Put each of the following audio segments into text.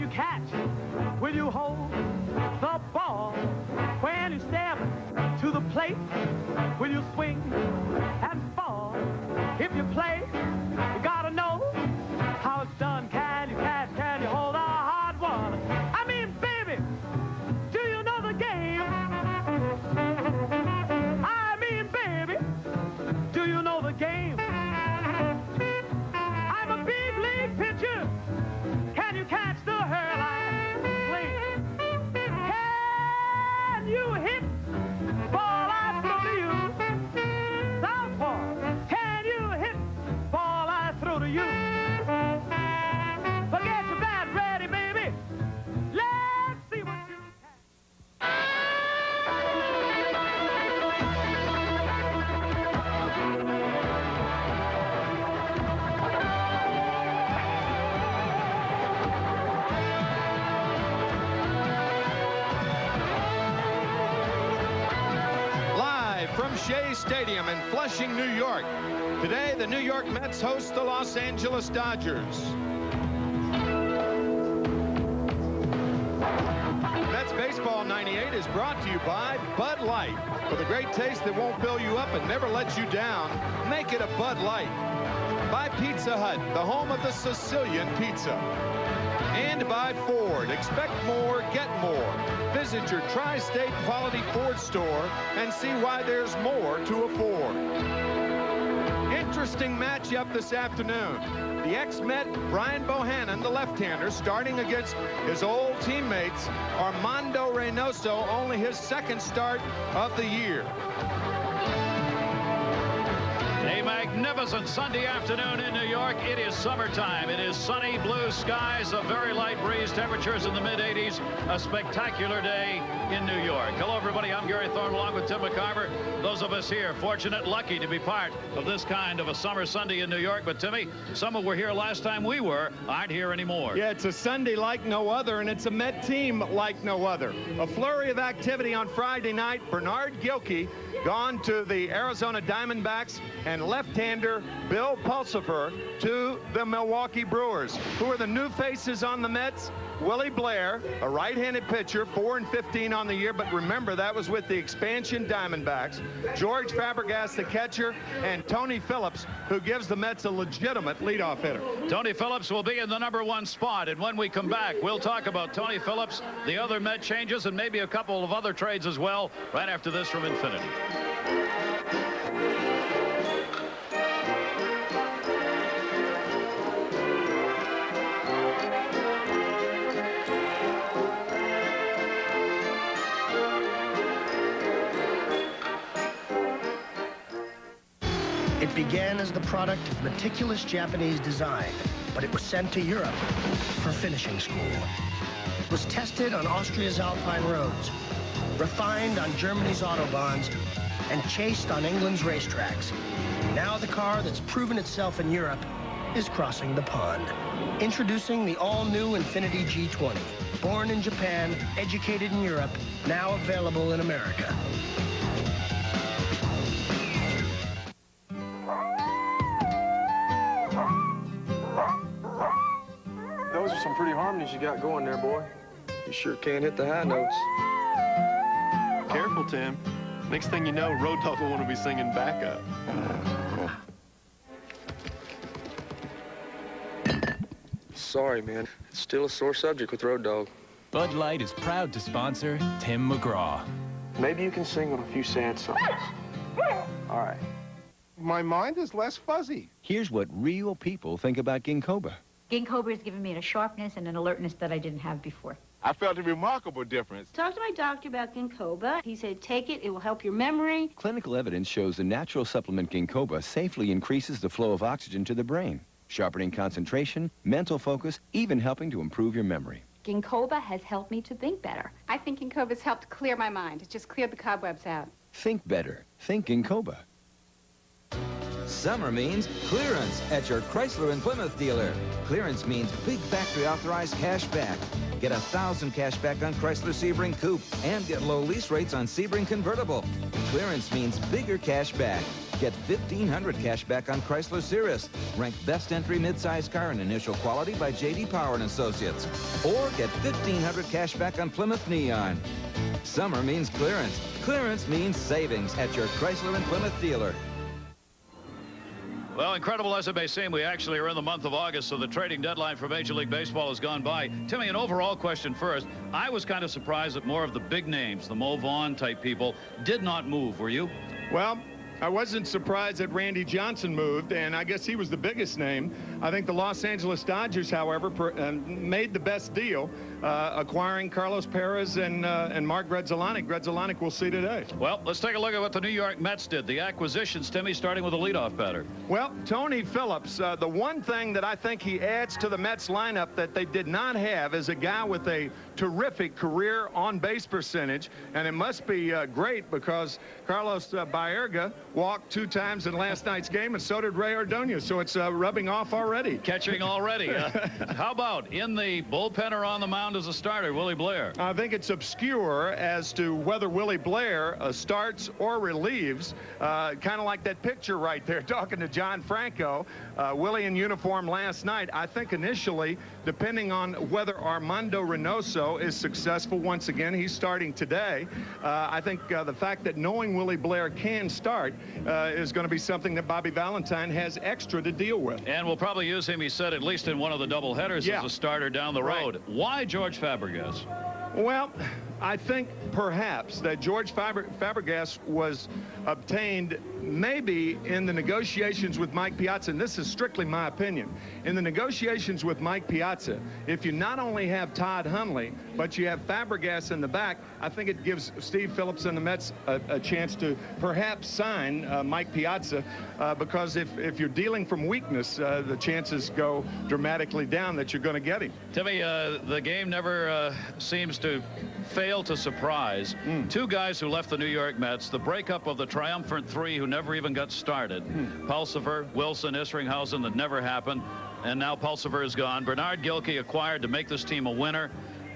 you catch? Will you hold the ball when you step to the plate? Will you swing and fall? If you play, you gotta know how it's done. Can you catch? Can you hold a hard one? I mean, baby, do you know the game? I mean, baby, do you know the game? I'm a big league pitcher. Can you catch the hairline fling? Can you hit ball I throw to you? Southpaw, can you hit ball I throw to you? But get your bat ready, baby. Let's see what you can. Live from Shea Stadium in Flushing, New York. Today, the New York Mets host the Los Angeles Dodgers. Mets Baseball 98 is brought to you by Bud Light. For the great taste that won't fill you up and never lets you down, make it a Bud Light. By Pizza Hut, the home of the Sicilian pizza. And by Ford. Expect more, get more. Visit your tri-state quality Ford store and see why there's more to afford. Interesting matchup this afternoon. The ex-Met Brian Bohannon, the left-hander, starting against his old teammates Armando Reynoso, only his second start of the year. A magnificent Sunday afternoon in New York. It is summertime. It is sunny, blue skies, a very light breeze, temperatures in the mid-80s. A spectacular day in New York. Hello, everybody. I'm Gary Thorne, along with Tim McCarver. Those of us here, fortunate, lucky to be part of this kind of a summer Sunday in New York. But, Timmy, some who were here last time we were aren't here anymore. Yeah, it's a Sunday like no other, and it's a Met team like no other. A flurry of activity on Friday night. Bernard Gilkey gone to the Arizona Diamondbacks, and left-hander Bill Pulsipher to the Milwaukee Brewers. Who are the new faces on the Mets? Willie Blair, a right-handed pitcher, 4-15 on the year, but remember, that was with the expansion Diamondbacks. George Fabregas, the catcher, and Tony Phillips, who gives the Mets a legitimate leadoff hitter. Tony Phillips will be in the #1 spot, and when we come back, we'll talk about Tony Phillips, the other Met changes, and maybe a couple of other trades as well, right after this from Infinity. It began as the product of meticulous Japanese design, but it was sent to Europe for finishing school. It was tested on Austria's Alpine roads, refined on Germany's autobahns, and chased on England's racetracks. Now the car that's proven itself in Europe is crossing the pond. Introducing the all-new Infiniti G20. Born in Japan, educated in Europe, now available in America. Those are some pretty harmonies you got going there, boy. You sure can hit the high notes. Careful, Tim. Next thing you know, Road Dogg will want to be singing backup. Sorry, man. It's still a sore subject with Road Dogg. Bud Light is proud to sponsor Tim McGraw. Maybe you can sing him a few sad songs. All right. My mind is less fuzzy. Here's what real people think about Ginkgoba. Ginkgoba has given me a sharpness and an alertness that I didn't have before. I felt a remarkable difference. Talked to my doctor about Ginkgoba. He said, take it, it will help your memory. Clinical evidence shows the natural supplement Ginkgoba safely increases the flow of oxygen to the brain, sharpening concentration, mental focus, even helping to improve your memory. Ginkgoba has helped me to think better. I think Ginkgoba's helped clear my mind. It just cleared the cobwebs out. Think better. Think Ginkgoba. Summer means clearance at your Chrysler and Plymouth dealer. Clearance means big factory authorized cash back. Get $1,000 cash back on Chrysler Sebring Coupe and get low lease rates on Sebring Convertible. Clearance means bigger cash back. Get $1,500 cash back on Chrysler Cirrus, ranked best entry midsize car in initial quality by J.D. Power & Associates. Or get $1,500 cash back on Plymouth Neon. Summer means clearance. Clearance means savings at your Chrysler and Plymouth dealer. Well, incredible as it may seem, we actually are in the month of August, so the trading deadline for Major League Baseball has gone by. Timmy, an overall question first. I was kind of surprised that more of the big names, the Mo Vaughn type people, did not move. Were you? Well, I wasn't surprised that Randy Johnson moved, and I guess he was the biggest name. I think the Los Angeles Dodgers, however, made the best deal, acquiring Carlos Perez and Mark Grudzielanek. Grudzielanek we'll see today. Well, let's take a look at what the New York Mets did. The acquisitions, Timmy, starting with the leadoff batter. Well, Tony Phillips, the one thing that I think he adds to the Mets lineup that they did not have is a guy with a terrific career on-base percentage, and it must be great because Carlos Baerga walked 2 times in last night's game, and so did Ray Ordonez, so it's rubbing off already. Catching already. How about in the bullpen or on the mound as a starter, Willie Blair? I think it's obscure as to whether Willie Blair starts or relieves, kind of like that picture right there talking to John Franco. Willie in uniform last night. I think initially, depending on whether Armando Reynoso is successful once again, he's starting today. I think the fact that knowing Willie Blair can start is going to be something that Bobby Valentine has extra to deal with. And we'll probably use him, he said, at least in one of the doubleheaders as a starter down the road. Why George Fabregas? Well, I think perhaps that George Fabregas was obtained maybe in the negotiations with Mike Piazza, and this is strictly my opinion. In the negotiations with Mike Piazza, if you not only have Todd Hundley, but you have Fabregas in the back, I think it gives Steve Phillips and the Mets a chance to perhaps sign Mike Piazza, because if you're dealing from weakness, the chances go dramatically down that you're going to get him. Timmy, the game never seems to fail to surprise. 2 guys who left the New York Mets, the breakup of the triumphant 3 who never even got started. Pulsifer, Wilson, Isringhausen, that never happened, and now Pulsifer is gone. Bernard Gilkey acquired to make this team a winner.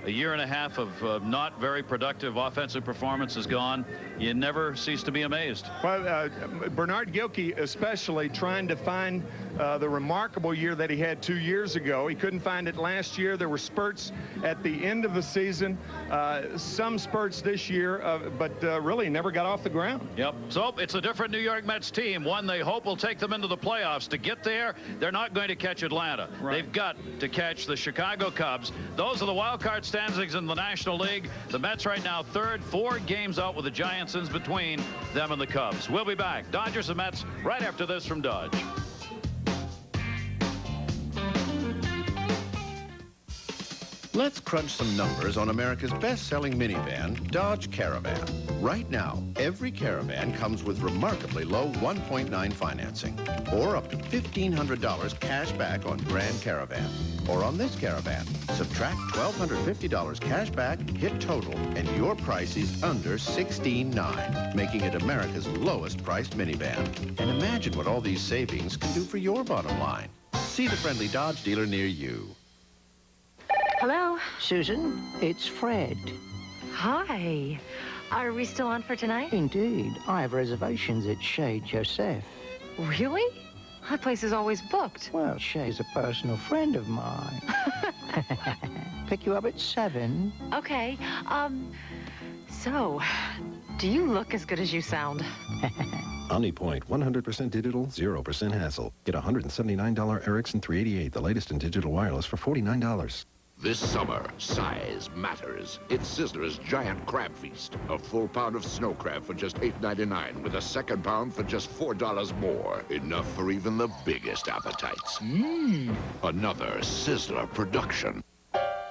A year and a half of not very productive offensive performance is gone. You never cease to be amazed. Well, Bernard Gilkey especially trying to find the remarkable year that he had 2 years ago. He couldn't find it last year. There were spurts at the end of the season, some spurts this year, but really never got off the ground. Yep. So it's a different New York Mets team, one they hope will take them into the playoffs. To get there, they're not going to catch Atlanta. Right. They've got to catch the Chicago Cubs. Those are the wild card standings in the National League. The Mets right now 3rd, 4 games out with the Giants in between them and the Cubs. We'll be back. Dodgers and Mets right after this from Dodge. Let's crunch some numbers on America's best-selling minivan, Dodge Caravan. Right now, every Caravan comes with remarkably low 1.9 financing, or up to $1,500 cash back on Grand Caravan. Or on this Caravan, subtract $1,250 cash back, hit total, and your price is under $16,900, making it America's lowest-priced minivan. And imagine what all these savings can do for your bottom line. See the friendly Dodge dealer near you. Hello? Susan, it's Fred. Hi. Are we still on for tonight? Indeed. I have reservations at Shea Joseph. Really? That place is always booked. Well, Shea's a personal friend of mine. Pick you up at 7. Okay. So, do you look as good as you sound? OmniPoint, 100% digital, 0% hassle. Get $179 Ericsson 388, the latest in digital wireless, for $49. This summer, size matters. It's Sizzler's Giant Crab Feast. A full pound of snow crab for just $8.99, with a second pound for just $4 more. Enough for even the biggest appetites. Another Sizzler production.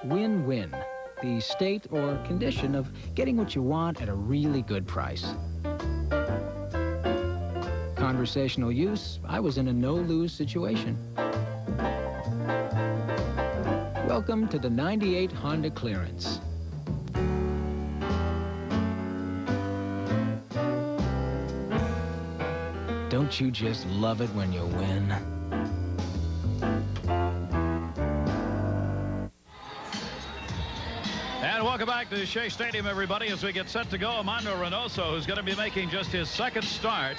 Win-win. The state or condition of getting what you want at a really good price. Conversational use, I was in a no-lose situation. Welcome to the 98 Honda Clearance. Don't you just love it when you win? And welcome back to Shea Stadium, everybody, as we get set to go. Armando Reynoso, who's going to be making just his 2nd start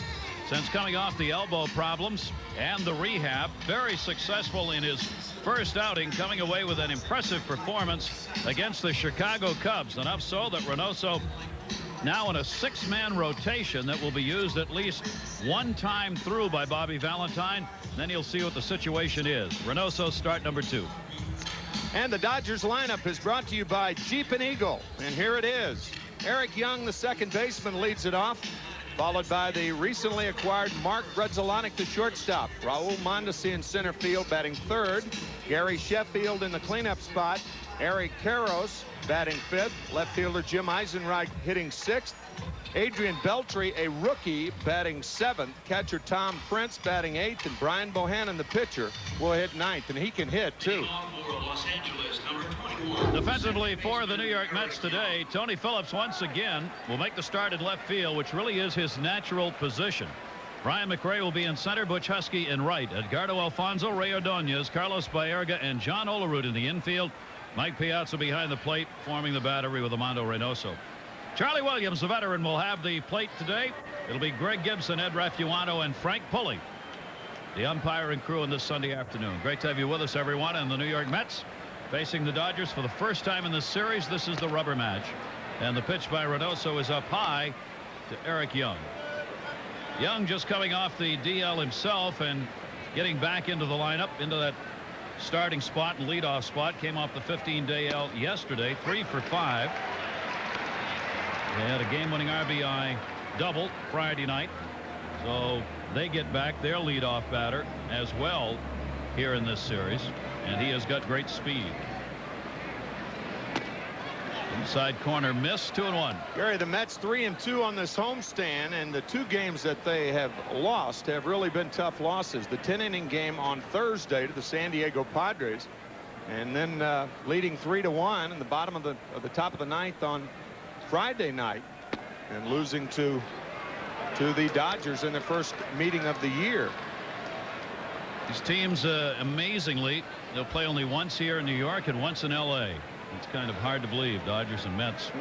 since coming off the elbow problems and the rehab. Very successful in his first outing, coming away with an impressive performance against the Chicago Cubs. Enough so that Reynoso now in a 6-man rotation that will be used at least one time through by Bobby Valentine. Then you'll see what the situation is. Reynoso, start number 2. And the Dodgers lineup is brought to you by Jeep and Eagle. And here it is. Eric Young, the second baseman, leads it off, followed by the recently acquired Mark Grudzielanek, the shortstop. Raul Mondesi in center field, batting third. Gary Sheffield in the cleanup spot. Eric Karros batting fifth. Left fielder Jim Eisenreich hitting sixth. Adrian Beltre, a rookie, batting seventh. Catcher Tom Prince batting eighth. And Brian Bohannon, the pitcher, will hit ninth. And he can hit, too. Defensively for the New York Mets today, Tony Phillips once again will make the start at left field, which really is his natural position. Brian McRae will be in center, Butch Husky in right. Edgardo Alfonso, Ray Ordonez, Carlos Baerga, and John Olerud in the infield. Mike Piazza behind the plate, forming the battery with Armando Reynoso. Charlie Williams, the veteran, will have the plate today. It'll be Greg Gibson, Ed Raffuano, and Frank Pulley, the umpire and crew, on this Sunday afternoon. Great to have you with us, everyone. And the New York Mets facing the Dodgers for the first time in this series. This is the rubber match. And the pitch by Reynoso is up high to Eric Young. Young just coming off the DL himself and getting back into the lineup, into that starting spot and leadoff spot. Came off the 15-day L yesterday, 3 for 5. They had a game-winning RBI double Friday night. So they get back their leadoff batter as well here in this series. And he has got great speed. Inside corner miss, 2-1. Gary, the Mets 3-2 on this homestand, and the 2 games that they have lost have really been tough losses. The 10-inning game on Thursday to the San Diego Padres, and then leading 3-1 in the bottom of the top of the ninth on Friday night, and losing to the Dodgers in their first meeting of the year. These teams, amazingly, they'll play only once here in New York and once in L.A. It's kind of hard to believe, Dodgers and Mets.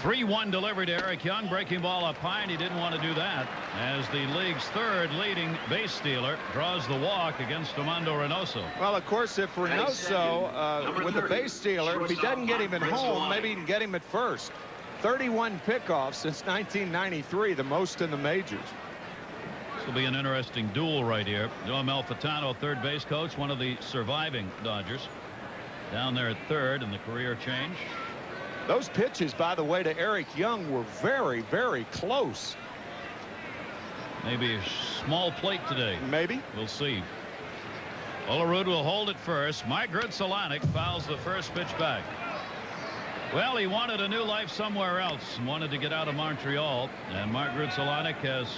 3-1 delivery to Eric Young, breaking ball up high, and he didn't want to do that as the league's third leading base stealer draws the walk against Armando Reynoso. Well, of course, if Reynoso with a base stealer, if he doesn't get him at home, maybe he can get him at first. 31 pickoffs since 1993, the most in the majors. This will be an interesting duel right here. Joe Malfitano, third base coach, one of the surviving Dodgers, down there at third in the career change. Those pitches, by the way, to Eric Young were very, very close. Maybe a small plate today. Maybe. We'll see. Olerud will hold it first. Mike Grudzielanek fouls the first pitch back. Well, he wanted a new life somewhere else and wanted to get out of Montreal. And Mark Grudzielanek has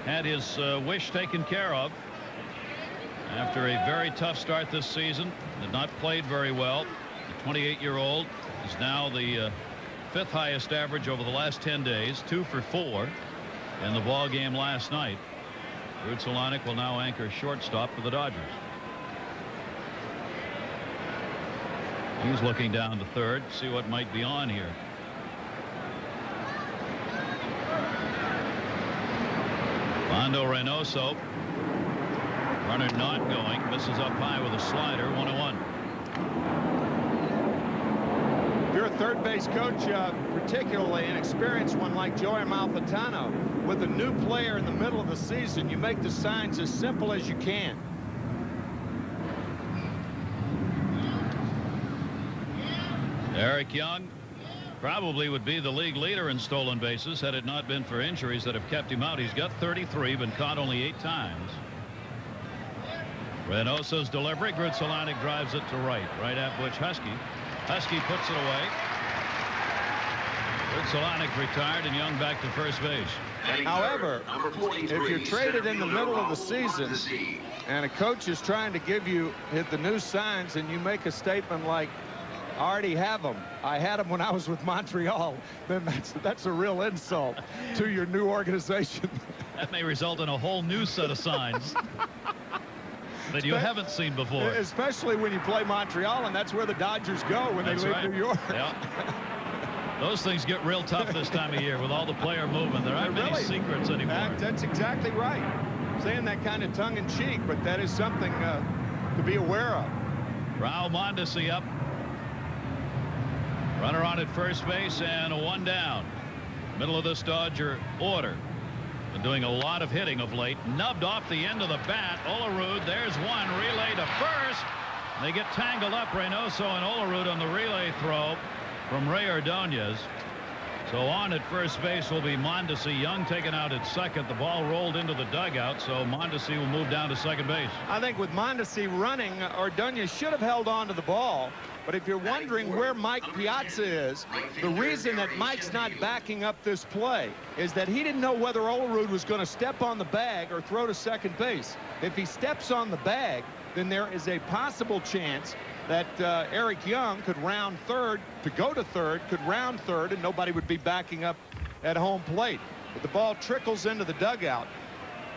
had his wish taken care of. After a very tough start this season, had not played very well. The 28-year-old is now the 5th highest average over the last 10 days, 2 for 4 in the ball game last night. Grudzielanek will now anchor shortstop for the Dodgers. He's looking down to third, see what might be on here. Armando Reynoso, runner not going, misses up high with a slider, 1-1. If you're a third base coach, particularly an experienced one like Joey Malfitano, with a new player in the middle of the season, you make the signs as simple as you can. Eric Young probably would be the league leader in stolen bases had it not been for injuries that have kept him out. He's got 33, been caught only 8 times. Reynoso's delivery. Grudzielanek drives it to right at Butch Husky. Husky puts it away. Grudzielanek retired and Young back to first base. However, if you're traded in the middle of the season and a coach is trying to give you the new signs and you make a statement like, I already have them, I had them when I was with Montreal, then that's a real insult to your new organization. That may result in a whole new set of signs that you haven't seen before. Especially when you play Montreal, and that's where the Dodgers go when they leave New York. Yeah. Those things get real tough this time of year with all the player movement. There aren't many secrets anymore. That's exactly right. Saying that kind of tongue-in-cheek, but that is something to be aware of. Raul Mondesi up. Runner on at first base and a 1 down. Middle of this Dodger order. Been doing a lot of hitting of late. Nubbed off the end of the bat. Olerud, there's one. Relay to first. They get tangled up, Reynoso and Olerud, on the relay throw from Ray Ordonez. So on at first base will be Mondesi. Young taken out at second. The ball rolled into the dugout, so Mondesi will move down to second base. I think with Mondesi running, Ordonez should have held on to the ball. But if you're wondering where Mike Piazza is, the reason that Mike's not backing up this play is that he didn't know whether Olerud was going to step on the bag or throw to second base. If he steps on the bag, then there is a possible chance that Eric Young could round third to go to third, could round third, and nobody would be backing up at home plate. But the ball trickles into the dugout.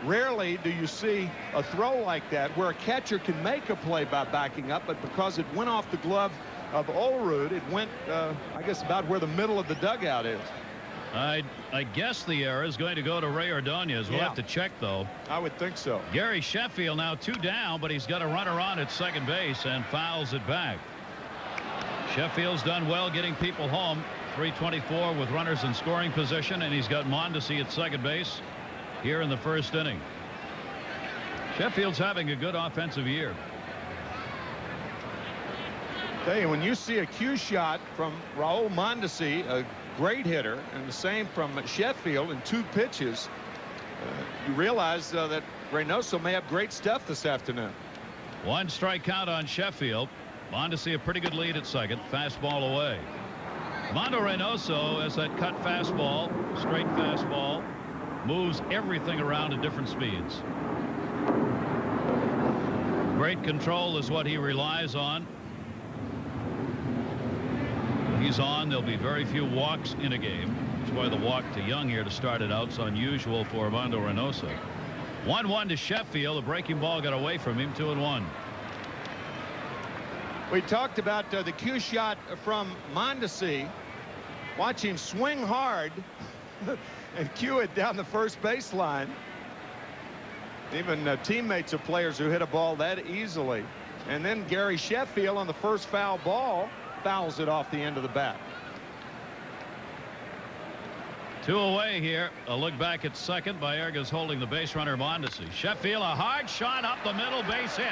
Rarely do you see a throw like that where a catcher can make a play by backing up, but because it went off the glove of Olerud, it went, I guess, about where the middle of the dugout is. I guess the error is going to go to Ray Ordonez. We'll have to check, though. I would think so. Gary Sheffield now 2 down, but he's got a runner on at second base and fouls it back. Sheffield's done well getting people home. 324 with runners in scoring position, and he's got Mondesi at second base here in the first inning. Sheffield's having a good offensive year. Tell you, when you see a cue shot from Raul Mondesi, a great hitter, and the same from Sheffield in 2 pitches, you realize that Reynoso may have great stuff this afternoon. 1 strike count on Sheffield. Mondesi a pretty good lead at second. Fastball away. Mondo Reynoso has that cut fastball, straight fastball, moves everything around at different speeds. Great control is what he relies on. He's on. There'll be very few walks in a game. That's why the walk to Young here to start it out is unusual for Armando Reynoso. 1-1 to Sheffield. The breaking ball got away from him. 2-1. We talked about the cue shot from Mondesi. Watch him swing hard and cue it down the first baseline. Even teammates of players who hit a ball that easily. And then Gary Sheffield on the first foul ball fouls it off the end of the bat. 2 away here. A look back at second. Baerga's holding the base runner Mondesi. Sheffield, a hard shot up the middle, base hit.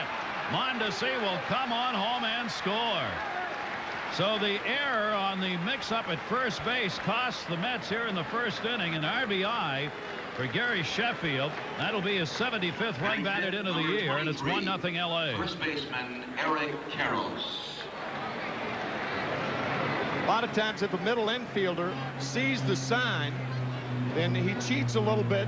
Mondesi will come on home and score. So the error on the mix-up at first base costs the Mets here in the first inning an RBI for Gary Sheffield. That'll be his 75th run batted into the year, and it's 1-0 LA. First baseman Eric Karros. A lot of times if a middle infielder sees the sign, then he cheats a little bit.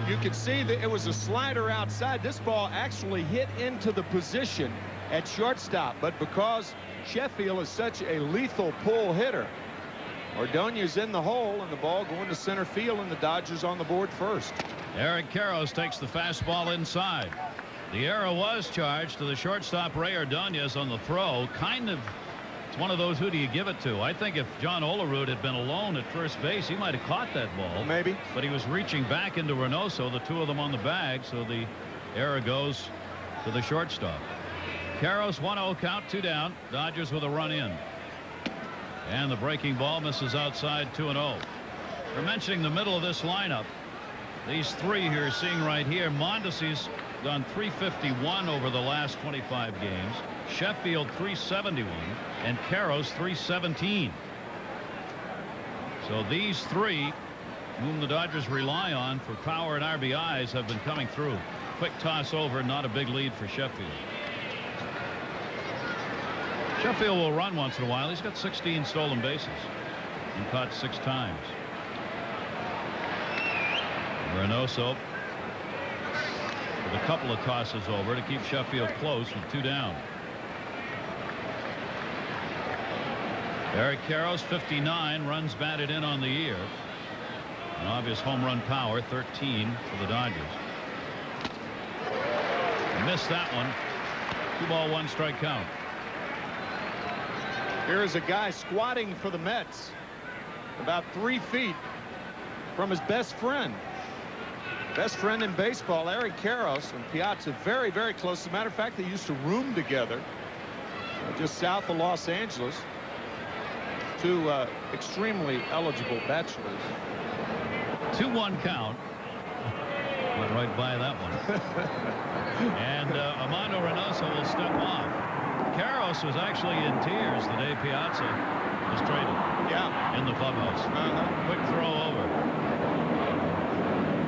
You can see that it was a slider outside. This ball actually hit into the position at shortstop, but because Sheffield is such a lethal pull hitter, Ordonez in the hole and the ball going to center field, and the Dodgers on the board first. Eric Karros takes the fastball inside. The error was charged to the shortstop Ray Ordonez on the throw. It's one of those, who do you give it to? I think if John Olerud had been alone at first base, he might have caught that ball. Maybe. But he was reaching back into Reynoso, the 2 of them on the bag, so the error goes to the shortstop. Karros 1-0 count, 2 down. Dodgers with a run in. And the breaking ball misses outside, 2-0. We're mentioning the middle of this lineup. These 3 you're seeing right here. Mondesi's done .351 over the last 25 games. Sheffield .371 and Karros .317. So these 3, whom the Dodgers rely on for power and RBIs, have been coming through. Quick toss over, not a big lead for Sheffield. Sheffield will run once in a while. He's got 16 stolen bases and caught 6 times. Reynoso with a couple of tosses over to keep Sheffield close with 2 down. Eric Karros 59 runs batted in on the year. An obvious home run power, 13 for the Dodgers. Missed that one. 2-ball 1-strike count. Here is a guy squatting for the Mets. about 3 feet from his best friend. Best friend in baseball, Eric Karros, and Piazza very, very close. As a matter of fact, they used to room together just south of Los Angeles. 2 extremely eligible bachelors. 2-1 count. Went right by that one. And Armando Reynoso will step off. Karros was actually in tears the day Piazza was traded. Yeah. In the clubhouse. Quick throw over.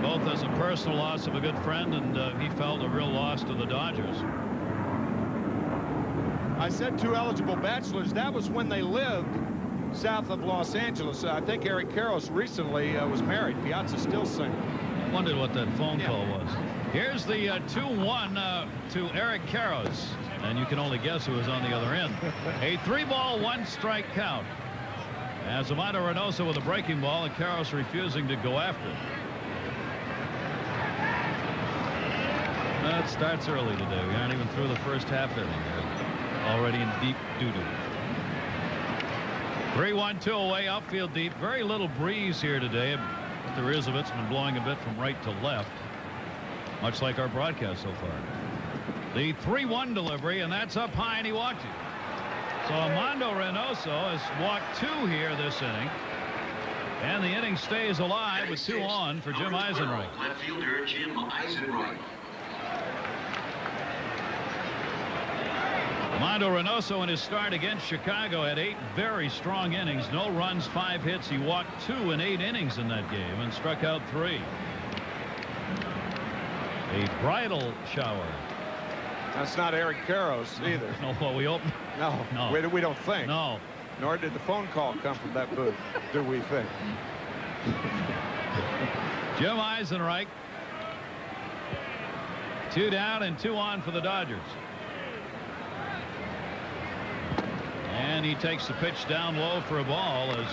Both as a personal loss of a good friend, and he felt a real loss to the Dodgers. I said 2 eligible bachelors. That was when they lived south of Los Angeles. I think Eric Karros recently was married. Piazza's still single. I wondered what that phone call was. Here's the 2-1 to Eric Karros, and you can only guess who was on the other end. A 3-ball, 1-strike count. As Armando Reynoso with a breaking ball, and Karros refusing to go after it. That starts early today. We aren't even through the first half inning. Already in deep doo-doo. 3-1-2 away, outfield deep. Very little breeze here today. What there is of it's been blowing a bit from right to left, much like our broadcast so far. The 3-1 delivery, and that's up high, and he walked it. So Armando Reynoso has walked 2 here this inning, and the inning stays alive with 2 on for Jim Eisenreich. Left fielder Jim Eisenreich. Armando Reynoso in his start against Chicago had 8 very strong innings. No runs, 5 hits. He walked 2 in 8 innings in that game and struck out 3. A bridal shower. That's not Eric Karros either. No, well, we hope. No, we don't think. No. Nor did the phone call come from that booth, do we think? Jim Eisenreich. 2 down and 2 on for the Dodgers. And he takes the pitch down low for a ball as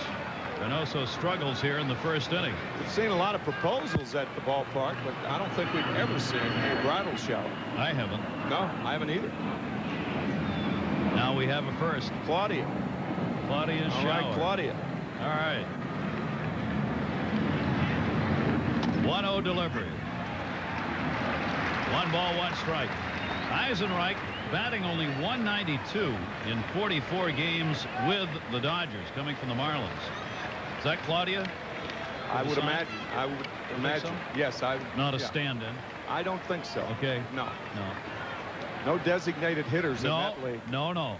Reynoso struggles here in the first inning. We've seen a lot of proposals at the ballpark, but I don't think we've ever seen a bridal shower. I haven't. No, I haven't either. Now we have a first. Claudia. Claudia's shower. All right, Claudia. All right. 1-0 delivery. 1 ball, 1 strike. Eisenreich batting only .192 in 44 games with the Dodgers, coming from the Marlins. Is that Claudia? I would imagine. I would imagine. So? Yes, I would. Not a stand-in. I don't think so. Okay. No. No designated hitters in that league. No.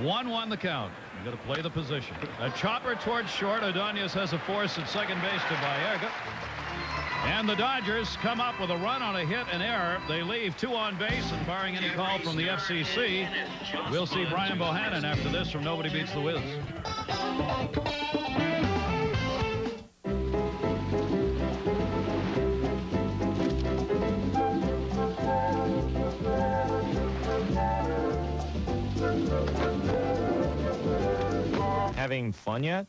1-1 the count. You got to play the position. A chopper towards short. Ordonez has a force at second base to Baerga. And the Dodgers come up with a run on a hit and error. They leave 2 on base, and barring any call from the FCC, we'll see Brian Bohannon after this from Nobody Beats the Wiz. Having fun yet?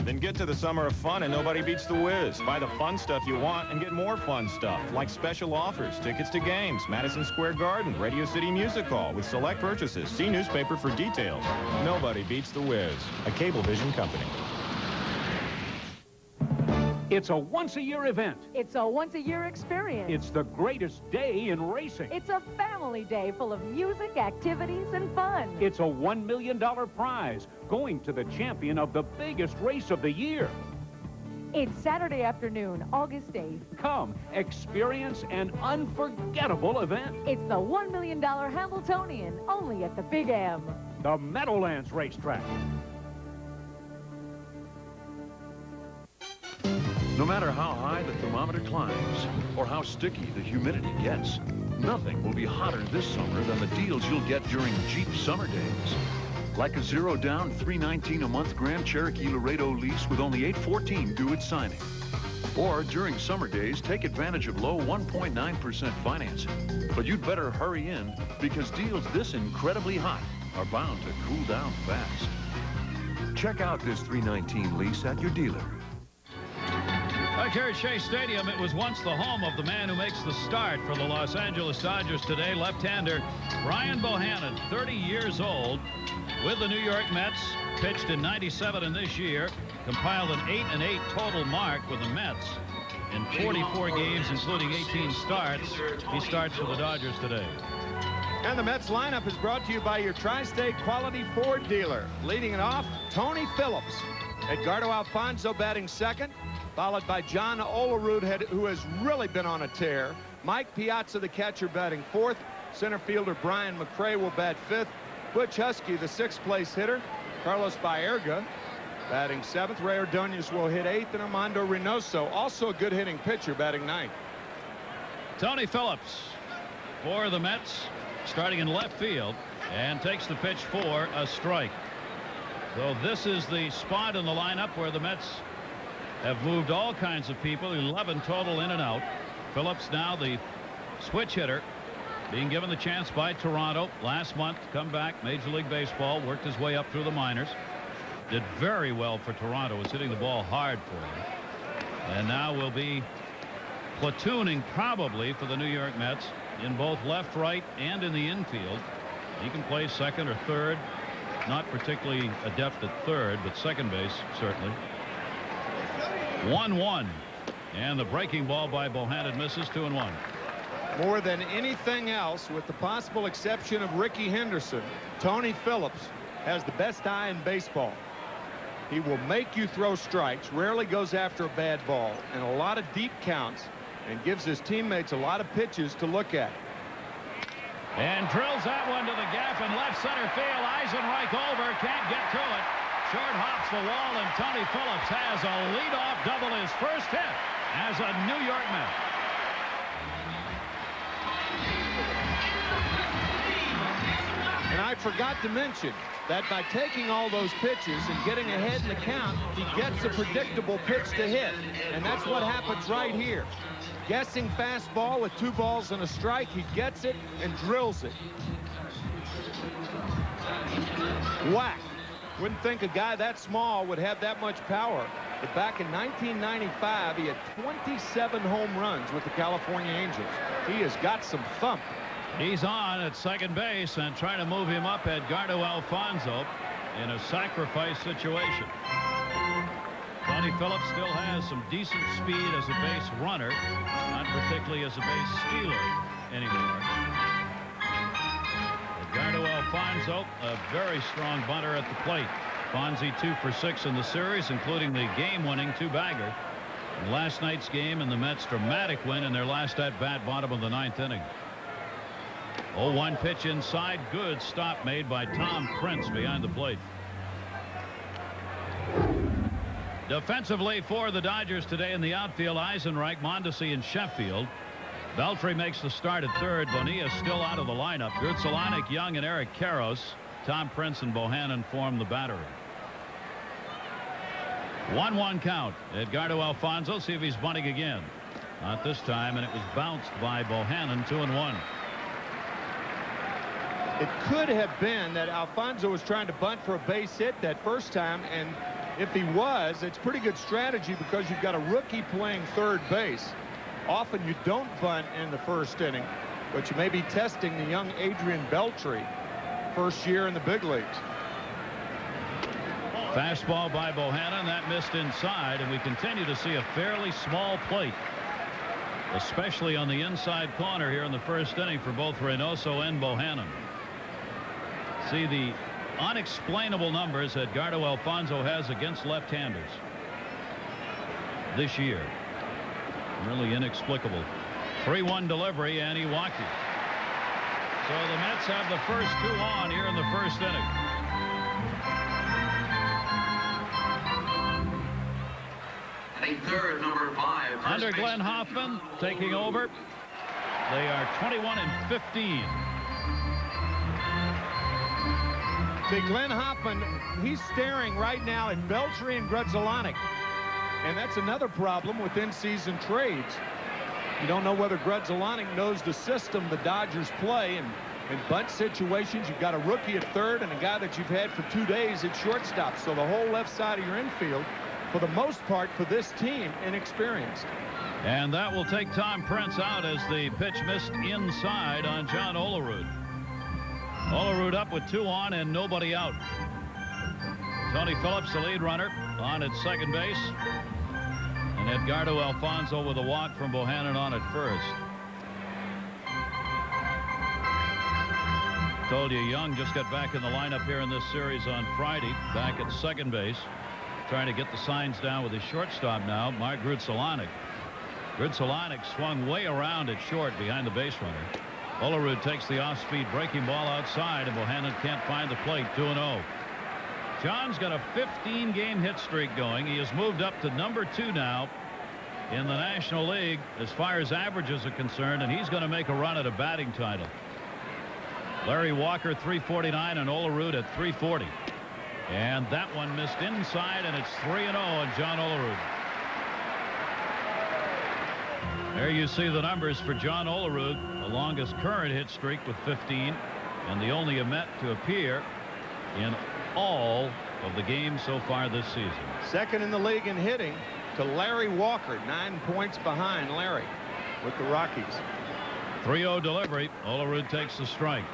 Then get to the summer of fun and Nobody Beats the Wiz. Buy the fun stuff you want and get more fun stuff, like special offers, tickets to games, Madison Square Garden, Radio City Music Hall with select purchases. See newspaper for details. Nobody Beats the Wiz, a Cablevision company. It's a once-a-year event. It's a once-a-year experience. It's the greatest day in racing. It's a family day full of music, activities, and fun. It's a $1 million prize going to the champion of the biggest race of the year. It's Saturday afternoon, August 8th. Come, experience an unforgettable event. It's the $1 million Hamiltonian, only at the Big M. The Meadowlands Racetrack. No matter how high the thermometer climbs or how sticky the humidity gets, nothing will be hotter this summer than the deals you'll get during Jeep Summer Days. Like a zero-down $319 a month Grand Cherokee Laredo lease with only $814 due at signing. Or during Summer Days, take advantage of low 1.9% financing. But you'd better hurry in because deals this incredibly hot are bound to cool down fast. Check out this $319 lease at your dealer. Back here at Shea Stadium, it was once the home of the man who makes the start for the Los Angeles Dodgers today, left-hander Brian Bohannon, 30 years old, with the New York Mets, pitched in 97 and this year, compiled an 8-8 total mark with the Mets in 44 games, including 18 starts. He starts for the Dodgers today. And the Mets lineup is brought to you by your Tri-State Quality Ford dealer. Leading it off, Tony Phillips. Edgardo Alfonso batting second, followed by John Olerud, who has really been on a tear. Mike Piazza, the catcher, batting fourth. Center fielder Brian McCray will bat fifth. Butch Husky, the sixth-place hitter. Carlos Baerga batting seventh. Ray Ordonez will hit eighth, and Armando Reynoso, also a good hitting pitcher, batting ninth. Tony Phillips for the Mets, starting in left field, and takes the pitch for a strike. So this is the spot in the lineup where the Mets have moved all kinds of people, 11 total in and out. Phillips now the switch hitter, being given the chance by Toronto last month to come back. Major League Baseball, worked his way up through the minors. Did very well for Toronto, was hitting the ball hard for them. And now will be platooning probably for the New York Mets in both left, right, and in the infield. He can play second or third. Not particularly adept at third, but second base certainly. 1-1, and the breaking ball by Bohannon misses. 2-1. More than anything else, with the possible exception of Ricky Henderson, Tony Phillips has the best eye in baseball. He will make you throw strikes, rarely goes after a bad ball, and a lot of deep counts, and gives his teammates a lot of pitches to look at. And drills that one to the gap in left center field. Eisenreich over, can't get to it. Short hops the wall, and Tony Phillips has a leadoff double, his first hit as a New York Met. And I forgot to mention that by taking all those pitches and getting ahead in the count, he gets a predictable pitch to hit. And that's what happens right here. Guessing fastball with 2 balls and a strike, he gets it and drills it. Whack. Wouldn't think a guy that small would have that much power. But back in 1995, he had 27 home runs with the California Angels. He has got some thump. He's on at second base, and trying to move him up, Edgardo Alfonso, in a sacrifice situation. Tony Phillips still has some decent speed as a base runner, not particularly as a base stealer anymore. Edgardo Alfonso, a very strong bunter at the plate. Fonzie 2 for 6 in the series, including the game-winning 2-bagger in last night's game, and the Mets' dramatic win in their last at-bat, bottom of the 9th inning. 0-1 pitch inside, good stop made by Tom Prince behind the plate. Defensively for the Dodgers today in the outfield, Eisenreich, Mondesi, and Sheffield. Beltry makes the start at third. Bonilla still out of the lineup. Gertzelanek, Young, and Eric Karros. Tom Prince and Bohannon form the battery. 1-1 count. Edgardo Alfonso, see if he's bunting again. Not this time, and it was bounced by Bohannon. 2-1. It could have been that Alfonso was trying to bunt for a base hit that first time, and if he was, it's pretty good strategy because you've got a rookie playing third base. Often you don't bunt in the first inning, but you may be testing the young Adrian Beltre, first year in the big leagues. Fastball by Bohannon, that missed inside, and we continue to see a fairly small plate, especially on the inside corner here in the first inning for both Reynoso and Bohannon. See the unexplainable numbers Edgardo Alfonso has against left-handers this year. Really inexplicable. 3-1 delivery, and Iwaki. So the Mets have the first 2 on here in the first inning. Third, number 5. Under Glenn Hoffman taking over. They are 21-15. See, Glenn Hoffman, he's staring right now at Beltre and Grudzelanek. And that's another problem with in-season trades. You don't know whether Grudzelanek knows the system the Dodgers play. And in bunt situations, you've got a rookie at third and a guy that you've had for 2 days at shortstop. So the whole left side of your infield for the most part, for this team, inexperienced. And that will take Tom Prince out as the pitch missed inside on John Olerud. Olerud up with 2 on and nobody out. Tony Phillips, the lead runner, on at second base. And Edgardo Alfonso with a walk from Bohannon on at first. Told you Young just got back in the lineup here in this series on Friday, back at second base, trying to get the signs down with his shortstop now, Mark Grudzielanek. Grudzielanek swung way around at short behind the base runner. Olerud takes the off-speed breaking ball outside, and Bohannon can't find the plate. 2-0. John's got a 15-game hit streak going. He has moved up to number 2 now in the National League as far as averages are concerned, and he's going to make a run at a batting title. Larry Walker 349 and Olerud at 340. And that one missed inside, and it's 3-0 on John Olerud. There you see the numbers for John Olerud, the longest current hit streak with 15, and the only Met to appear in all of the games so far this season. Second in the league in hitting to Larry Walker, 9 points behind Larry with the Rockies. 3-0 delivery. Olerud takes the strike.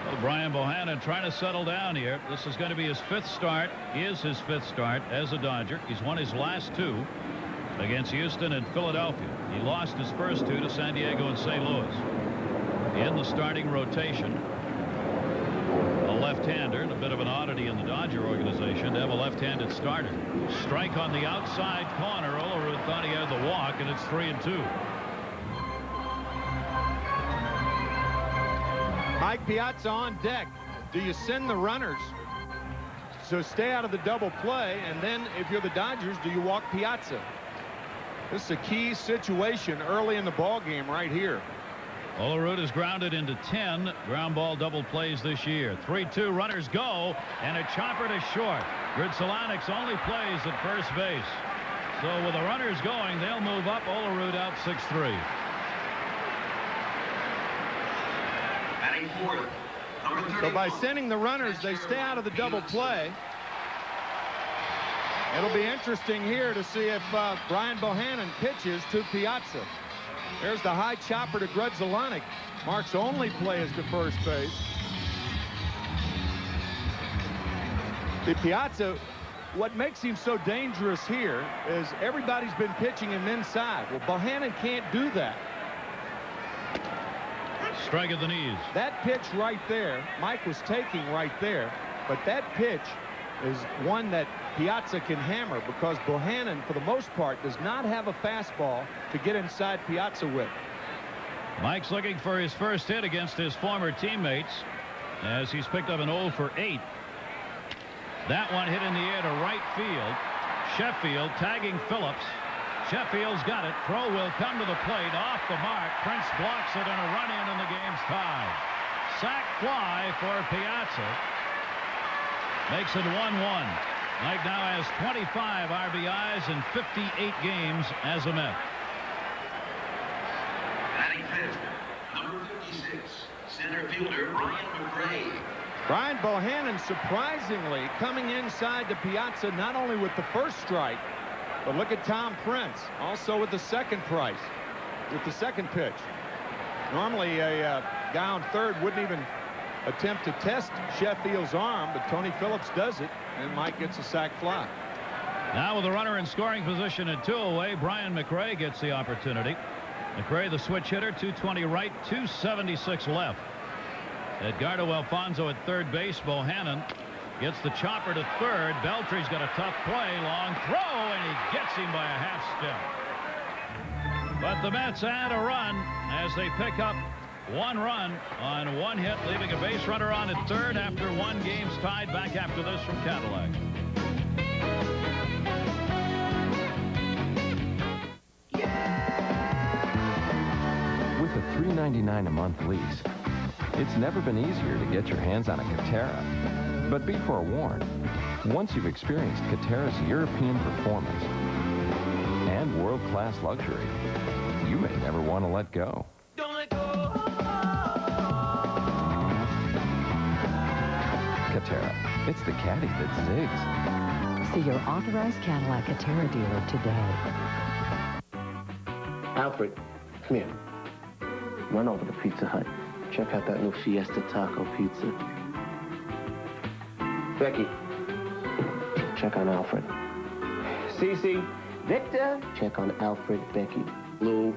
Well, Brian Bohannon trying to settle down here. This is going to be his 5th start, is his 5th start as a Dodger. He's won his last 2 against Houston and Philadelphia. He lost his first 2 to San Diego and St. Louis. In the starting rotation, a left-hander, and a bit of an oddity in the Dodger organization to have a left-handed starter. Strike on the outside corner. Olerud thought he had the walk, and it's 3-2. Mike Piazza on deck. Do you send the runners to stay out of the double play, and then if you're the Dodgers, do you walk Piazza? This is a key situation early in the ball game right here. Olerud is grounded into 10 ground ball double plays this year. 3-2, runners go, and a chopper to short. Grudzielanek only plays at first base. So with the runners going, they'll move up. Olerud out 6-3. Batting fourth, number 31. So by sending the runners, they stay out of the double play. It'll be interesting here to see if Brian Bohannon pitches to Piazza. There's the high chopper to Grudzielanek. Mark's only play is to first base. The Piazza, what makes him so dangerous here is everybody's been pitching him inside. Well, Bohannon can't do that. Strike at the knees. That pitch right there, Mike was taking right there, but that pitch is one that Piazza can hammer because Bohannon, for the most part, does not have a fastball to get inside Piazza with. Mike's looking for his first hit against his former teammates as he's picked up an 0 for 8. That one hit in the air to right field. Sheffield tagging Phillips. Sheffield's got it. Throw will come to the plate. Off the mark. Prince blocks it, and a run in, and the game's tied. Sac fly for Piazza. Makes it 1-1. Mike now has 25 RBIs in 58 games as a Met. Batting fifth, number 56, center fielder Brian McCray. Brian Bohannon surprisingly coming inside the Piazza not only with the first strike, but look at Tom Prince also with the second pitch. Normally a guy on third wouldn't even attempt to test Sheffield's arm, but Tony Phillips does it, and Mike gets a sac fly. Now with a runner in scoring position at 2 away, Brian McCray gets the opportunity. McCray, the switch hitter, 220 right, 276 left. Edgardo Alfonso at third base. Bohannon gets the chopper to third. Beltry's got a tough play, long throw, and he gets him by a half step. But the Mets add a run as they pick up 1 run on 1 hit, leaving a base runner on at third after 1 game's tied. Back after this from Cadillac. With a $3.99 a month lease, it's never been easier to get your hands on a Catera. But be forewarned, once you've experienced Catera's European performance and world-class luxury, you may never want to let go. Catera, it's the caddy that zigs. See your authorized Cadillac Catera dealer today. Alfred, come here. Run over to Pizza Hut. Check out that new Fiesta Taco Pizza. Becky, check on Alfred. Cece, Victor. Check on Alfred, Becky. Lou.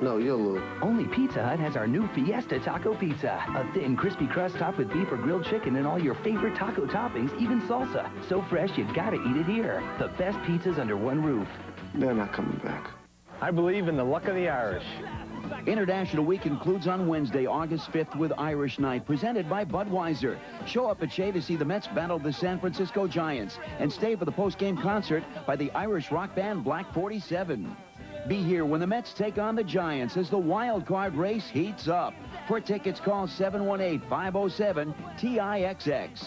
No, you're Lou. Only Pizza Hut has our new Fiesta Taco Pizza. A thin, crispy crust topped with beef or grilled chicken and all your favorite taco toppings, even salsa. So fresh, you gotta eat it here. The best pizzas under one roof. They're not coming back. I believe in the luck of the Irish. International Week concludes on Wednesday, August 5th with Irish Night, presented by Budweiser. Show up at Shea to see the Mets battle the San Francisco Giants, and stay for the post-game concert by the Irish rock band Black 47. Be here when the Mets take on the Giants as the wild card race heats up. For tickets, call 718-507-TIXX.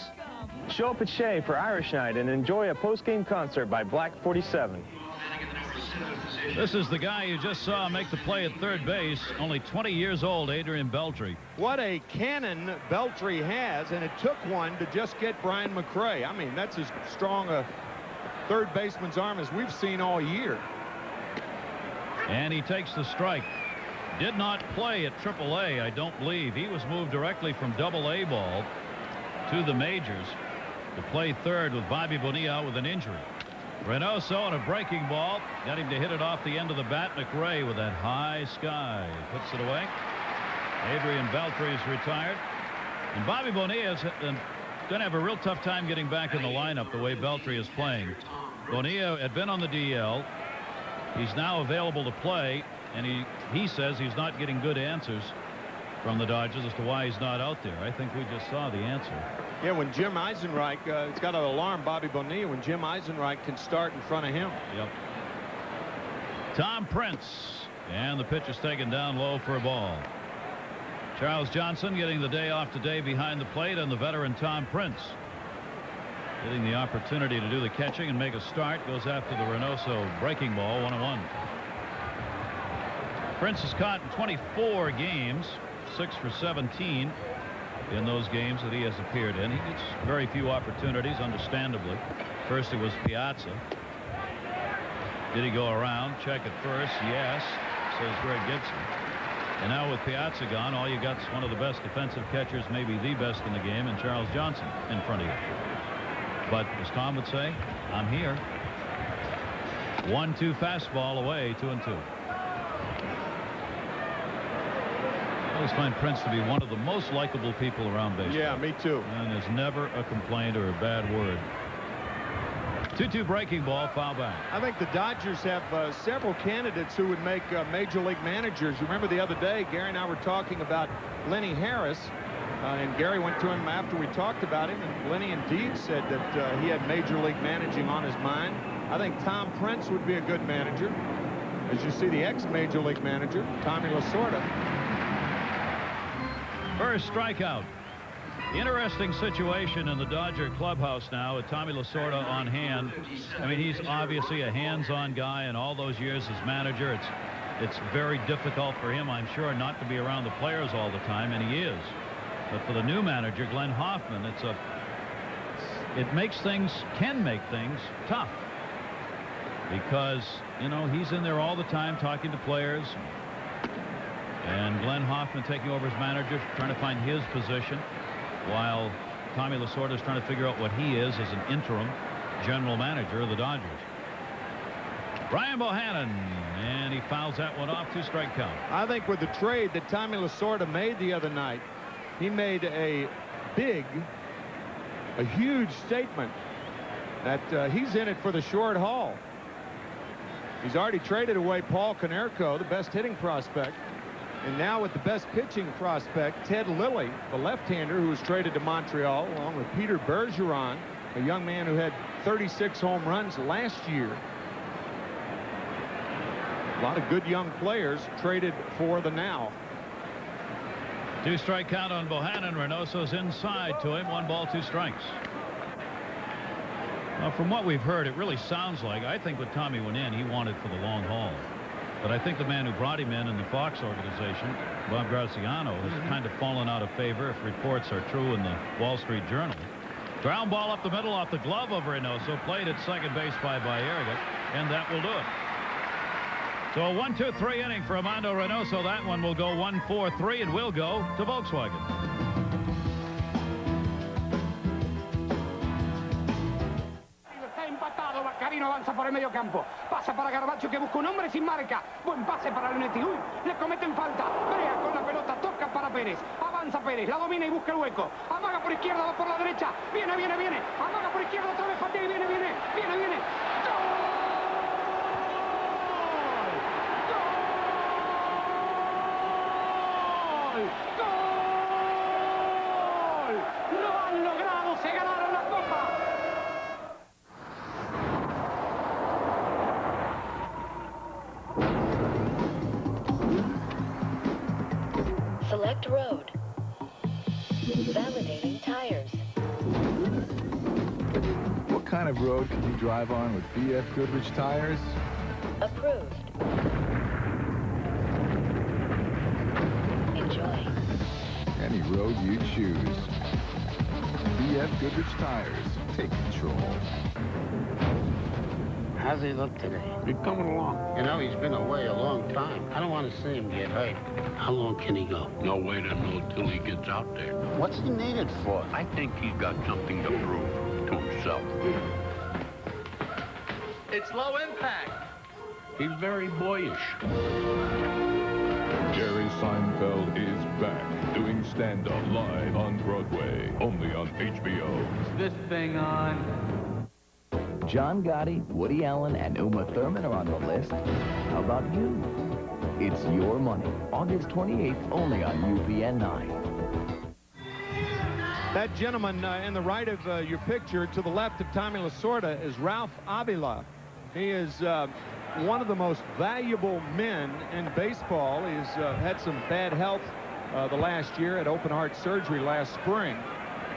Show up at Shea for Irish Night and enjoy a post-game concert by Black 47. This is the guy you just saw make the play at third base, only 20 years old, Adrian Beltre. What a cannon Beltre has, and it took one to just get Brian McRae. I mean, that's as strong a third baseman's arm as we've seen all year. And he takes the strike. Did not play at AAA, I don't believe. He was moved directly from AA ball to the majors to play third with Bobby Bonilla out with an injury. Reynoso on a breaking ball. Got him to hit it off the end of the bat. McRae with that high sky. Puts it away. Adrian Beltre is retired. And Bobby Bonilla is going to have a real tough time getting back in the lineup the way Beltre is playing. Bonilla had been on the DL. He's now available to play, and he says he's not getting good answers from the Dodgers as to why he's not out there. I think we just saw the answer. Yeah, when Jim Eisenreich, it's got to alarm Bobby Bonilla when Jim Eisenreich can start in front of him. Yep. Tom Prince, and the pitch is taken down low for a ball. Charles Johnson getting the day off today behind the plate, and the veteran Tom Prince getting the opportunity to do the catching and make a start. Goes after the Reynoso breaking ball, 1-1. Prince is caught in 24 games, 6 for 17 in those games that he has appeared in. He gets very few opportunities, understandably. First it was Piazza. Did he go around? Check at first. Yes, says Greg Gibson. And now with Piazza gone, all you got is one of the best defensive catchers, maybe the best in the game, and Charles Johnson in front of you. But as Tom would say, I'm here. 1-2 fastball away, 2-2. I always find Prince to be one of the most likable people around baseball. Yeah, me too. And there's never a complaint or a bad word. 2-2 breaking ball, foul back. I think the Dodgers have several candidates who would make major league managers. Remember the other day, Gary and I were talking about Lenny Harris. And Gary went to him after we talked about him, and Lenny indeed said that he had major league managing on his mind. I think Tom Prince would be a good manager. As you see, the ex-major league manager, Tommy Lasorda. First strikeout. Interesting situation in the Dodger clubhouse now with Tommy Lasorda on hand. I mean, he's obviously a hands-on guy, and all those years as manager, it's very difficult for him, I'm sure, not to be around the players all the time, and he is. But for the new manager, Glenn Hoffman, it can make things tough. Because, you know, he's in there all the time talking to players. And Glenn Hoffman taking over as manager, trying to find his position, while Tommy Lasorda is trying to figure out what he is as an interim general manager of the Dodgers. Brian Bohannon, and he fouls that one off, 2-strike count. I think with the trade that Tommy Lasorda made the other night, he made a huge statement that he's in it for the short haul. He's already traded away Paul Konerko, the best hitting prospect. And now with the best pitching prospect, Ted Lilly, the left-hander who was traded to Montreal, along with Peter Bergeron, a young man who had 36 home runs last year. A lot of good young players traded for the now. 2-strike count on Bohannon. Reynoso's inside to him. 1 ball, 2 strikes. Now, from what we've heard, it really sounds like, I think when Tommy went in, he wanted for the long haul. But I think the man who brought him in the Fox organization, Bob Graziano, has kind of fallen out of favor, if reports are true in the Wall Street Journal, Ground ball up the middle off the glove of Reynoso, played at second base by Baerga, and that will do it. So a 1-2-3 inning for Armando Reynoso. That one will go 1-4-3 and will go to Volkswagen. Carino avanza por el medio campo. Pasa para Garbacho que busca un hombre sin marca. Buen pase para Leonetti. Uy, le cometen falta. Brea con la pelota. Toca para Pérez. Avanza Pérez. La domina y busca el hueco. Amaga por izquierda. Va por la derecha. Viene. Amaga por izquierda. Otra vez patea y viene. ¡Gol! ¡Lo han logrado! ¡Se ganaron la copa! Select road. Validating tires. What kind of road can you drive on with BF Goodrich tires? Approved. Enjoy. Any road you choose. BF Goodrich tires. Take control. How's he look today? He's coming along. You know, he's been away a long time. I don't want to see him get hurt. How long can he go? No way to know till he gets out there. What's he needed for? I think he's got something to prove to himself. It's low impact. He's very boyish. Jerry Seinfeld is back, doing stand-up live on Broadway, only on HBO. Is this thing on? John Gotti, Woody Allen, and Uma Thurman are on the list. How about you? It's Your Money, August 28th, only on UPN 9. That gentleman in the right of your picture, to the left of Tommy Lasorda, is Ralph Avila. He is one of the most valuable men in baseball. He's had some bad health the last year, had open heart surgery last spring.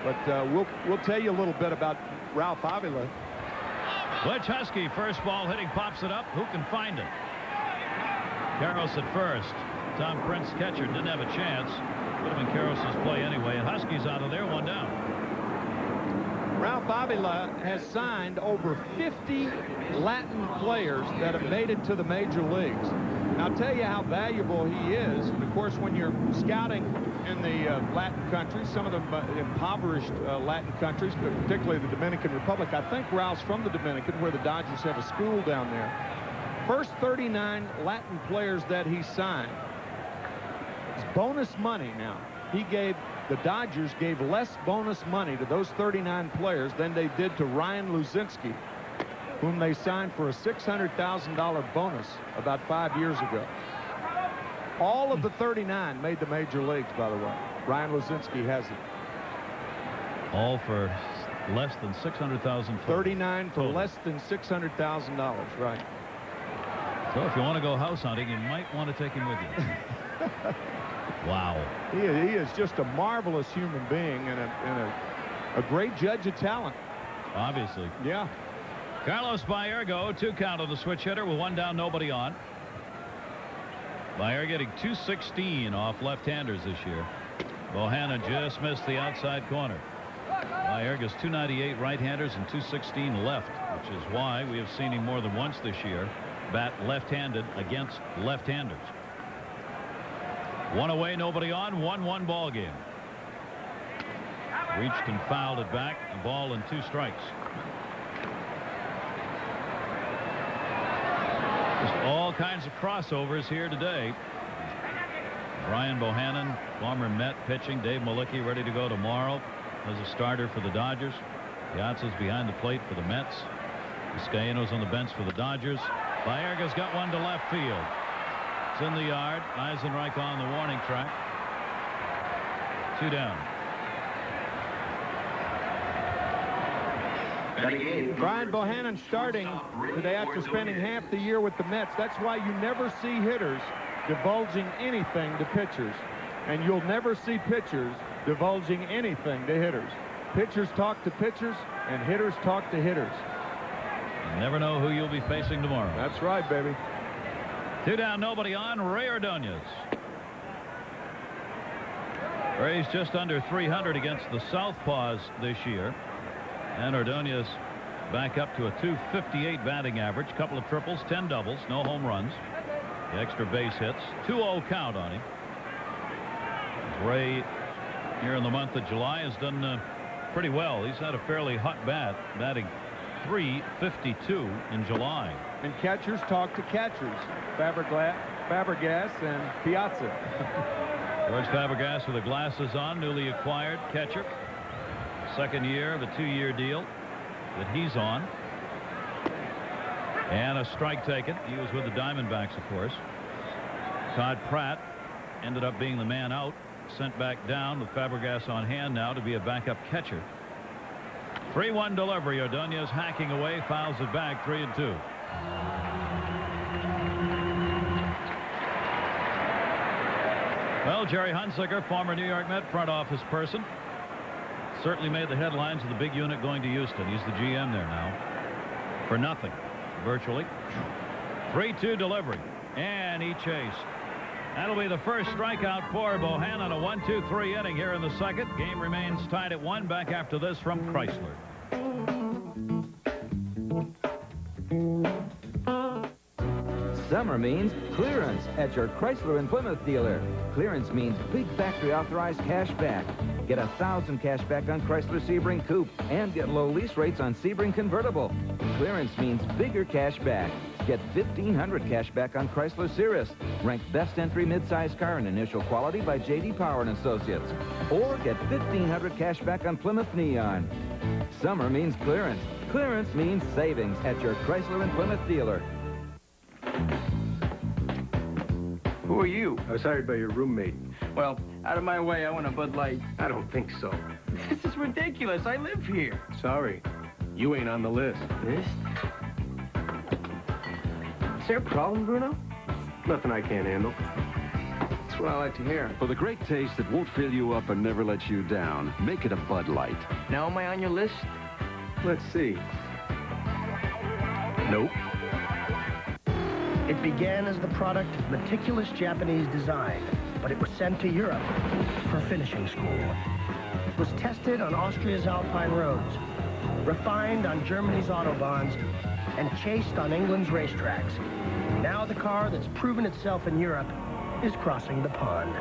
But we'll tell you a little bit about Ralph Avila. Butch Husky, first ball hitting, pops it up. Who can find it? Karros at first. Tom Prince, catcher, didn't have a chance. Would have been Karros' play anyway. And Husky's out of there, one down. Ralph Avila has signed over 50 Latin players that have made it to the major leagues. And I'll tell you how valuable he is. And of course, when you're scouting in the Latin countries, some of them impoverished Latin countries, but particularly the Dominican Republic. I think Ralph's from the Dominican, where the Dodgers have a school down there. First 39 Latin players that he signed. It's bonus money now. The Dodgers gave less bonus money to those 39 players than they did to Ryan Luzinski, whom they signed for a $600,000 bonus about 5 years ago. All of the 39 made the major leagues, by the way. Ryan Luzinski hasn't. All for less than $600,000. 39 for less than $600,000, right. So if you want to go house hunting, you might want to take him with you. Wow. He is just a marvelous human being and a great judge of talent. Obviously. Yeah. Carlos Baerga, 2 count on the switch hitter with 1 down, nobody on. Baerga getting 216 off left-handers this year. Bohannon just missed the outside corner. Baerga's 298 right-handers and 216 left, which is why we have seen him more than once this year bat left-handed against left-handers. 1 away, nobody on, 1-1 ball game. Reached and fouled it back, a ball and 2 strikes. Just all kinds of crossovers here today. Brian Bohannon, former Met pitching. Dave Malicki ready to go tomorrow as a starter for the Dodgers. Piazza's behind the plate for the Mets. Vizcaino's on the bench for the Dodgers. Baerga's got one to left field. It's in the yard. Eisenreich on the warning track. 2 down. Brian Bohannon starting today after spending half the year with the Mets. That's why you never see hitters divulging anything to pitchers. And you'll never see pitchers divulging anything to hitters. Pitchers talk to pitchers, and hitters talk to hitters. You never know who you'll be facing tomorrow. That's right, baby. 2 down, nobody on. Ray Ordonez. Ray's just under 300 against the Southpaws this year. And Ordonez back up to a .258 batting average. Couple of triples, 10 doubles, no home runs. The extra base hits. 2-0 count on him. Ray, here in the month of July, has done pretty well. He's had a fairly hot bat, batting .352 in July. And catchers talk to catchers. Fabregas and Piazza. George Fabregas with the glasses on, newly acquired catcher. Second year of a 2-year deal that he's on. And a strike taken. He was with the Diamondbacks, of course. Todd Pratt ended up being the man out, sent back down with Fabregas on hand now to be a backup catcher. 3-1 delivery. Ordonez hacking away, fouls it back, 3-2. Well, Jerry Hunsaker, former New York Met front office person, certainly made the headlines of the big unit going to Houston. He's the GM there now. For nothing, virtually. 3-2 delivery. And he chased. That'll be the first strikeout for Bohannon. A 1-2-3 inning here in the second. Game remains tied at 1. Back after this from Chrysler. Summer means clearance at your Chrysler and Plymouth dealer. Clearance means big factory authorized cash back. Get 1,000 cash back on Chrysler Sebring Coupe and get low lease rates on Sebring Convertible. Clearance means bigger cash back. Get 1,500 cash back on Chrysler Cirrus, ranked best entry midsize car in initial quality by J.D. Power and Associates. Or get 1,500 cash back on Plymouth Neon. Summer means clearance. Clearance means savings at your Chrysler and Plymouth dealer. Who are you? I was hired by your roommate. Well, out of my way, I want a Bud Light. I don't think so. This is ridiculous. I live here. Sorry. You ain't on the list. List? Is there a problem, Bruno? Nothing I can't handle. That's what I like to hear. For the great taste that won't fill you up and never lets you down, make it a Bud Light. Now am I on your list? Let's see. Nope. It began as the product of meticulous Japanese design, but it was sent to Europe for finishing school. It was tested on Austria's Alpine roads, refined on Germany's Autobahns, and chased on England's racetracks. Now the car that's proven itself in Europe is crossing the pond.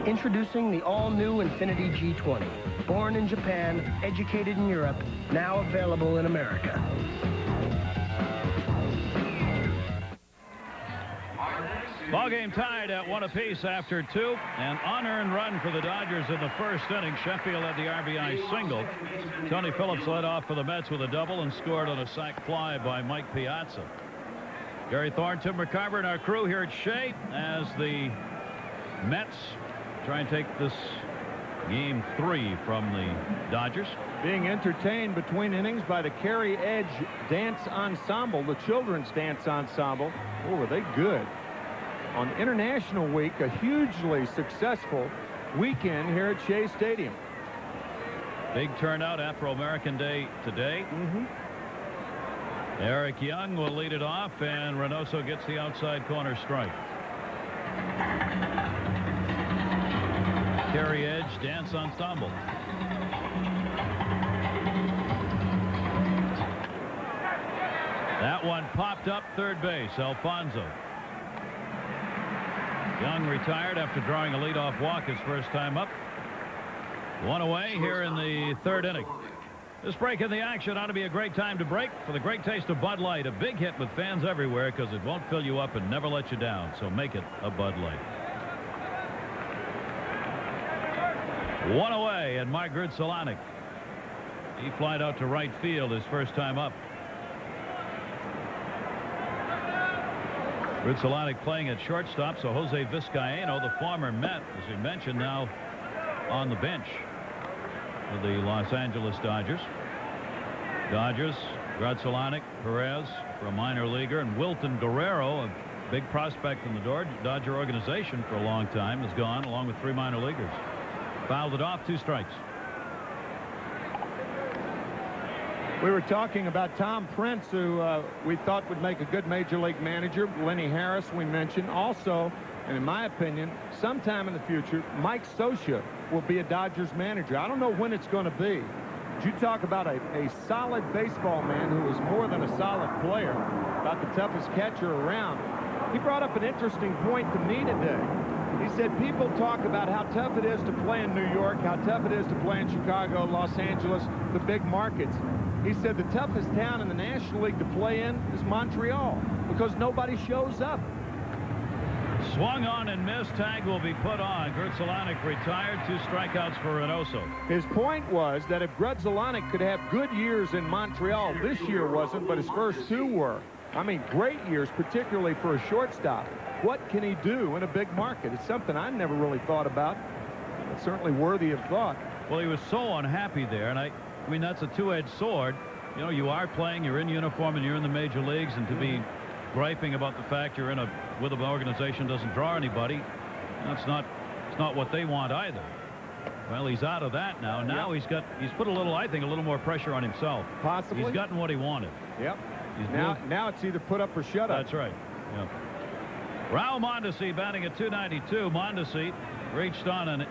Introducing the all-new Infiniti G20. Born in Japan, educated in Europe, now available in America. Ball game tied at 1 apiece after 2. An unearned run for the Dodgers in the first inning. Sheffield had the RBI single. Tony Phillips led off for the Mets with a double and scored on a sac fly by Mike Piazza. Gary Thorne, Tim McCarver, and our crew here at Shea as the Mets try and take this game 3 from the Dodgers. Being entertained between innings by the Carrie Edge Dance Ensemble, the children's dance ensemble. Oh, were they good. On International Week, a hugely successful weekend here at Shea Stadium. Big turnout, Afro-American Day today. Eric Young will lead it off, and Reynoso gets the outside corner strike. Carrie Edge Dance Ensemble. That one popped up third base. Alfonso. Young retired after drawing a leadoff walk his first time up. 1 away here in the third inning. This break in the action ought to be a great time to break for the great taste of Bud Light. A big hit with fans everywhere because it won't fill you up and never let you down. So make it a Bud Light. 1 away, and Mark Grudzielanek. He flied out to right field his first time up. Grudzielanek playing at shortstop, so Jose Vizcaíno, the former Met, as we mentioned, now on the bench for the Los Angeles Dodgers. Dodgers, Grudzielanek, Perez for a minor leaguer, and Wilton Guerrero, a big prospect in the Dodger organization for a long time, is gone, along with 3 minor leaguers. Fouled it off, 2 strikes. We were talking about Tom Prince, who we thought would make a good major league manager. Lenny Harris, we mentioned. Also, and in my opinion, sometime in the future, Mike Scioscia will be a Dodgers manager. I don't know when it's going to be, You talk about a solid baseball man who is more than a solid player, about the toughest catcher around. He brought up an interesting point to me today. He said people talk about how tough it is to play in New York, how tough it is to play in Chicago, Los Angeles, the big markets. He said the toughest town in the National League to play in is Montreal because nobody shows up. Swung on and missed. Tag will be put on. Grudzielanek retired. 2 strikeouts for Reynoso. His point was that if Grudzielanek could have good years in Montreal, this year wasn't, but his first 2 were. I mean, great years, particularly for a shortstop. What can he do in a big market? It's something I never really thought about. It's certainly worthy of thought. Well, he was so unhappy there, and I mean, that's a two-edged sword. You know, you are playing, you're in uniform, and you're in the major leagues, and to be griping about the fact you're with an organization doesn't draw anybody, it's not what they want either. Well, he's out of that now. Now he's put I think a little more pressure on himself. Possibly. He's gotten what he wanted. Yep. Now it's either put up or shut up. That's right. Yep. Raul Mondesi batting at 292. Mondesi reached on a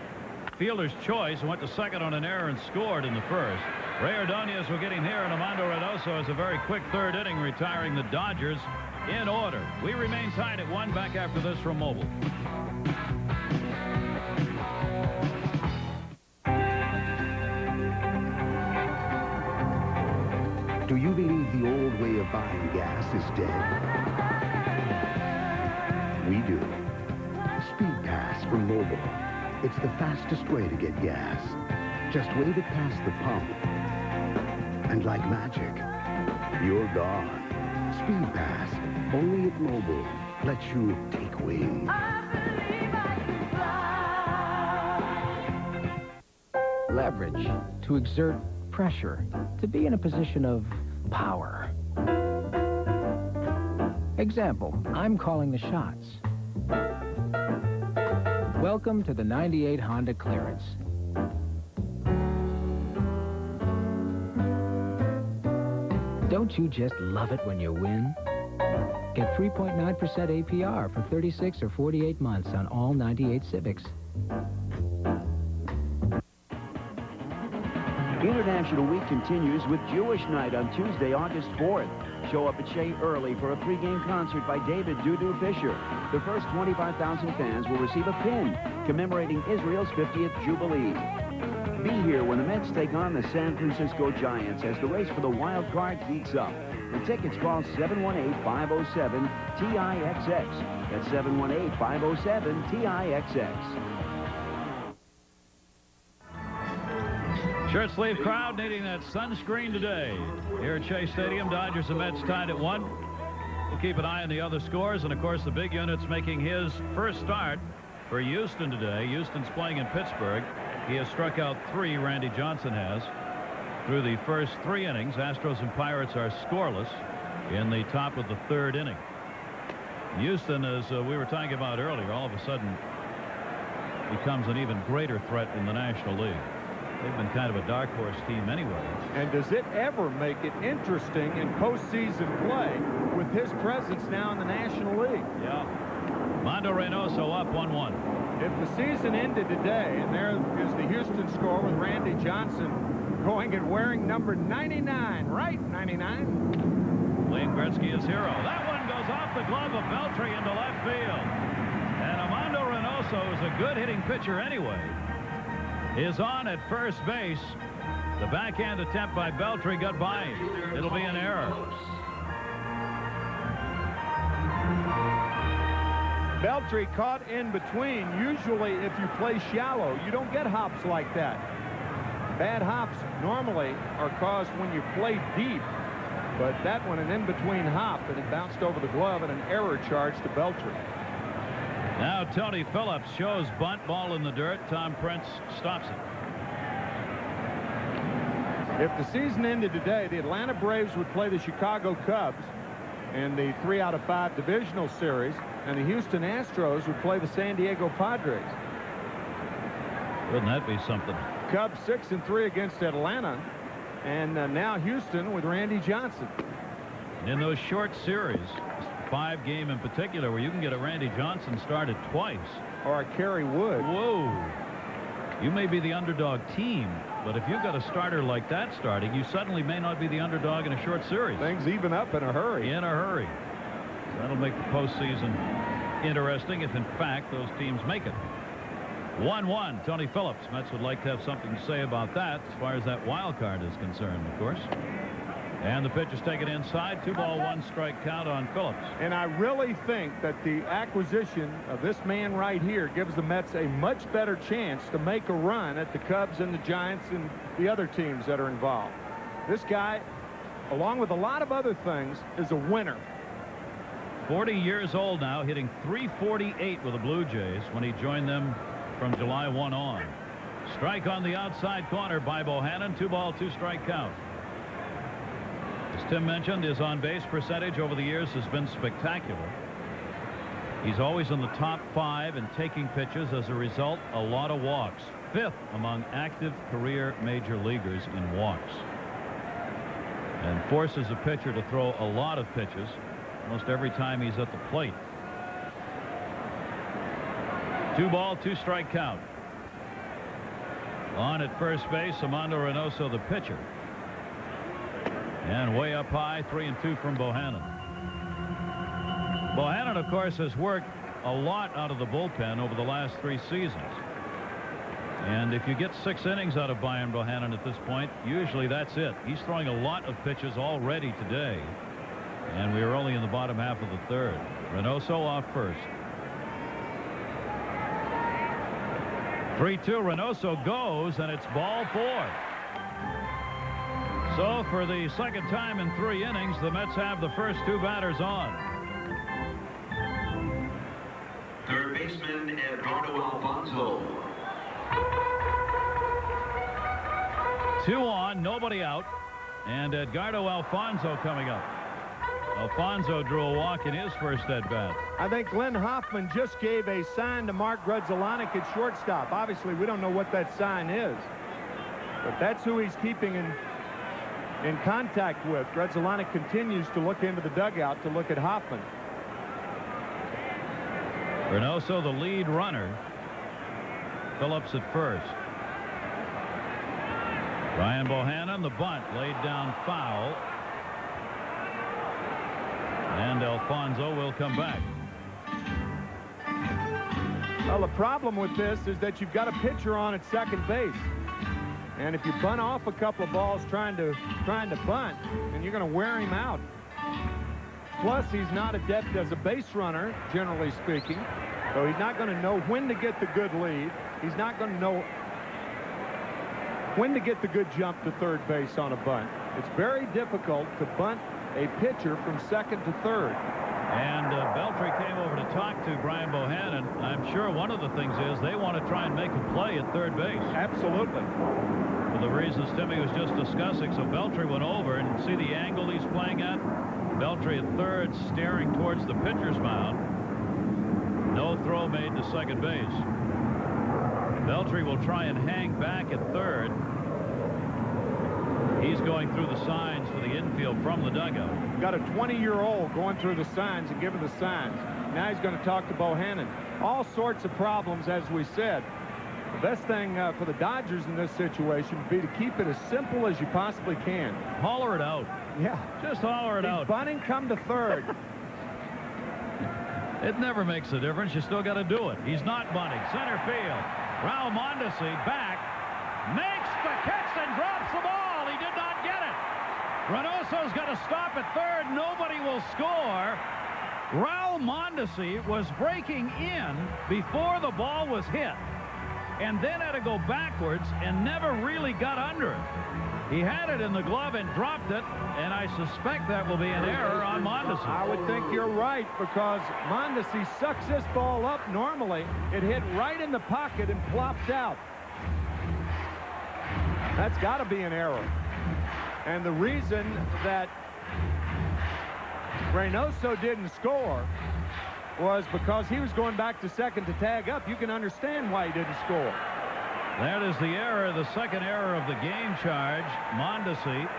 fielder's choice and went to second on an error and scored in the first. Ray Ordonez will get him here, and Armando Reynoso has a very quick 3rd inning, retiring the Dodgers in order. We remain tied at 1. Back after this from Mobile. Do you believe the old way of buying gas is dead? We do. Speed Pass from Mobile. It's the fastest way to get gas. Just wave it past the pump, and like magic, you're gone. Speed Pass, only at Mobile, lets you take wing. Leverage, to exert pressure, to be in a position of power. Example, I'm calling the shots. Welcome to the 98 Honda Clearance. Don't you just love it when you win? Get 3.9% APR for 36 or 48 months on all 98 Civics. International Week continues with Jewish Night on Tuesday, August 4th. Show up at Shea early for a 3-game concert by David Dudu Fisher. The first 25,000 fans will receive a pin commemorating Israel's 50th Jubilee. Be here when the Mets take on the San Francisco Giants as the race for the wild card heats up. For tickets, call 718-507-TIXX. That's 718-507-TIXX. Shirt sleeve crowd needing that sunscreen today. Here at Shea Stadium, Dodgers and Mets tied at 1. We'll keep an eye on the other scores, and of course the big unit's making his first start for Houston today. Houston's playing in Pittsburgh. He has struck out 3, Randy Johnson has. Through the first 3 innings, Astros and Pirates are scoreless in the top of the 3rd inning. Houston, as we were talking about earlier, all of a sudden becomes an even greater threat in the National League. They've been kind of a dark horse team anyway. And does it ever make it interesting in postseason play with his presence now in the National League? Yeah. Mondo Reynoso up 1-1. If the season ended today, and there is the Houston score with Randy Johnson going and wearing number 99, right? 99. Wayne Gretzky is hero. That one goes off the glove of Beltry into left field. And Armando Reynoso is a good hitting pitcher anyway. Is on at first base. The backhand attempt by Beltry got by him. It'll be an error. Beltry caught in between. Usually if you play shallow, you don't get hops like that. Bad hops normally are caused when you play deep. But that one, an in-between hop, and it bounced over the glove, and an error charge to Beltry. Now Tony Phillips shows bunt, ball in the dirt. Tom Prince stops it. If the season ended today, the Atlanta Braves would play the Chicago Cubs in the 3 out of 5 divisional series, and the Houston Astros would play the San Diego Padres. Wouldn't that be something? Cubs 6-3 against Atlanta, and now Houston with Randy Johnson. And in those short series, 5-game in particular, where you can get a Randy Johnson started twice. Or a Kerry Wood. Whoa. You may be the underdog team, but if you've got a starter like that starting, you suddenly may not be the underdog in a short series. Things even up in a hurry. In a hurry. That'll make the postseason interesting if, in fact, those teams make it. 1-1, Tony Phillips. Mets would like to have something to say about that as far as that wild card is concerned, of course. And the pitch is taken inside. 2-ball, 1-strike count on Phillips. And I really think that the acquisition of this man right here gives the Mets a much better chance to make a run at the Cubs and the Giants and the other teams that are involved. This guy, along with a lot of other things, is a winner. 40 years old now, hitting .348 with the Blue Jays when he joined them from July 1 on. Strike on the outside corner by Bohannon. 2-ball, 2-strike count. As Tim mentioned, his on-base percentage over the years has been spectacular. He's always in the top 5 in taking pitches. As a result, a lot of walks. 5th among active career major leaguers in walks. And forces a pitcher to throw a lot of pitches almost every time he's at the plate. 2-ball, 2-strike count. On at first base, Armando Reynoso, the pitcher. And way up high, 3-2 from Bohannon. Bohannon, of course, has worked a lot out of the bullpen over the last 3 seasons. And if you get 6 innings out of Brian Bohannon at this point, usually that's it. He's throwing a lot of pitches already today. And we are only in the bottom half of the 3rd. Reynoso off first. 3-2. Reynoso goes, and it's ball 4. So for the second time in 3 innings, the Mets have the first 2 batters on. Third baseman Edgardo Alfonzo. 2 on, nobody out, and Edgardo Alfonzo coming up. Alfonzo drew a walk in his first at-bat. I think Glenn Hoffman just gave a sign to Mark Grudzielanek at shortstop. Obviously, we don't know what that sign is, but that's who he's keeping in contact with. Grudzielanek continues to look into the dugout to look at Hoffman. Reynoso, the lead runner. Phillips at first. Brian Bohannon, the bunt, laid down foul. And Alfonzo will come back. Well, the problem with this is that you've got a pitcher on at second base. And if you bunt off a couple of balls trying to bunt, then you're going to wear him out. Plus, he's not adept as a base runner, generally speaking. So he's not going to know when to get the good lead. He's not going to know when to get the good jump to third base on a bunt. It's very difficult to bunt a pitcher from second to third. And Beltry came over to talk to Brian Bohannon. I'm sure one of the things is they want to try and make a play at third base. Absolutely. For the reasons Timmy was just discussing. So Beltry went over and see the angle he's playing at. Beltry at third, staring towards the pitcher's mound. No throw made to second base. Beltry will try and hang back at third. He's going through the signs for the infield from the dugout. Got a 20-year-old going through the signs and giving the signs. Now he's going to talk to Bohannon. All sorts of problems, as we said. The best thing for the Dodgers in this situation would be to keep it as simple as you possibly can. Holler it out. Yeah. Just holler it out. Bunting, come to third. It never makes a difference. You still got to do it. He's not bunting. Center field. Raul Mondesi back. Makes the catch and drops the ball. He did not get it. Reynoso's got to stop at third. Nobody will score. Raul Mondesi was breaking in before the ball was hit, and then had to go backwards and never really got under it. He had it in the glove and dropped it, and I suspect that will be an error on Mondesi. I would think you're right, because Mondesi sucks this ball up normally. It hit right in the pocket and plopped out. That's got to be an error. And the reason that Reynoso didn't score was because he was going back to second to tag up. You can understand why he didn't score. That is the error, the second error of the game charge. Mondesi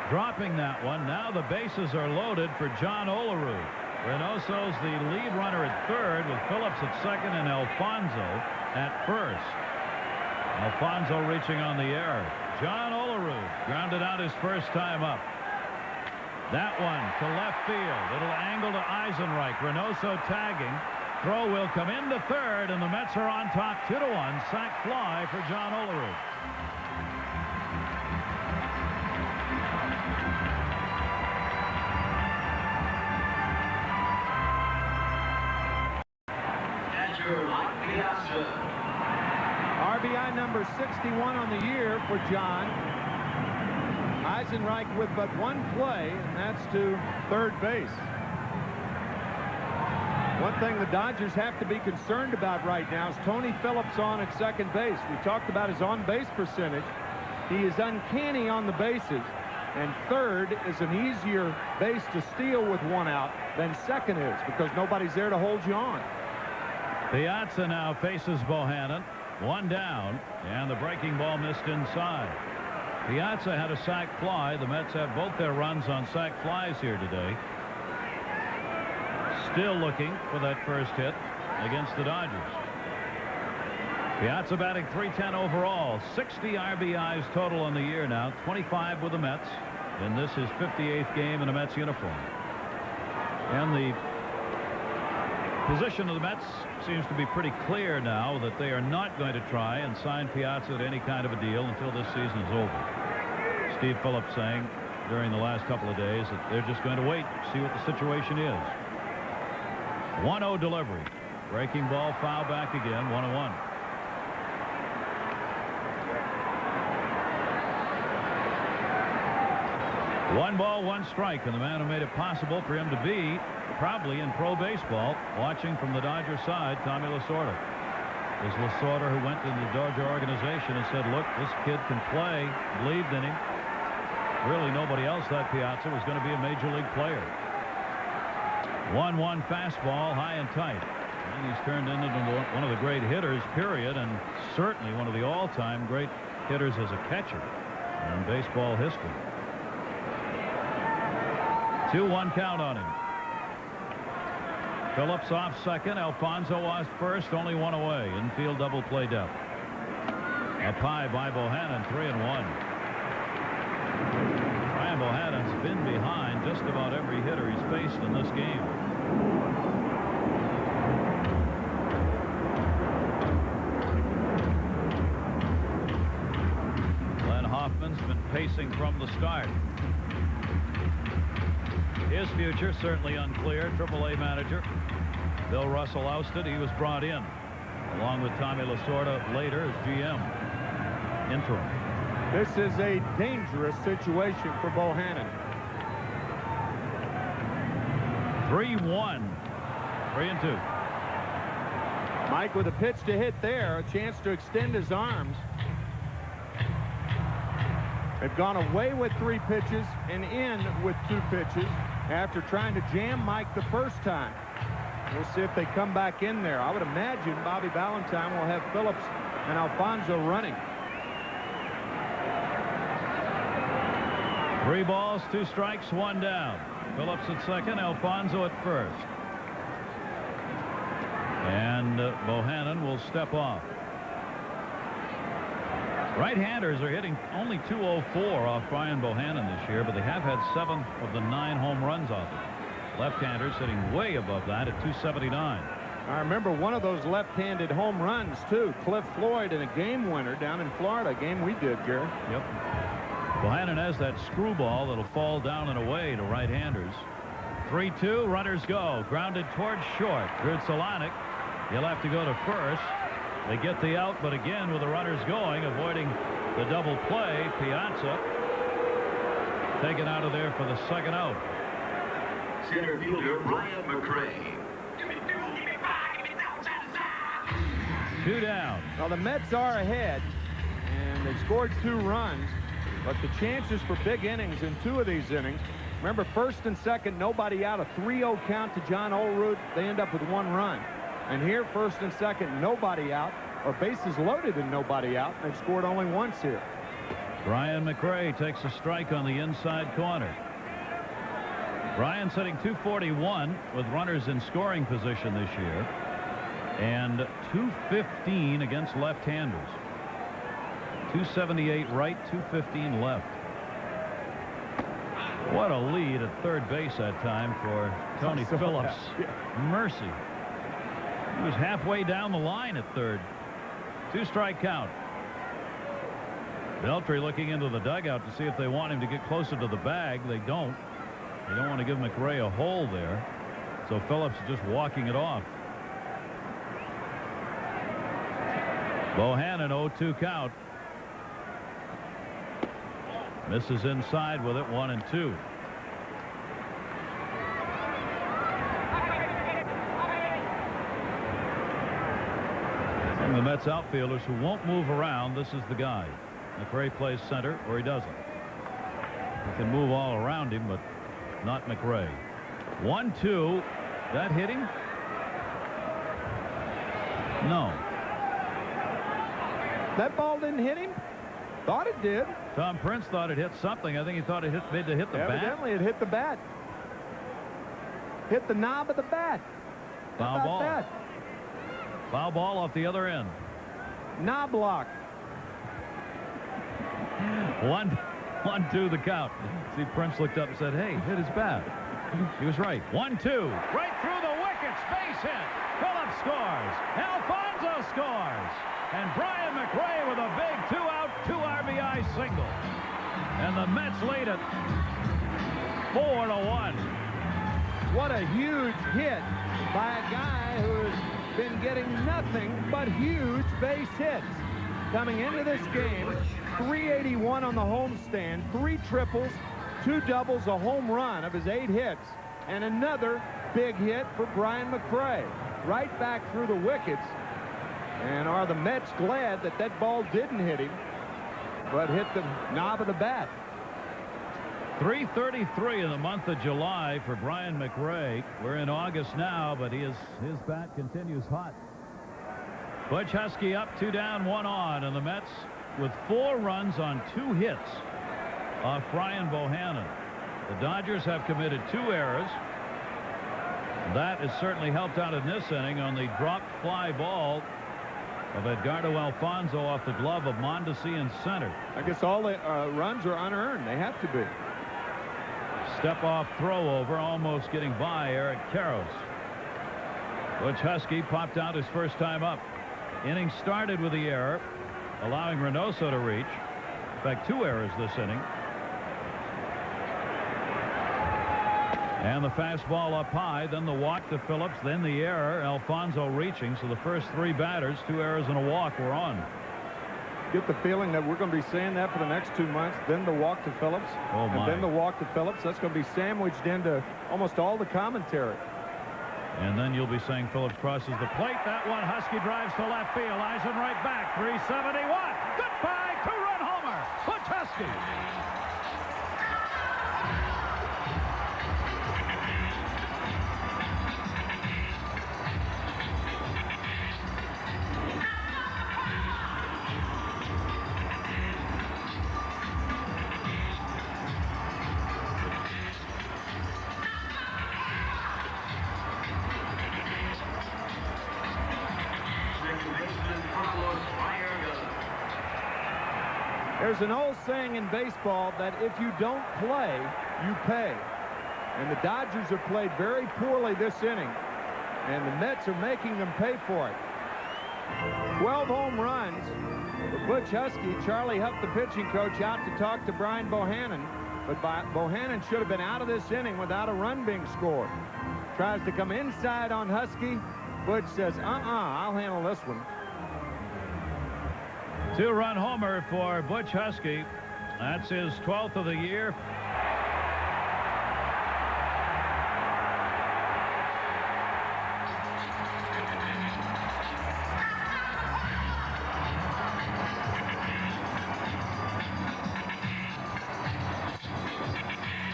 dropping that one. Now the bases are loaded for John Olerud. Reynoso's the lead runner at third with Phillips at second and Alfonzo at first. Alfonso reaching on the error. John Olerud grounded out his first time up. That one to left field. Little angle to Eisenreich. Reynoso tagging. Throw will come into third, and the Mets are on top 2-1. Sac fly for John Olerud. RBI number 61 on the year for John. Eisenreich with but one play, and that's to third base. One thing the Dodgers have to be concerned about right now is Tony Phillips on at second base. We talked about his on-base percentage. He is uncanny on the bases, and third is an easier base to steal with one out than second is because nobody's there to hold you on. Piazza now faces Bohannon. One down, and the breaking ball missed inside. Piazza had a sac fly. The Mets have both their runs on sac flies here today. Still looking for that first hit against the Dodgers. Piazza batting .310 overall. 60 RBIs total on the year now. 25 with the Mets. And this is 58th game in a Mets uniform. And the position of the Mets seems to be pretty clear now that they are not going to try and sign Piazza to any kind of a deal until this season is over. Steve Phillips saying during the last couple of days that they're just going to wait, see what the situation is. 1-0 delivery. Breaking ball, foul back again, 1-1. One ball, one strike, and the man who made it possible for him to be probably in pro baseball, watching from the Dodger side, Tommy Lasorda. It was Lasorda who went into the Dodger organization and said, look, this kid can play, believed in him. Really nobody else thought Piazza was going to be a major league player. 1-1 fastball, high and tight. And he's turned into one of the great hitters, period, and certainly one of the all-time great hitters as a catcher in baseball history. 2-1 count on him. Phillips off second. Alfonso was first. Only one away. Infield double play depth. Up high by Bohannon. 3-1. Brian Bohannon's been behind just about every hitter he's faced in this game. Glenn Hoffman's been pacing from the start. His future certainly unclear. AAA manager Bill Russell ousted. He was brought in along with Tommy Lasorda later as GM interim. This is a dangerous situation for Bohannon. 3-1. 3-2. Mike with a pitch to hit there, a chance to extend his arms. They've gone away with 3 pitches and in with 2 pitches after trying to jam Mike the first time. We'll see if they come back in there. I would imagine Bobby Valentine will have Phillips and Alfonso running. 3 balls, 2 strikes, 1 down. Phillips at second, Alfonso at first. And Bohannon will step off. Right-handers are hitting only .204 off Brian Bohannon this year, but they have had 7 of the 9 home runs off it. Left-handers hitting way above that at .279. I remember one of those left-handed home runs, too. Cliff Floyd in a game winner down in Florida, a game we did, Gary. Yep. Bohannon has that screwball that'll fall down and away to right-handers. 3-2, runners go. Grounded towards short. Grudzelanic, he'll have to go to first. They get the out, but again with the runners going, avoiding the double play. Piazza taken out of there for the second out. Center fielder Ryan McCray. 2 down. Well, the Mets are ahead, and they scored 2 runs, but the chances for big innings in 2 of these innings. Remember, first and second, nobody out. A 3-0 count to John Olerud. They end up with 1 run. And here, first and second, nobody out, or bases loaded and nobody out. They've scored only once here. Brian McCray takes a strike on the inside corner. Brian's hitting .241 with runners in scoring position this year, and .215 against left-handers. 278 right, 215 left. What a lead at third base that time for Tony Phillips. Mercy. He was halfway down the line at third. 2-strike count. Beltry looking into the dugout to see if they want him to get closer to the bag. They don't. They don't want to give McRae a hole there. So Phillips is just walking it off. Bohannon 0-2 count. Misses inside with it, 1-2. Some of the Mets outfielders who won't move around, this is the guy. McRae plays center, or he doesn't. He can move all around him, but not McRae. 1-2. That hit him? No. That ball didn't hit him? Thought it did. Tom Prince thought it hit something. I think he thought it hit the bat. Evidently, it hit the bat. Hit the knob of the bat. Foul ball. That? Foul ball off the other end. Knob lock. 1-2 the count. See, Prince looked up and said, hey, hit his bat. He was right. 1-2. Right through the wickets. Base hit. Phillips scores. Alfonso scores. And Brian McRae with a big 2-out, 2 RBI single. And the Mets lead it 4-1. What a huge hit by a guy who's been getting nothing but huge base hits. Coming into this game, 381 on the homestand, 3 triples, 2 doubles, a home run of his 8 hits, and another big hit for Brian McRae. Right back through the wickets. And are the Mets glad that that ball didn't hit him, but hit the knob of the bat? 333 in the month of July for Brian McRae. We're in August now, but his bat continues hot. Butch Husky up, 2 down, 1 on, and the Mets with 4 runs on 2 hits off Brian Bohannon. The Dodgers have committed 2 errors. That has certainly helped out in this inning on the dropped fly ball of Edgardo Alfonso off the glove of Mondesi in center. I guess all the runs are unearned. They have to be. Step off throw over, almost getting by Eric Karros. Butch Husky popped out his first time up. Inning started with the error, allowing Reynoso to reach. In fact, 2 errors this inning. And the fastball up high, then the walk to Phillips, then the error, Alfonso reaching. So the first 3 batters, 2 errors and a walk, were on. Get the feeling that we're going to be saying that for the next 2 months. Then the walk to Phillips, and then the walk to Phillips. That's going to be sandwiched into almost all the commentary. And then you'll be saying Phillips crosses the plate. That one, Husky drives to left field. Eisen right back. 371. Goodbye. 2-run homer. Butch Husky. There's an old saying in baseball that if you don't play, you pay. And the Dodgers have played very poorly this inning. And the Mets are making them pay for it. 12 home runs for Butch Husky. Charlie Huff, the pitching coach, out to talk to Brian Bohannon. But Bohannon should have been out of this inning without a run being scored. Tries to come inside on Husky. Butch says, I'll handle this one. 2-run homer for Butch Husky. That's his 12th of the year.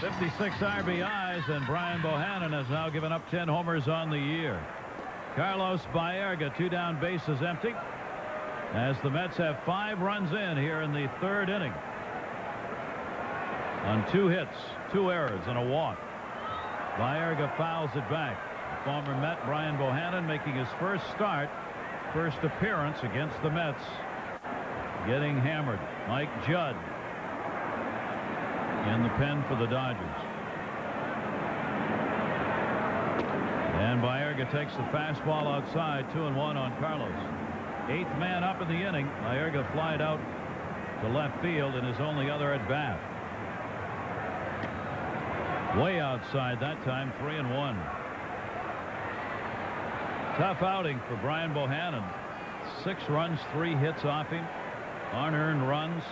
'56 RBIs, and Brian Bohannon has now given up 10 homers on the year. Carlos Baerga, 2 down, bases empty, as the Mets have 5 runs in here in the 3rd inning on 2 hits, 2 errors, and a walk. Baerga fouls it back. Former Met Brian Bohannon making his first appearance against the Mets getting hammered. Mike Judd in the pen for the Dodgers. And Baerga takes the fastball outside, 2-1 on Carlos. 8th man up in the inning. Baerga flied out to left field in his only other at bat. Way outside that time, 3-1. Tough outing for Brian Bohannon. 6 runs, 3 hits off him. Unearned runs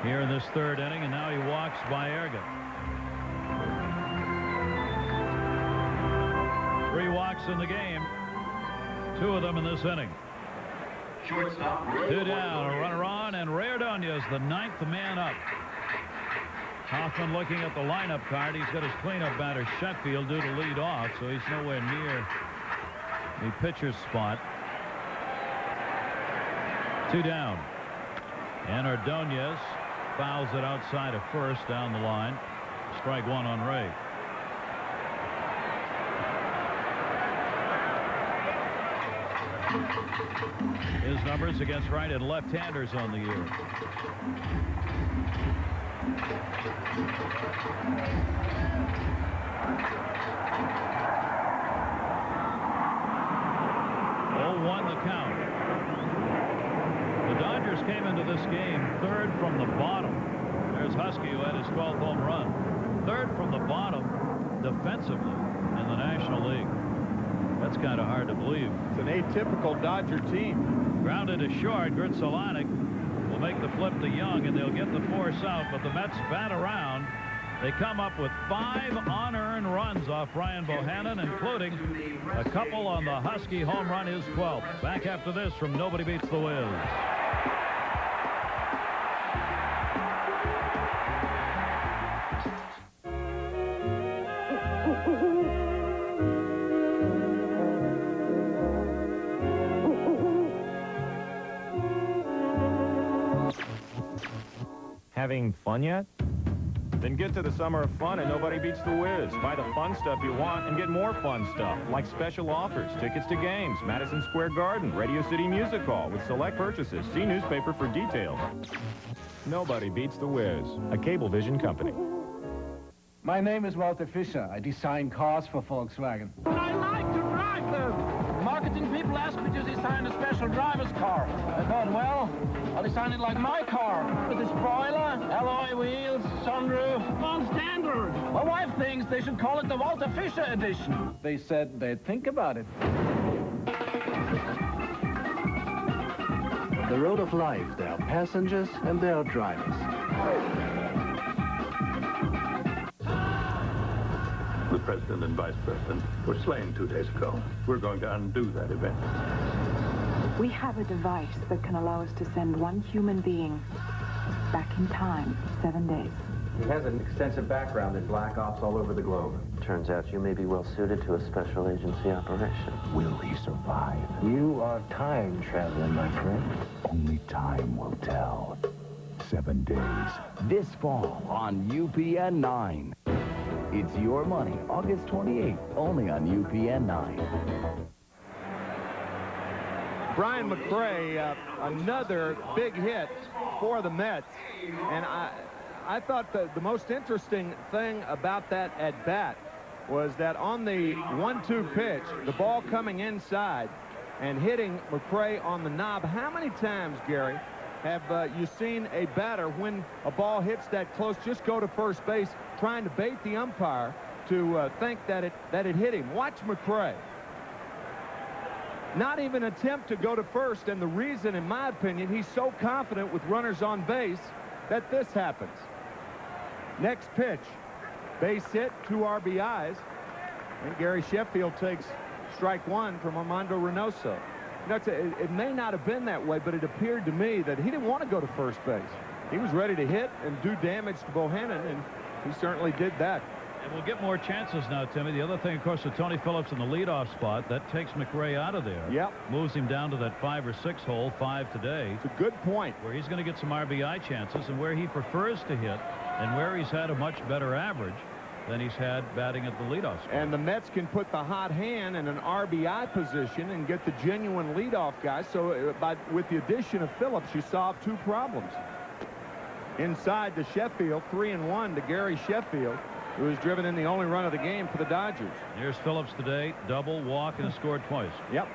here in this 3rd inning, and now he walks Baerga. 3 walks in the game. 2 of them in this inning. Shortstop, 2 down, a runner on, and Ray Ordonez, the 9th man up. Hoffman looking at the lineup card. He's got his cleanup batter Sheffield due to lead off, so he's nowhere near the pitcher's spot. 2 down. And Ordonez fouls it outside of first down the line. Strike 1 on Ray. His numbers against right and left-handers on the year. The count. The Dodgers came into this game 3rd from the bottom. There's Husky, who had his 12th home run. 3rd from the bottom defensively in the National League. That's kind of hard to believe. It's an atypical Dodger team. Grounded to short. Gertzelanek will make the flip to Young, and they'll get the force out, but the Mets bat around. They come up with 5 unearned runs off Brian Bohannon, including a couple on the Husky home run, his 12th. Back after this from Nobody Beats the Wiz. Having fun yet? Then get to the Summer of Fun and Nobody Beats the Wiz. Buy the fun stuff you want and get more fun stuff, like special offers, tickets to games, Madison Square Garden, Radio City Music Hall with select purchases. See newspaper for details. Nobody Beats the Wiz, a Cablevision company. My name is Walter Fischer. I design cars for Volkswagen. I like to drive them. Marketing people ask me to design a special driver's car. I thought, well, I'll design it like my car. With a spoiler, alloy wheels, sunroof. Non-standard. My wife thinks they should call it the Walter Fischer edition. They said they'd think about it. The road of life, there are passengers and there are drivers. The president and vice president were slain 2 days ago. We're going to undo that event. We have a device that can allow us to send one human being back in time 7 days. He has an extensive background in black ops all over the globe. Turns out you may be well suited to a special agency operation. Will he survive? You are time traveling, my friend. Only time will tell. 7 days. This fall on UPN 9. It's Your Money, August 28th, only on UPN 9. Brian McCray, another big hit for the Mets. And I thought the most interesting thing about that at-bat was that on the 1-2 pitch, the ball coming inside and hitting McCray on the knob. How many times, Gary, have you seen a batter, when a ball hits that close, just go to first base, trying to bait the umpire to think that it hit him? Watch McCray. Not even attempt to go to first, and the reason, in my opinion, he's so confident with runners on base that this happens. Next pitch, base hit, 2 RBIs, and Gary Sheffield takes strike 1 from Armando Reynoso. It may not have been that way, but it appeared to me that he didn't want to go to first base. He was ready to hit and do damage to Bohannon, and he certainly did that. And we'll get more chances now, Timmy. The other thing, of course, with Tony Phillips in the leadoff spot, that takes McRae out of there. Yep. Moves him down to that 5 or 6 hole, 5 today. It's a good point. Where he's going to get some RBI chances, and where he prefers to hit, and where he's had a much better average, than he's had batting at the leadoff spot. And the Mets can put the hot hand in an RBI position and get the genuine leadoff guy. So with the addition of Phillips, you solve two problems. Inside to Sheffield, 3-1 to Gary Sheffield, who has driven in the only run of the game for the Dodgers. Here's Phillips today, double, walk, and has scored twice. Yep.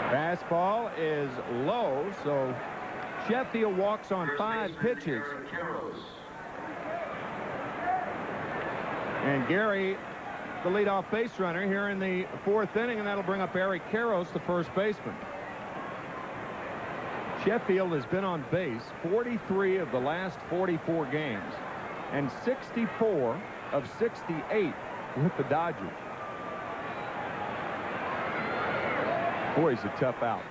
Fastball is low, so Sheffield walks on 5 pitches. And Gary, the leadoff base runner here in the 4th inning, and that'll bring up Eric Karros, the first baseman. Sheffield has been on base 43 of the last 44 games and 64 of 68 with the Dodgers. Boy, he's a tough out.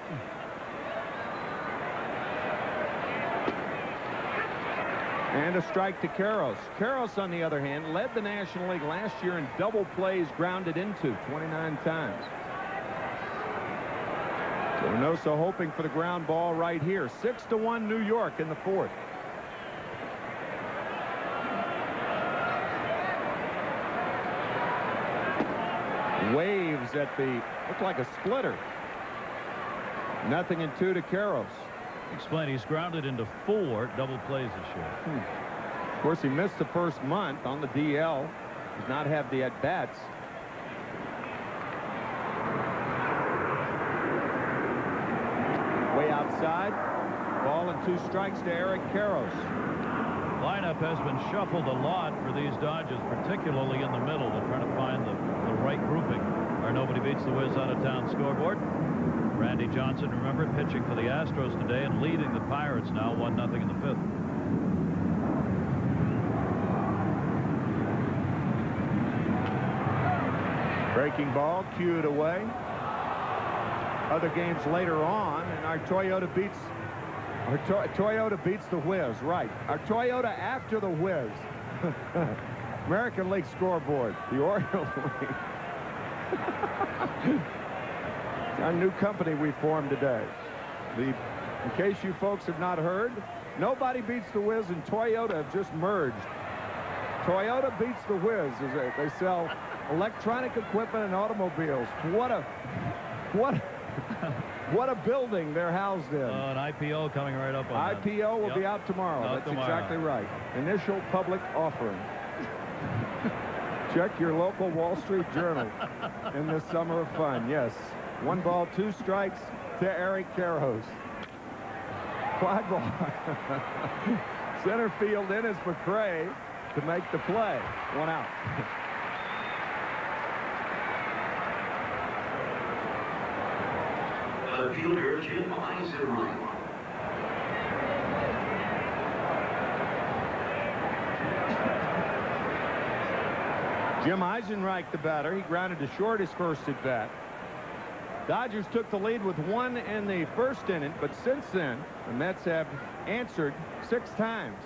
And a strike to Karros. Karros, on the other hand, led the National League last year in double plays grounded into 29 times. So Reynoso hoping for the ground ball right here. 6-1 New York in the 4th. Waves at the, looked like a splitter. 0-2 to Karros. Explain, he's grounded into 4 double plays this year. Of course, he missed the first month on the DL. Does not have the at-bats. Way outside. Ball and 2 strikes to Eric Karros. Lineup has been shuffled a lot for these Dodgers, particularly in the middle. They're trying to find the right grouping. Our nobody beats the Wiz out of town scoreboard. Randy Johnson, remember, pitching for the Astros today and leading the Pirates now 1-0 in the 5th. Breaking ball cued away. Other games later on, and our Toyota beats the Wiz. Right, our Toyota after the Wiz. American League scoreboard. The Orioles League. Our new company we formed today. In case you folks have not heard, nobody beats the Wiz and Toyota have just merged. Toyota beats the Wiz as they sell electronic equipment and automobiles. What a building they're housed in. An IPO coming right up on that. IPO will be out tomorrow. That's exactly right. Initial public offering. Check your local Wall Street Journal in this summer of fun. Yes. 1 ball, 2 strikes to Eric Karros. Fly ball. Center field in is McCray to make the play. 1 out. The fielder, Jim Eisenreich. Jim Eisenreich, the batter. He grounded to short his first at bat. Dodgers took the lead with 1 in the 1st inning, but since then, the Mets have answered 6 times.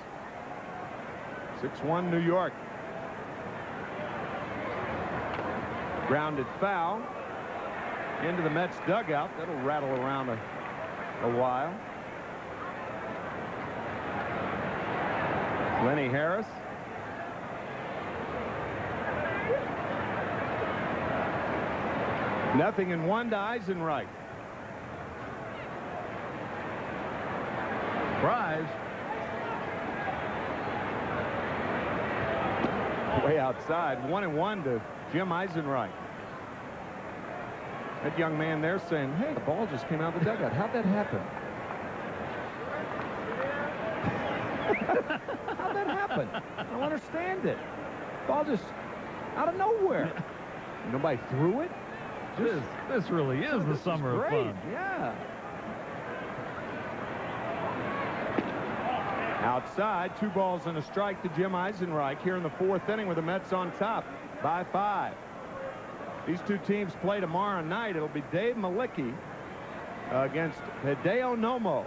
6-1 New York. Grounded foul into the Mets dugout. That'll rattle around a while. Lenny Harris. Nothing in 1 to Eisenreich. Prize. Way outside. 1-1 to Jim Eisenreich. That young man there saying, hey, the ball just came out of the dugout. How'd that happen? How'd that happen? I don't understand it. Ball just out of nowhere. Nobody threw it? This really is the summer of fun. Yeah. Outside, 2 balls and a strike to Jim Eisenreich here in the 4th inning with the Mets on top by 5. These two teams play tomorrow night. It'll be Dave Malicki against Hideo Nomo.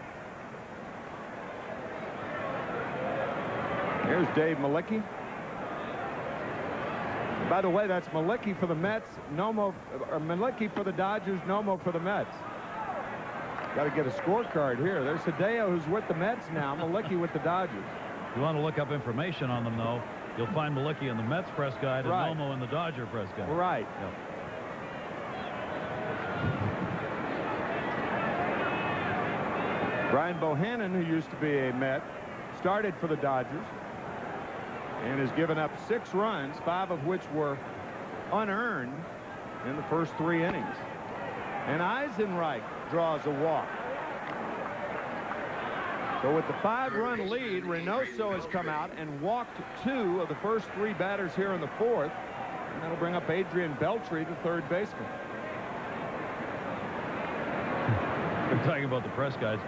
Here's Dave Malicki. By the way, that's Malicki for the Mets, Nomo, or Malicki for the Dodgers, Nomo for the Mets. Got to get a scorecard here. There's Hideo, who's with the Mets now. Malicki with the Dodgers. If you want to look up information on them, though, you'll find Malicki in the Mets press guide and Right. Nomo in the Dodger press guide. Right. Yep. Brian Bohannon, who used to be a Met, started for the Dodgers and has given up 6 runs, 5 of which were unearned in the first 3 innings. And Eisenreich draws a walk. So with the 5-run lead, Reynoso has come out and walked 2 of the first 3 batters here in the 4th. And that'll bring up Adrian Beltre, the third baseman. We're talking about the press guys.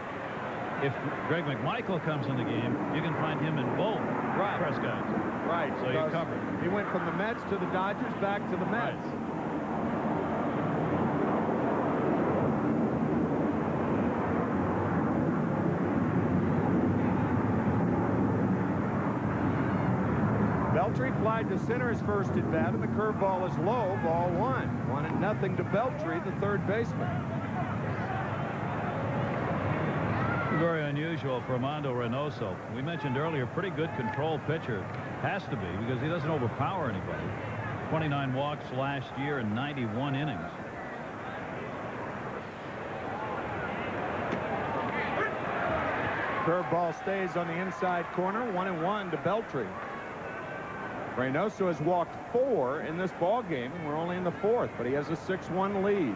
If Greg McMichael comes in the game, you can find him in both press guides. Right. So you covered. He went from the Mets to the Dodgers, back to the Mets. Right. Beltre flied to center his first at bat, and the curveball is low, ball 1. 1-0 to Beltre, the third baseman. Very unusual for Armando Reynoso. We mentioned earlier, pretty good control pitcher. Has to be, because he doesn't overpower anybody. 29 walks last year in 91 innings. Curveball stays on the inside corner, 1-1 to Beltre. Reynoso has walked 4 in this ball game, and we're only in the 4th, but he has a 6-1 lead.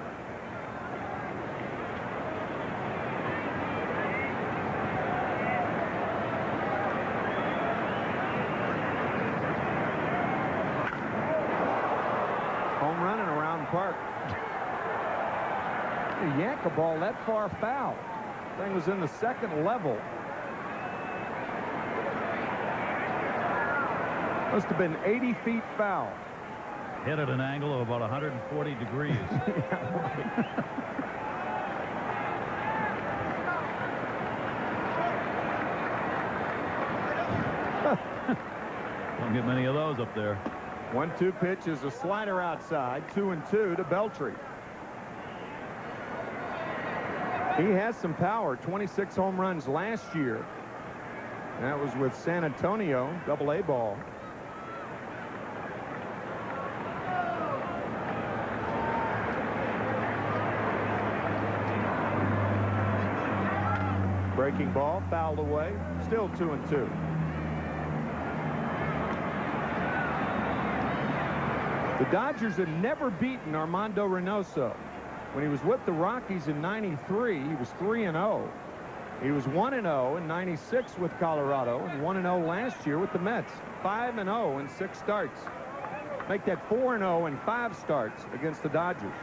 Home run and around park. To yank a ball that far foul. Thing was in the 2nd level. Must have been 80 feet foul. Hit at an angle of about 140 degrees. Don't get many of those up there. 1-2 pitch is a slider outside. 2-2 to Beltre. He has some power. 26 home runs last year. That was with San Antonio, AA ball. Breaking ball, fouled away. Still 2-2. The Dodgers had never beaten Armando Reynoso. When he was with the Rockies in '93, he was 3-0. He was 1-0 in '96 with Colorado and 1-0 last year with the Mets. 5-0 in 6 starts. Make that 4-0 in 5 starts against the Dodgers.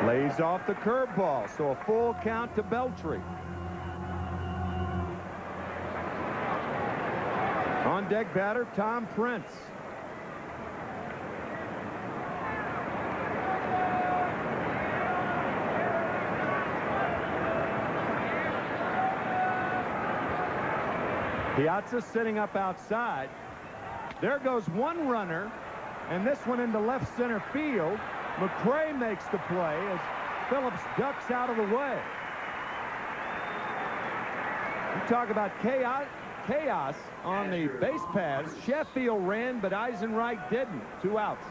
Lays off the curveball, so a full count to Beltre. On deck batter, Tom Prince. Piazza sitting up outside. There goes one runner, and this one into left center field. McCray makes the play as Phillips ducks out of the way. You talk about chaos on the base paths. Sheffield ran, but Eisenreich didn't. 2 outs.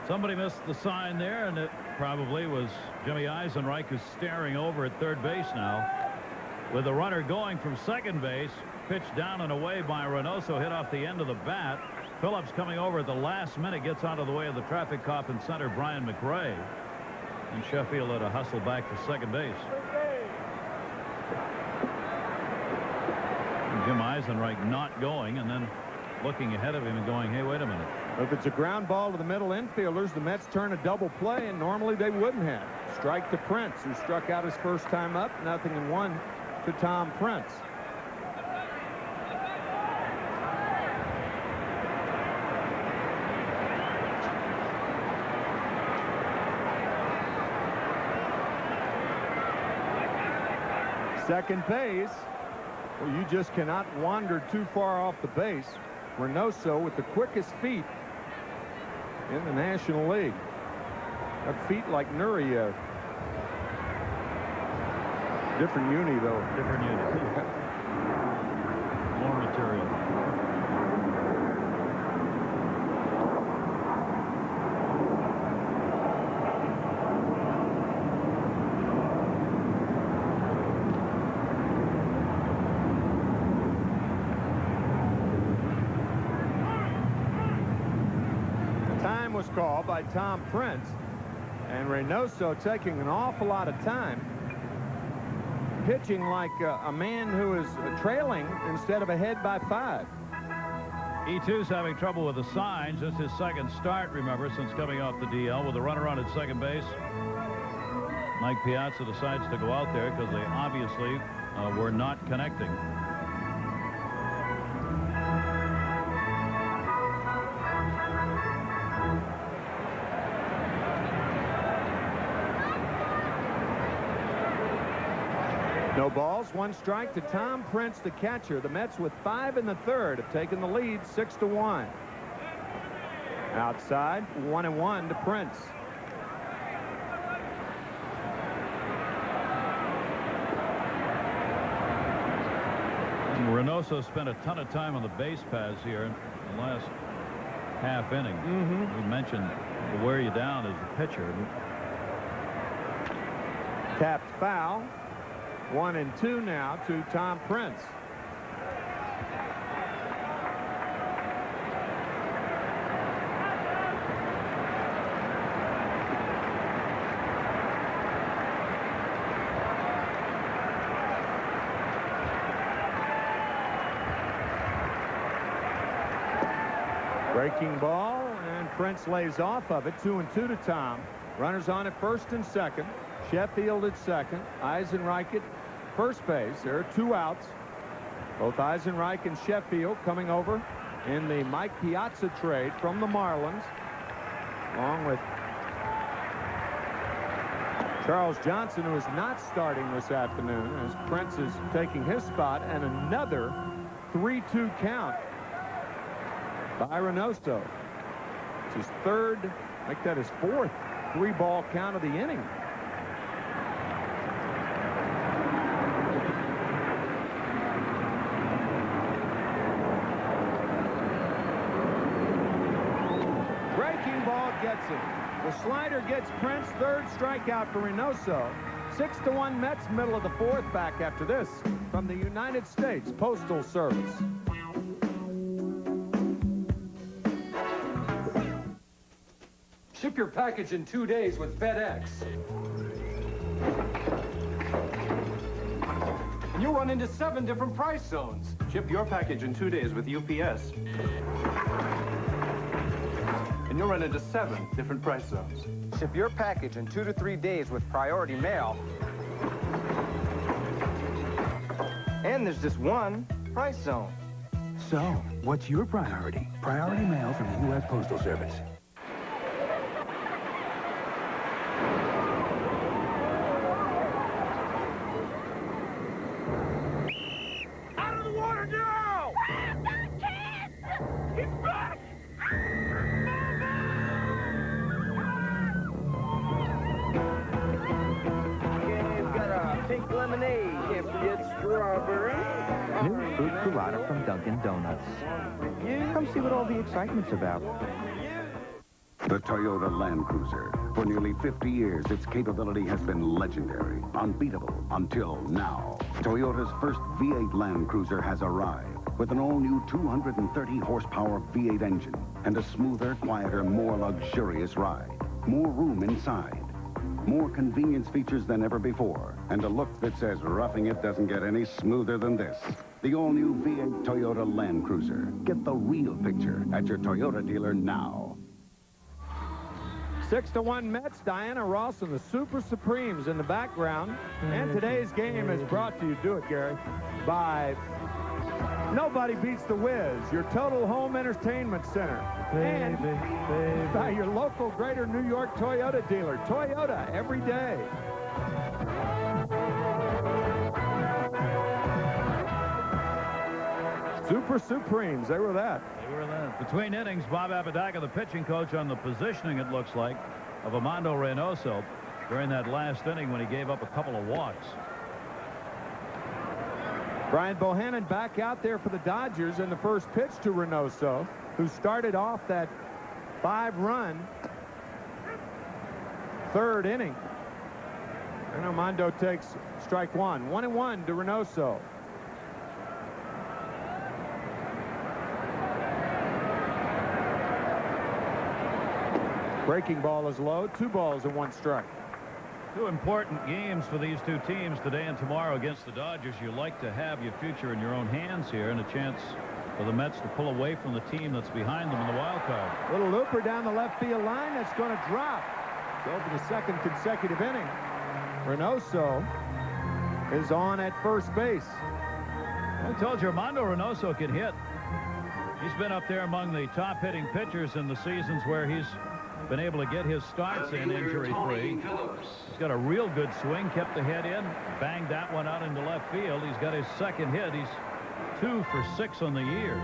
Somebody missed the sign there, and it probably was Jimmy Eisenreich, who's staring over at third base now. With the runner going from second base, pitched down and away by Reynoso, hit off the end of the bat. Phillips coming over at the last minute, gets out of the way of the traffic cop in center, Brian McRae. And Sheffield had to hustle back to second base. And Jim Eisenreich not going, and then looking ahead of him and going, hey, wait a minute. If it's a ground ball to the middle infielders, the Mets turn a double play, and normally they wouldn't have. Strike to Prince, who struck out his first time up. 0-1 to Tom Prince. Second base. Well, you just cannot wander too far off the base. Reynoso with the quickest feet in the National League. Got feet like Nuri. Different uni, though. Different uni. More material. Was called by Tom Prince, and Reynoso taking an awful lot of time, pitching like a man who is trailing instead of ahead by 5. E2's having trouble with the signs. This is his second start, remember, since coming off the DL with a runner on at second base. Mike Piazza decides to go out there because they obviously were not connecting. No balls, 1 strike to Tom Prince, the catcher. The Mets with 5 in the third have taken the lead 6-1. Outside, 1-1 to Prince. Reynoso spent a ton of time on the base paths here in the last half inning. We mentioned will wear you down as a pitcher. Tapped foul. 1-2 now to Tom Prince. Breaking ball, and Prince lays off of it. 2-2 to Tom. Runners on at first and second. Sheffield at second. Eisenreich at first base. There are 2 outs. Both Eisenreich and Sheffield coming over in the Mike Piazza trade from the Marlins, along with Charles Johnson, who is not starting this afternoon, as Prince is taking his spot, and another 3-2 count by Reynoso. It's his third, make that his 4th 3-ball count of the inning. Gets it. The slider gets Prince. 3rd strikeout for Reynoso. 6-1 Mets, middle of the 4th. Back after this from the United States Postal Service. Ship your package in 2 days with FedEx. And you'll run into 7 different price zones. Ship your package in 2 days with UPS. And you'll run into 7 different price zones. Ship your package in 2 to 3 days with priority mail. And there's just 1 price zone. So, what's your priority? Priority mail from the U.S. Postal Service. Out of the water now! He's back! Pink lemonade. Can't forget strawberry. New fruit colada from Dunkin' Donuts. Come see what all the excitement's about. The Toyota Land Cruiser. For nearly 50 years, its capability has been legendary, unbeatable, until now. Toyota's first V8 Land Cruiser has arrived with an all-new 230-horsepower V8 engine and a smoother, quieter, more luxurious ride. More room inside. More convenience features than ever before, and a look that says roughing it doesn't get any smoother than this. The all-new V8 Toyota Land Cruiser. Get the real picture at your Toyota dealer now. 6-1 Mets. Diana Ross and the Super Supremes in the background. And today's game is brought to you, do it, Gary, by Nobody Beats the Wiz, your total home entertainment center. And by your local Greater New York Toyota dealer. Toyota every day. Super Supremes, they were that. They were that. Between innings, Bob Apodaca, the pitching coach, on the positioning, it looks like, of Armando Reynoso during that last inning when he gave up a couple of walks. Brian Bohannon back out there for the Dodgers in the first pitch to Reynoso, who started off that 5-run third inning. And Armando takes strike one. 1-1 to Reynoso. Breaking ball is low. 2 balls and 1 strike. 2 important games for these 2 teams today and tomorrow against the Dodgers. You like to have your future in your own hands here, and a chance for the Mets to pull away from the team that's behind them in the wild card. Little looper down the left field line that's going to drop. So for the second consecutive inning, Reynoso is on at first base. I told you, Armando Reynoso can hit. He's been up there among the top hitting pitchers in the seasons where he's been able to get his starts in injury-free. He's got a real good swing, kept the head in, banged that one out into left field. He's got his second hit. He's 2 for 6 on the year.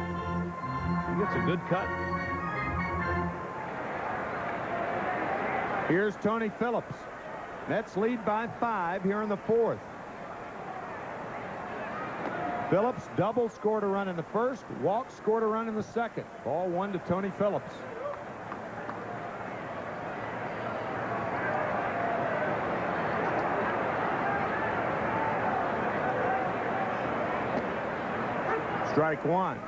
He gets a good cut. Here's Tony Phillips. Mets lead by 5 here in the 4th. Phillips double scored a run in the first, walk scored a run in the second. Ball 1 to Tony Phillips. Strike 1.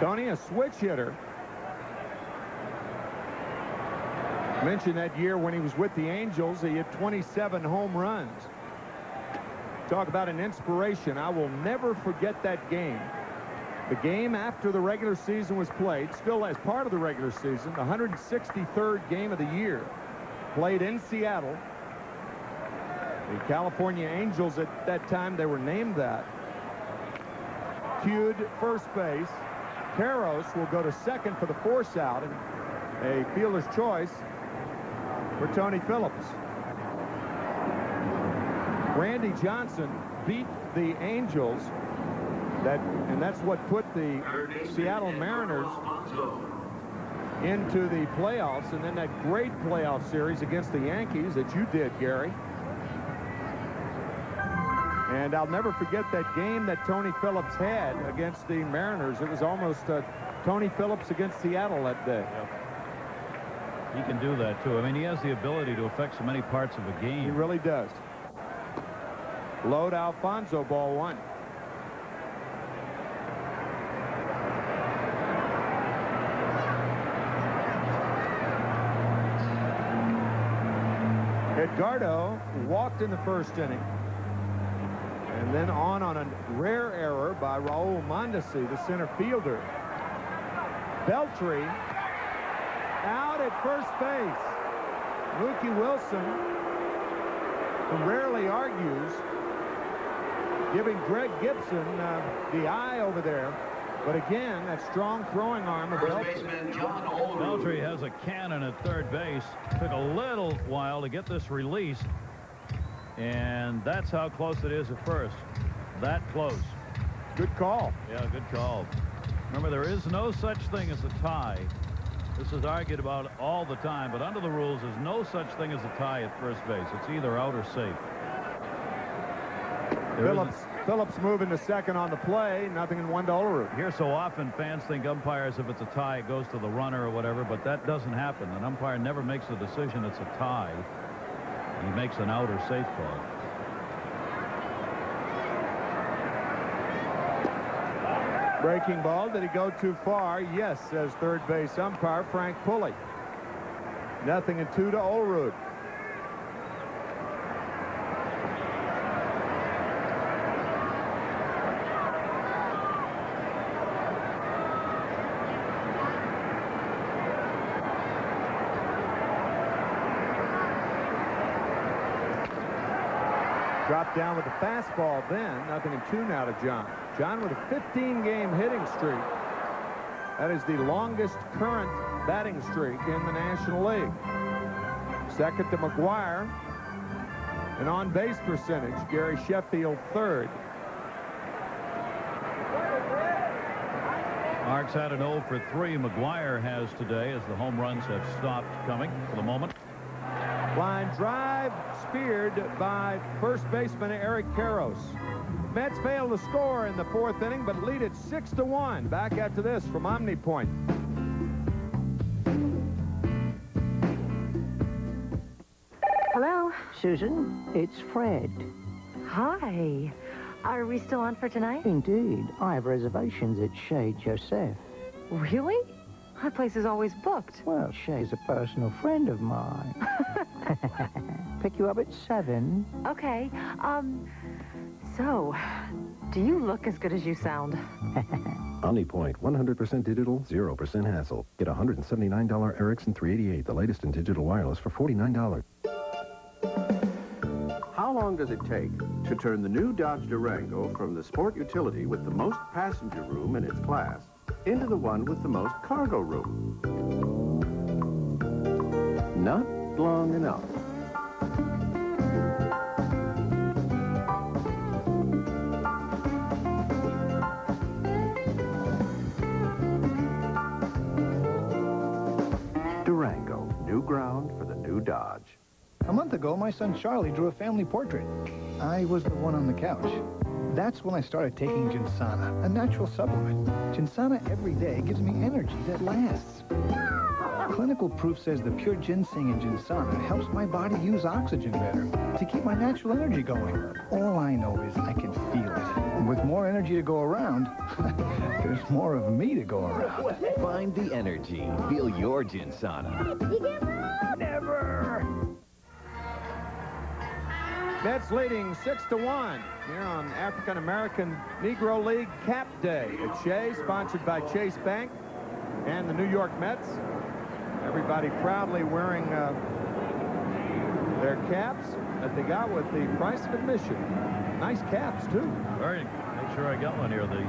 Tony, a switch hitter. Mentioned that year when he was with the Angels, he had 27 home runs. Talk about an inspiration. I will never forget that game. The game after the regular season was played, still as part of the regular season, the 163rd game of the year, played in Seattle. The California Angels at that time, they were named that. Cued first base. Karros will go to second for the force out, and a fielder's choice for Tony Phillips. Randy Johnson beat the Angels, and that's what put the Seattle Mariners into the playoffs, and then that great playoff series against the Yankees that you did, Gary. And I'll never forget that game that Tony Phillips had against the Mariners. It was almost Tony Phillips against Seattle that day. Yep. He can do that, too. I mean, he has the ability to affect so many parts of a game. He really does. Low to Alfonso, ball 1. Edgardo walked in the first inning. And then on a rare error by Raul Mondesi, the center fielder. Beltry out at first base. Mookie Wilson, who rarely argues, giving Greg Gibson the eye over there. But again, that strong throwing arm of Beltry. Beltry has a cannon at third base. Took a little while to get this released. And that's how close it is at first. That close. Good call. Yeah, good call. Remember, there is no such thing as a tie. This is argued about all the time, but under the rules, there's no such thing as a tie at first base. It's either out or safe. Phillips moving to second on the play. Nothing in 1 to Olerud. Here so often fans think umpires, if it's a tie, it goes to the runner or whatever, but that doesn't happen. An umpire never makes the decision it's a tie. He makes an out or safe call. Breaking ball. Did he go too far? Yes, says third base umpire Frank Pulley. Nothing in 2 to Olerud. Dropped down with a fastball then. Nothing in 2 now to John. John with a 15-game hitting streak. That is the longest current batting streak in the National League. Second to McGuire. An on-base percentage. Gary Sheffield third. Marks had an 0 for 3. McGuire has today as the home runs have stopped coming for the moment. Line drive speared by first baseman Eric Karros. Mets failed to score in the 4th inning, but lead it 6-1. Back after this from Omnipoint. Hello? Susan, it's Fred. Hi. Are we still on for tonight? Indeed. I have reservations at Shea Joseph. Really? That place is always booked. Well, Shea's a personal friend of mine. Pick you up at 7. Okay. So, do you look as good as you sound? Omnipoint, 100% digital, 0% hassle. Get $179 Ericsson 388, the latest in digital wireless, for $49. How long does it take to turn the new Dodge Durango from the sport utility with the most passenger room in its class into the one with the most cargo room? Not long enough. Durango, new ground for the new Dodge. A month ago, my son Charlie drew a family portrait. I was the one on the couch. That's when I started taking Ginsana, a natural supplement. Ginsana every day gives me energy that lasts. Clinical proof says the pure ginseng in Ginsana helps my body use oxygen better to keep my natural energy going. All I know is I can feel it. And with more energy to go around, there's more of me to go around. Find the energy. Feel your Ginsana. Never! Mets leading 6-1 here on African American Negro League Cap Day at Shea, sponsored by Chase Bank and the New York Mets. Everybody proudly wearing their caps that they got with the price of admission. Nice caps, too. Very. Make sure I got one here. The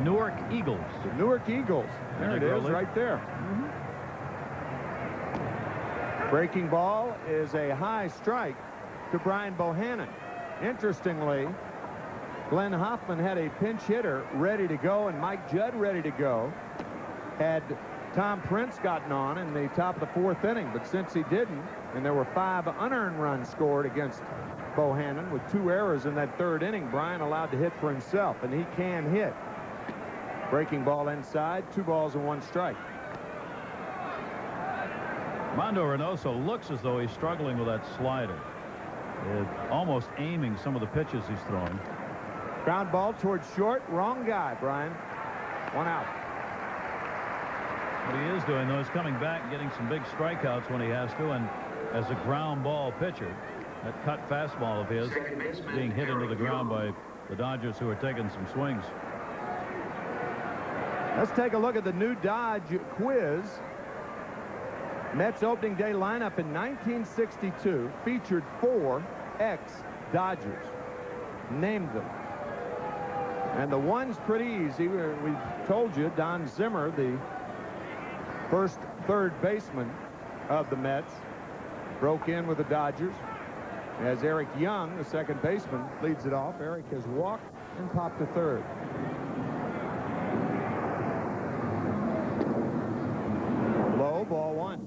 Newark Eagles. The Newark Eagles. There it is, right there. Breaking ball is a high strike to Brian Bohannon. Interestingly, Glenn Hoffman had a pinch hitter ready to go and Mike Judd ready to go. Had Tom Prince gotten on in the top of the 4th inning, but since he didn't, and there were 5 unearned runs scored against Bohannon with 2 errors in that 3rd inning, Brian allowed to hit for himself, and he can hit. Breaking ball inside, 2 balls and 1 strike. Mondo Reynoso looks as though he's struggling with that slider. Almost aiming some of the pitches he's throwing. Ground ball towards short. Wrong guy, Brian. 1 out. What he is doing, though, is coming back and getting some big strikeouts when he has to. And as a ground ball pitcher, that cut fastball of his being hit into the ground by the Dodgers, who are taking some swings. Let's take a look at the new Dodge quiz. Mets opening day lineup in 1962 featured 4 ex-Dodgers. Named them. And the one's pretty easy. We told you Don Zimmer, the first third baseman of the Mets, broke in with the Dodgers. As Eric Young, the second baseman, leads it off. Eric has walked and popped to third. Low, ball 1.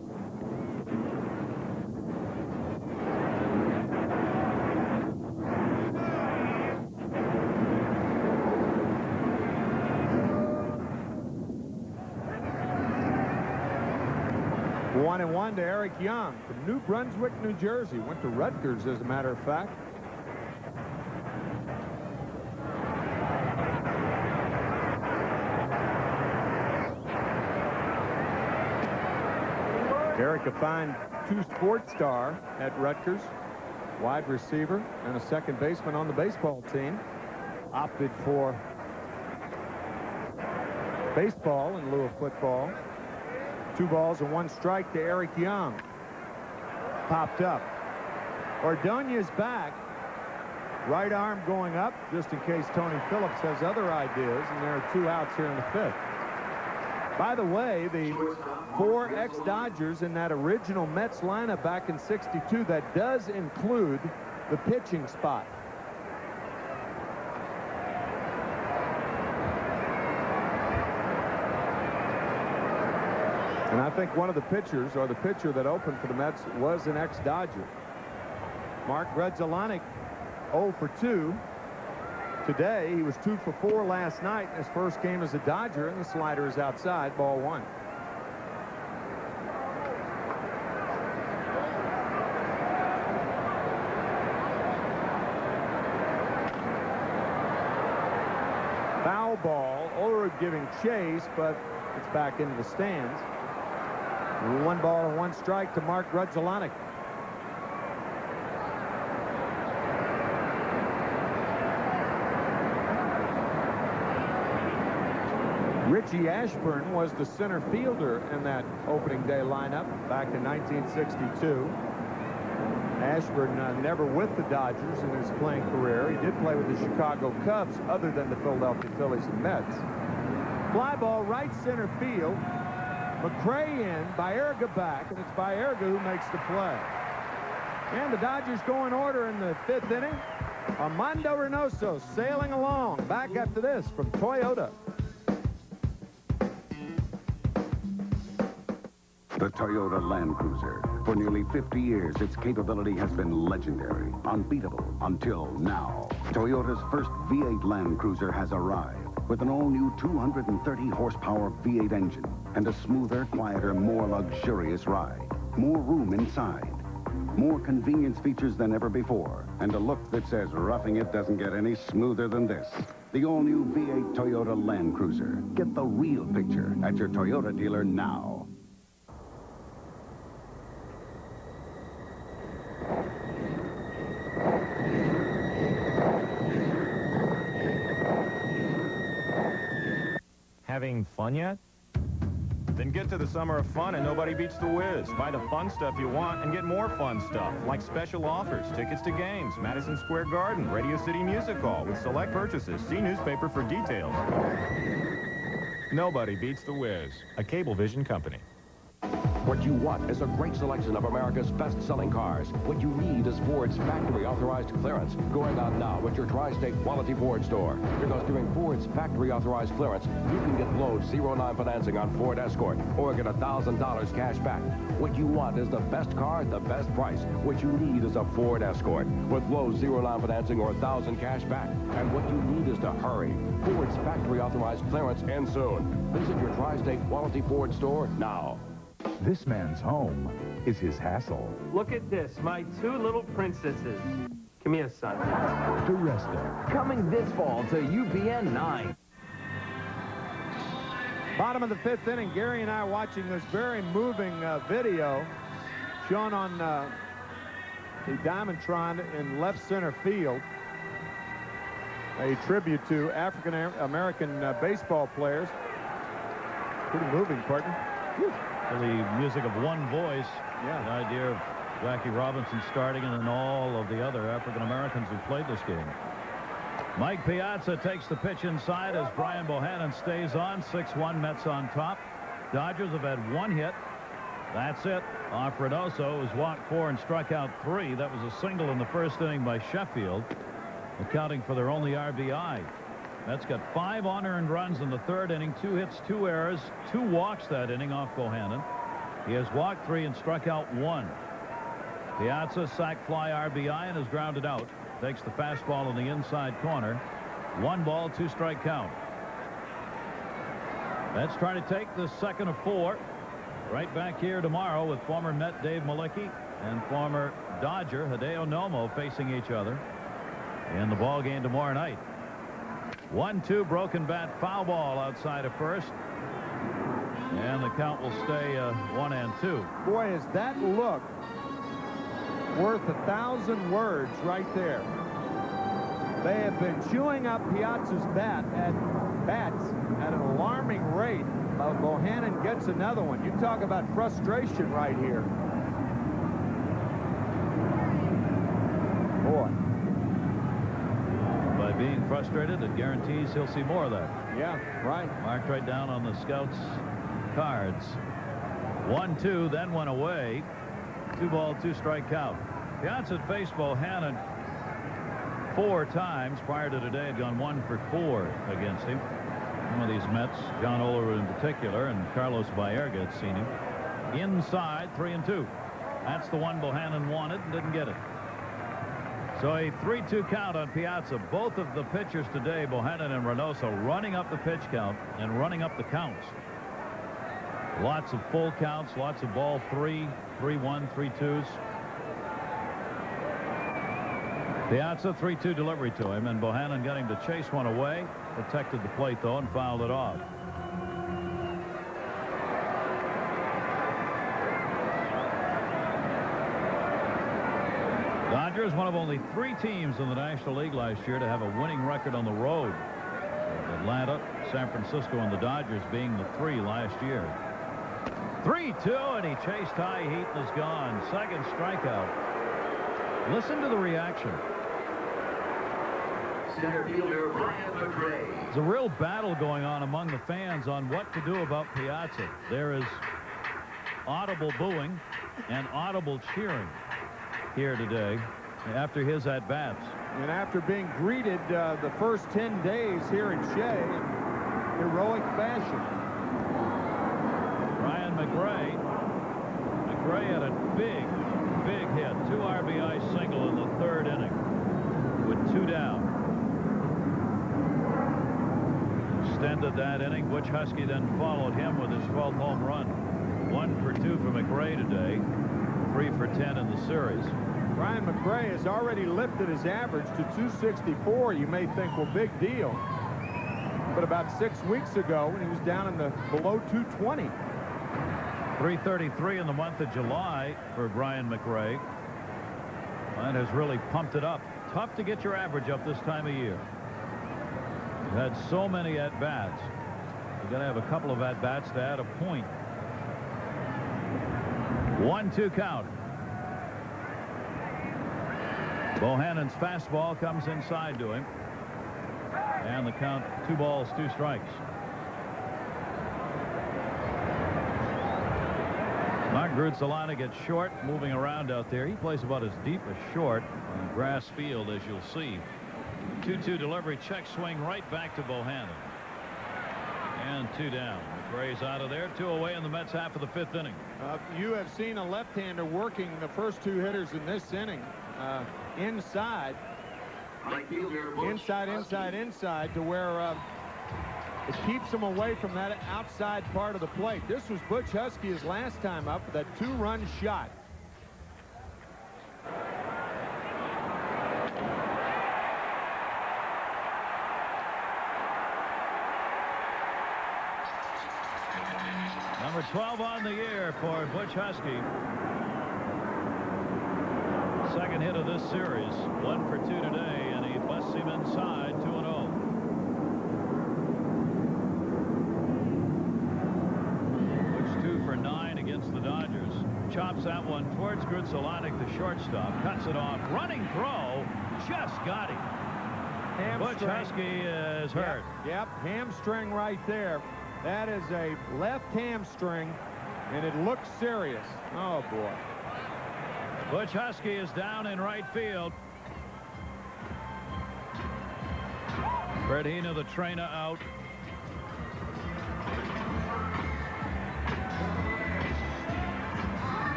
One and 1 to Eric Young from New Brunswick, New Jersey. Went to Rutgers, as a matter of fact. Eric, a fine 2-sport star at Rutgers. Wide receiver and a second baseman on the baseball team. Opted for baseball in lieu of football. 2 balls and 1 strike to Eric Young. Popped up. Ordonez back. Right arm going up, just in case Tony Phillips has other ideas, and there are 2 outs here in the 5th. By the way, the 4 ex-Dodgers in that original Mets lineup back in '62, that does include the pitching spot. And I think one of the pitchers, or the pitcher that opened for the Mets, was an ex-Dodger. Mark Grudzielanek, 0 for 2. Today, he was 2 for 4 last night in his first game as a Dodger, and the slider is outside, ball 1. Foul ball. Ulrich giving chase, but it's back into the stands. 1 ball and 1 strike to Mark Grudzielanek. Richie Ashburn was the center fielder in that opening day lineup back in 1962. Ashburn never with the Dodgers in his playing career. He did play with the Chicago Cubs other than the Philadelphia Phillies and Mets. Fly ball right center field. McCray in, Baerga back, and it's Baerga who makes the play. And the Dodgers go in order in the 5th inning. Armando Reynoso sailing along. Back after this from Toyota. The Toyota Land Cruiser. For nearly 50 years, its capability has been legendary, unbeatable, until now. Toyota's first V8 Land Cruiser has arrived with an all-new 230-horsepower V8 engine and a smoother, quieter, more luxurious ride. More room inside. More convenience features than ever before. And a look that says roughing it doesn't get any smoother than this. The all-new V8 Toyota Land Cruiser. Get the real picture at your Toyota dealer now. Having fun yet? Then get to the Summer of Fun and nobody beats the whiz. Buy the fun stuff you want and get more fun stuff, like special offers, tickets to games, Madison Square Garden, Radio City Music Hall with select purchases. See newspaper for details. Nobody beats the whiz. A Cablevision company. What you want is a great selection of America's best-selling cars. What you need is Ford's factory-authorized clearance, going on now at your Tri-State Quality Ford store. Because during Ford's factory-authorized clearance, you can get low 0-9 financing on Ford Escort or get $1,000 cash back. What you want is the best car at the best price. What you need is a Ford Escort with low 0-9 financing or $1,000 cash back. And what you need is to hurry. Ford's factory-authorized clearance ends soon. Visit your Tri-State Quality Ford store now. This man's home is his hassle. Look at this, my 2 little princesses. Come here, son. To rest them. Coming this fall to UPN 9. Bottom of the 5th inning, Gary and I watching this very moving video shown on the Diamondtron in left center field. A tribute to African-American baseball players. Pretty moving, partner. Whew. The music of one voice. Yeah. The idea of Jackie Robinson starting and then all of the other African-Americans who played this game. Mike Piazza takes the pitch inside as Brian Bohannon stays on. 6-1 Mets on top. Dodgers have had 1 hit. That's it. Off Reynoso, who's walked 4 and struck out 3. That was a single in the first inning by Sheffield, accounting for their only RBI. Mets got 5 unearned runs in the 3rd inning, 2 hits, 2 errors, 2 walks that inning off Bohannon. He has walked 3 and struck out 1. Piazza sac fly RBI and is grounded out. Takes the fastball in the inside corner. 1 ball, 2 strike count. Mets trying to take the 2nd of 4. Right back here tomorrow with former Met Dave Malicki and former Dodger Hideo Nomo facing each other in the ball game tomorrow night. 1-2 broken bat foul ball outside of first. And the count will stay 1-2. Boy, is that look worth 1,000 words right there. They have been chewing up Piazza's bats at an alarming rate. Bohannon gets another one. You talk about frustration right here. Boy. By being frustrated, it guarantees he'll see more of that. Yeah, right. Marked right down on the scouts' cards. 1-2, then went away. 2 ball, 2 strike count. Piazza faced Bohannon 4 times prior to today. Had gone 1 for 4 against him. Some of these Mets, John Olerud in particular, and Carlos Baerga had seen him. Inside, 3-2. That's the one Bohannon wanted and didn't get it. So a 3-2 count on Piazza. Both of the pitchers today, Bohannon and Reynoso, running up the pitch count and running up the counts. Lots of full counts, lots of ball 3, 3-1, 3-2s. Piazza, 3-2 delivery to him, and Bohannon got him to chase one away, protected the plate, though, and fouled it off. Dodgers, one of only 3 teams in the National League last year to have a winning record on the road. Atlanta, San Francisco, and the Dodgers being the 3 last year. 3-2, and he chased high heat and is gone. Second strikeout. Listen to the reaction. Center fielder Brian McCray. There's a real battle going on among the fans on what to do about Piazza. There is audible booing and audible cheering here today after his at-bats. And after being greeted the first 10 days here in Shea in heroic fashion. Brian McCray. McCray had a big hit. 2 RBI single in the 3rd inning with 2 down. Extended that inning. Butch Husky then followed him with his 12th home run. 1 for 2 for McCray today. 3 for 10 in the series. Brian McCray has already lifted his average to 264. You may think, well, big deal. But about 6 weeks ago, when he was down in the below 220. 333 in the month of July for Brian McCray. That has really pumped it up. Tough to get your average up this time of year. You've had so many at-bats. You've got to have a couple of at-bats to add a point. 1-2 count. Bohannon's fastball comes inside to him. And the count, 2 balls, 2 strikes. Mark Grutzolana gets short, moving around out there. He plays about as deep as short on a grass field, as you'll see. 2-2 delivery, check swing right back to Bohannon. And 2 down. McRae's out of there. 2 away in the Mets half of the 5th inning. You have seen a left-hander working the first 2 hitters in this inning. Inside. Inside to where it keeps him away from that outside part of the plate. This was Butch Husky's last time up with that 2-run shot. Number 12 on the year for Butch Husky. Second hit of this series. 1 for 2 today, and he busts him inside. 2-0. Butch 2 for 9 against the Dodgers. Chops that one towards Grutzolana, the shortstop. Cuts it off. Running throw. Just got him. Hamstring. Butch Husky is hurt. Yep, hamstring right there. That is a left hamstring, and it looks serious. Oh, boy. Butch Husky is down in right field. Fred Hina, the trainer, out.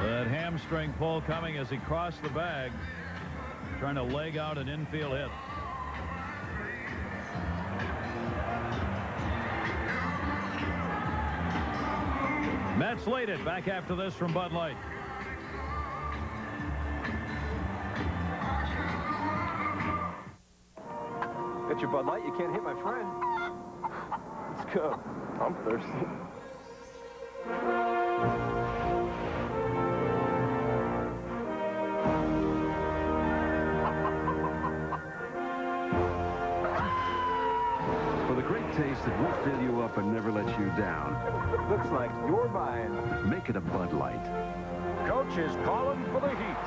That hamstring pull coming as he crossed the bag, trying to leg out an infield hit. Mets lead it. Back after this from Bud Light. Got your Bud Light, you can't hit my friend. Let's go. I'm thirsty. For the great taste that won't fill you up and never let you down. Looks like you're buying. Make it a Bud Light. Coach is calling for the heat.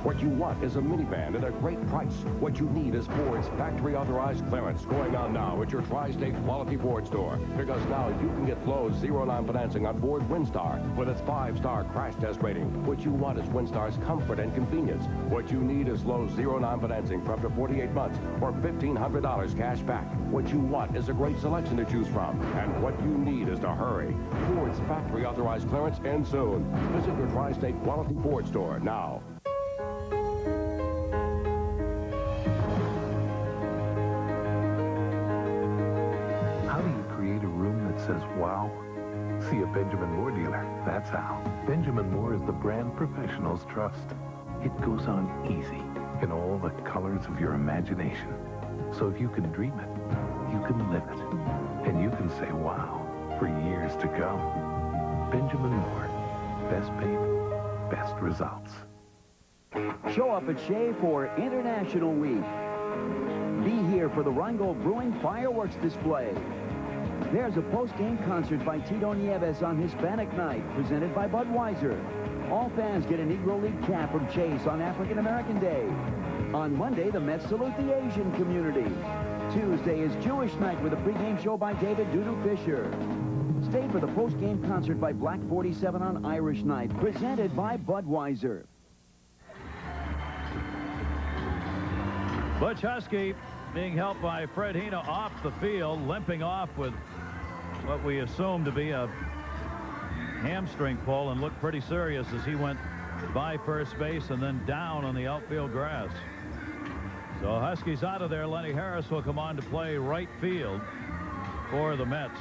What you want is a minivan at a great price. What you need is Ford's factory-authorized clearance going on now at your Tri-State Quality Ford store. Because now you can get Flo's 0-9 financing on Ford Windstar with its 5-star crash test rating. What you want is Windstar's comfort and convenience. What you need is Flo's 0-9 financing for up to 48 months or $1,500 cash back. What you want is a great selection to choose from. And what you need is to hurry. Ford's factory-authorized clearance ends soon. Visit your Tri-State Quality Ford store now. How do you create a room that says, wow? See a Benjamin Moore dealer. That's how. Benjamin Moore is the brand professionals trust. It goes on easy in all the colors of your imagination. So if you can dream it, you can live it. And you can say, wow, for years to come. Benjamin Moore. Best paint, best results. Show up at Shea for International Week. Be here for the Rheingold Brewing fireworks display. There's a post-game concert by Tito Nieves on Hispanic Night, presented by Budweiser. All fans get a Negro League cap from Chase on African American Day. On Monday, the Mets salute the Asian community. Tuesday is Jewish Night with a pregame show by David Dudu Fisher. Stay for the post-game concert by Black 47 on Irish Night, presented by Budweiser. Butch Husky being helped by Fred Hina off the field, limping off with what we assume to be a hamstring pull, and looked pretty serious as he went by first base and then down on the outfield grass. So Huskies out of there. Lenny Harris will come on to play right field for the Mets.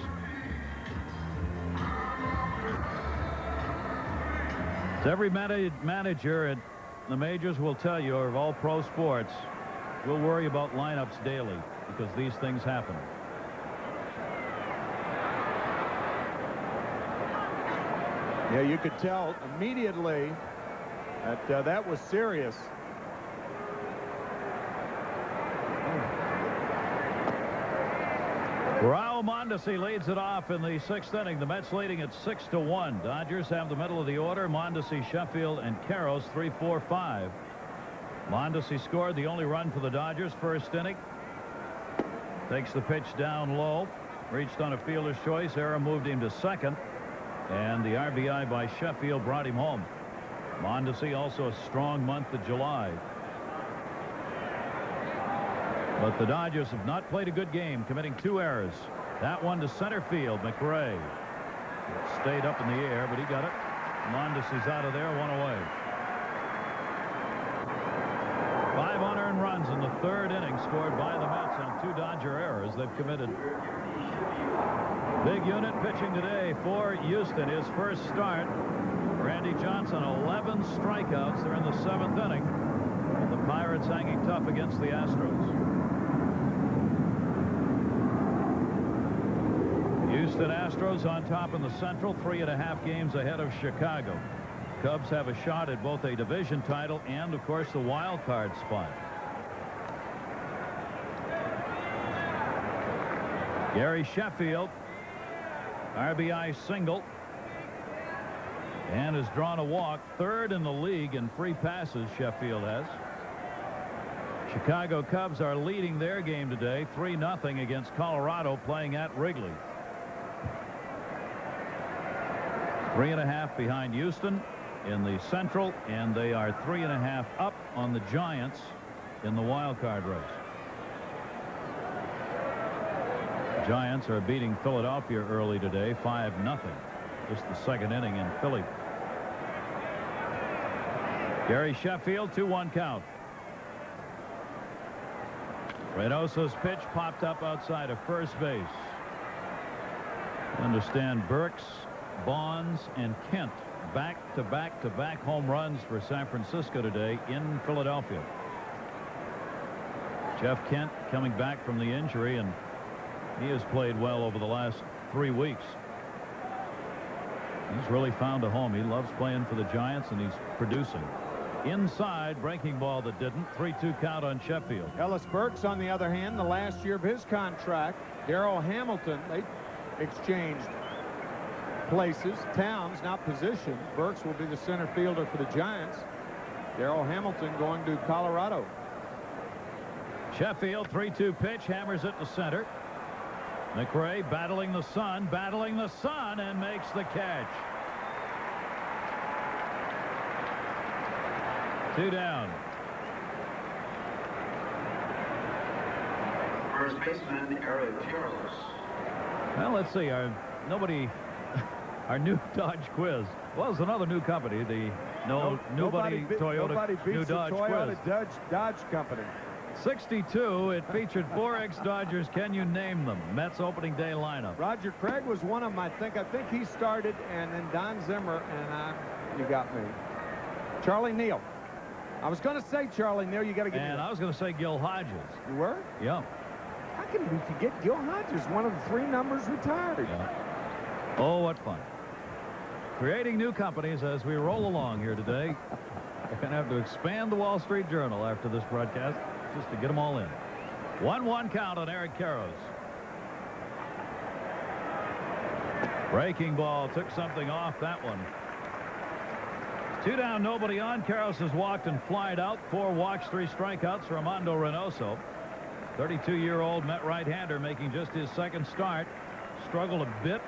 As every manager at the majors will tell you, of all pro sports, we'll worry about lineups daily because these things happen. Yeah, you could tell immediately that that was serious. Raul Mondesi leads it off in the 6th inning. The Mets leading at 6-1. Dodgers have the middle of the order. Mondesi, Sheffield, and Karros 3, 4, 5. Mondesi scored the only run for the Dodgers first inning. Takes the pitch down low. Reached on a fielder's choice. Error moved him to second. And the RBI by Sheffield brought him home. Mondesi also a strong month of July. But the Dodgers have not played a good game, committing 2 errors. That one to center field, McRae. It stayed up in the air, but he got it. Mondesi's out of there, 1 away. 5 unearned runs in the 3rd inning scored by the Mets on 2 Dodger errors they've committed. Big unit pitching today for Houston. His first start. Randy Johnson, 11 strikeouts. They're in the 7th inning. And the Pirates hanging tough against the Astros. Houston Astros on top in the Central, 3.5 games ahead of Chicago. Cubs have a shot at both a division title and, of course, the wild card spot. Gary Sheffield, RBI single, and has drawn a walk. 3rd in the league in free passes, Sheffield has. Chicago Cubs are leading their game today, 3-0 against Colorado, playing at Wrigley. 3.5 behind Houston in the Central, and they are 3.5 up on the Giants in the wild card race. Giants are beating Philadelphia early today, 5-0. Just the 2nd inning in Philly. Gary Sheffield, 2-1 count. Reynoso's pitch popped up outside of first base. Understand Burks, Bonds, and Kent back-to-back home runs for San Francisco today in Philadelphia. Jeff Kent coming back from the injury, and he has played well over the last 3 weeks. He's really found a home. He loves playing for the Giants, and he's producing. Inside, breaking ball that didn't. 3-2 count on Sheffield. Ellis Burks, on the other hand, the last year of his contract, Darrell Hamilton, they exchanged places. Towns, not position. Burks will be the center fielder for the Giants. Darrell Hamilton going to Colorado. Sheffield, 3-2 pitch, hammers it to center. McRae battling the sun, and makes the catch. 2 down. First baseman, Eric Carlos. Well, let's see. Our new Dodge quiz. Well, it's another new company. The nobody Toyota Nobody beats new Dodge the Toyota quiz. Dodge Company. 62. It featured 4 ex-Dodgers. Can you name them? Mets opening day lineup. Roger Craig was one of them. I think he started, and then Don Zimmer, and you got me. Charlie Neal. I was going to say Charlie Neal. You got to get. And I was going to say Gil Hodges. You were? Yeah. How can we forget Gil Hodges? One of the 3 numbers retired. Yeah. Oh, what fun. Creating new companies as we roll along here today. We're going to have to expand the Wall Street Journal after this broadcast just to get them all in. 1-1 count on Eric Karros. Breaking ball took something off that one. 2 down, nobody on. Karros has walked and flied out. 4 walks, 3 strikeouts for Armando Reynoso. 32-year-old Met right-hander making just his second start. Struggled a bit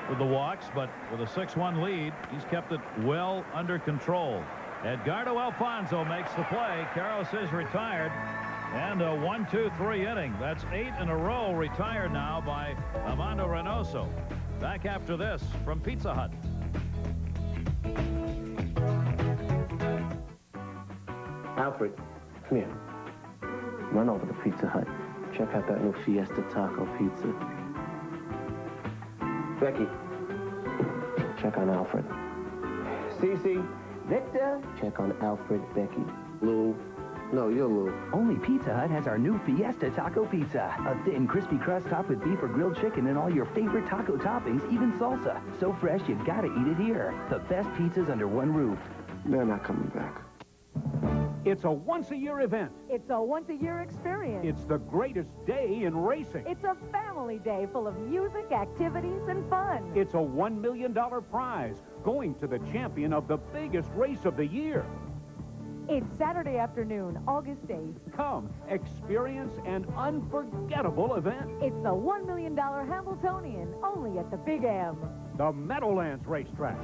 with the walks, but with a 6-1 lead, he's kept it well under control. Edgardo Alfonso makes the play. Karros is retired. And a 1-2-3 inning. That's 8 in a row retired now by Armando Reynoso. Back after this from Pizza Hut. Alfred, come here. Run over to Pizza Hut. Check out that new Fiesta Taco Pizza. Becky, check on Alfred. Cece, Victor. Check on Alfred, Becky. Lou. No, you're Lou. Only Pizza Hut has our new Fiesta Taco Pizza. A thin, crispy crust topped with beef or grilled chicken and all your favorite taco toppings, even salsa. So fresh, you gotta eat it here. The best pizzas under one roof. They're not coming back. It's a once-a-year event. It's a once-a-year experience. It's the greatest day in racing. It's a family day full of music, activities, and fun. It's a $1 million prize going to the champion of the biggest race of the year. It's Saturday afternoon, August 8th. Come, experience an unforgettable event. It's the $1 million Hamiltonian, only at the Big M. The Meadowlands Racetrack.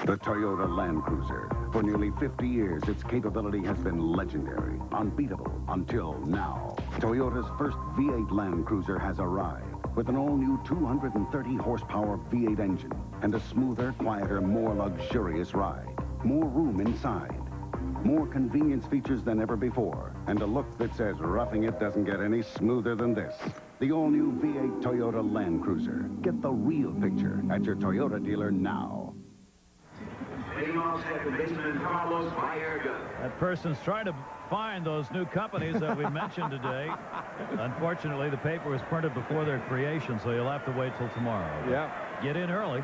The Toyota Land Cruiser. For nearly 50 years, its capability has been legendary, unbeatable, until now. Toyota's first V8 Land Cruiser has arrived with an all-new 230-horsepower V8 engine and a smoother, quieter, more luxurious ride. More room inside. More convenience features than ever before. And a look that says roughing it doesn't get any smoother than this. The all-new V8 Toyota Land Cruiser. Get the real picture at your Toyota dealer now. That person's trying to find those new companies that we mentioned today. Unfortunately, the paper was printed before their creation, so you'll have to wait till tomorrow. Yeah. Get in early.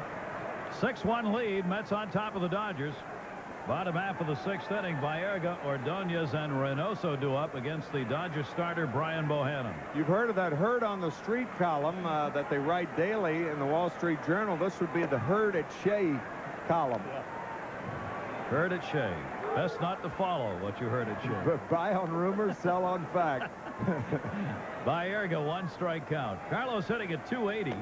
6-1 lead. Mets on top of the Dodgers. Bottom half of the 6th inning, Baerga, Ordonez, and Reynoso do up against the Dodgers starter, Brian Bohannon. You've heard of that Herd on the Street column that they write daily in the Wall Street Journal. This would be the Herd at Shea column. Yeah. Herd at Shea. Best not to follow what you heard at Shea. But buy on rumors, sell on fact. Baerga, 1 strike count. Carlos hitting at 280.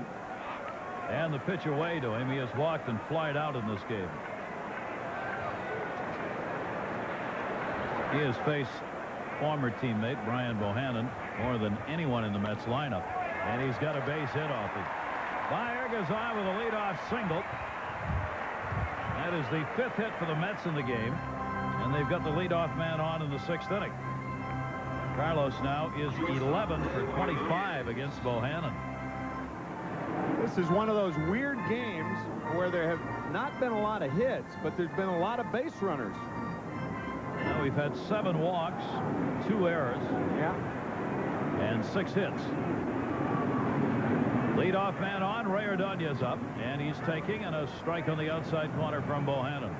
And the pitch away to him. He has walked and flied out in this game. He has faced former teammate Brian Bohannon more than anyone in the Mets lineup. And he's got a base hit off it. Baerga's on with a leadoff single. That is the 5th hit for the Mets in the game. And they've got the leadoff man on in the 6th inning. Carlos now is 11 for 25 against Bohannon. This is one of those weird games where there have not been a lot of hits, but there's been a lot of base runners. Now we've had 7 walks, 2 errors, and 6 hits. Leadoff man on, Ray Ordonez up, and he's taking a strike on the outside corner from Bohannon.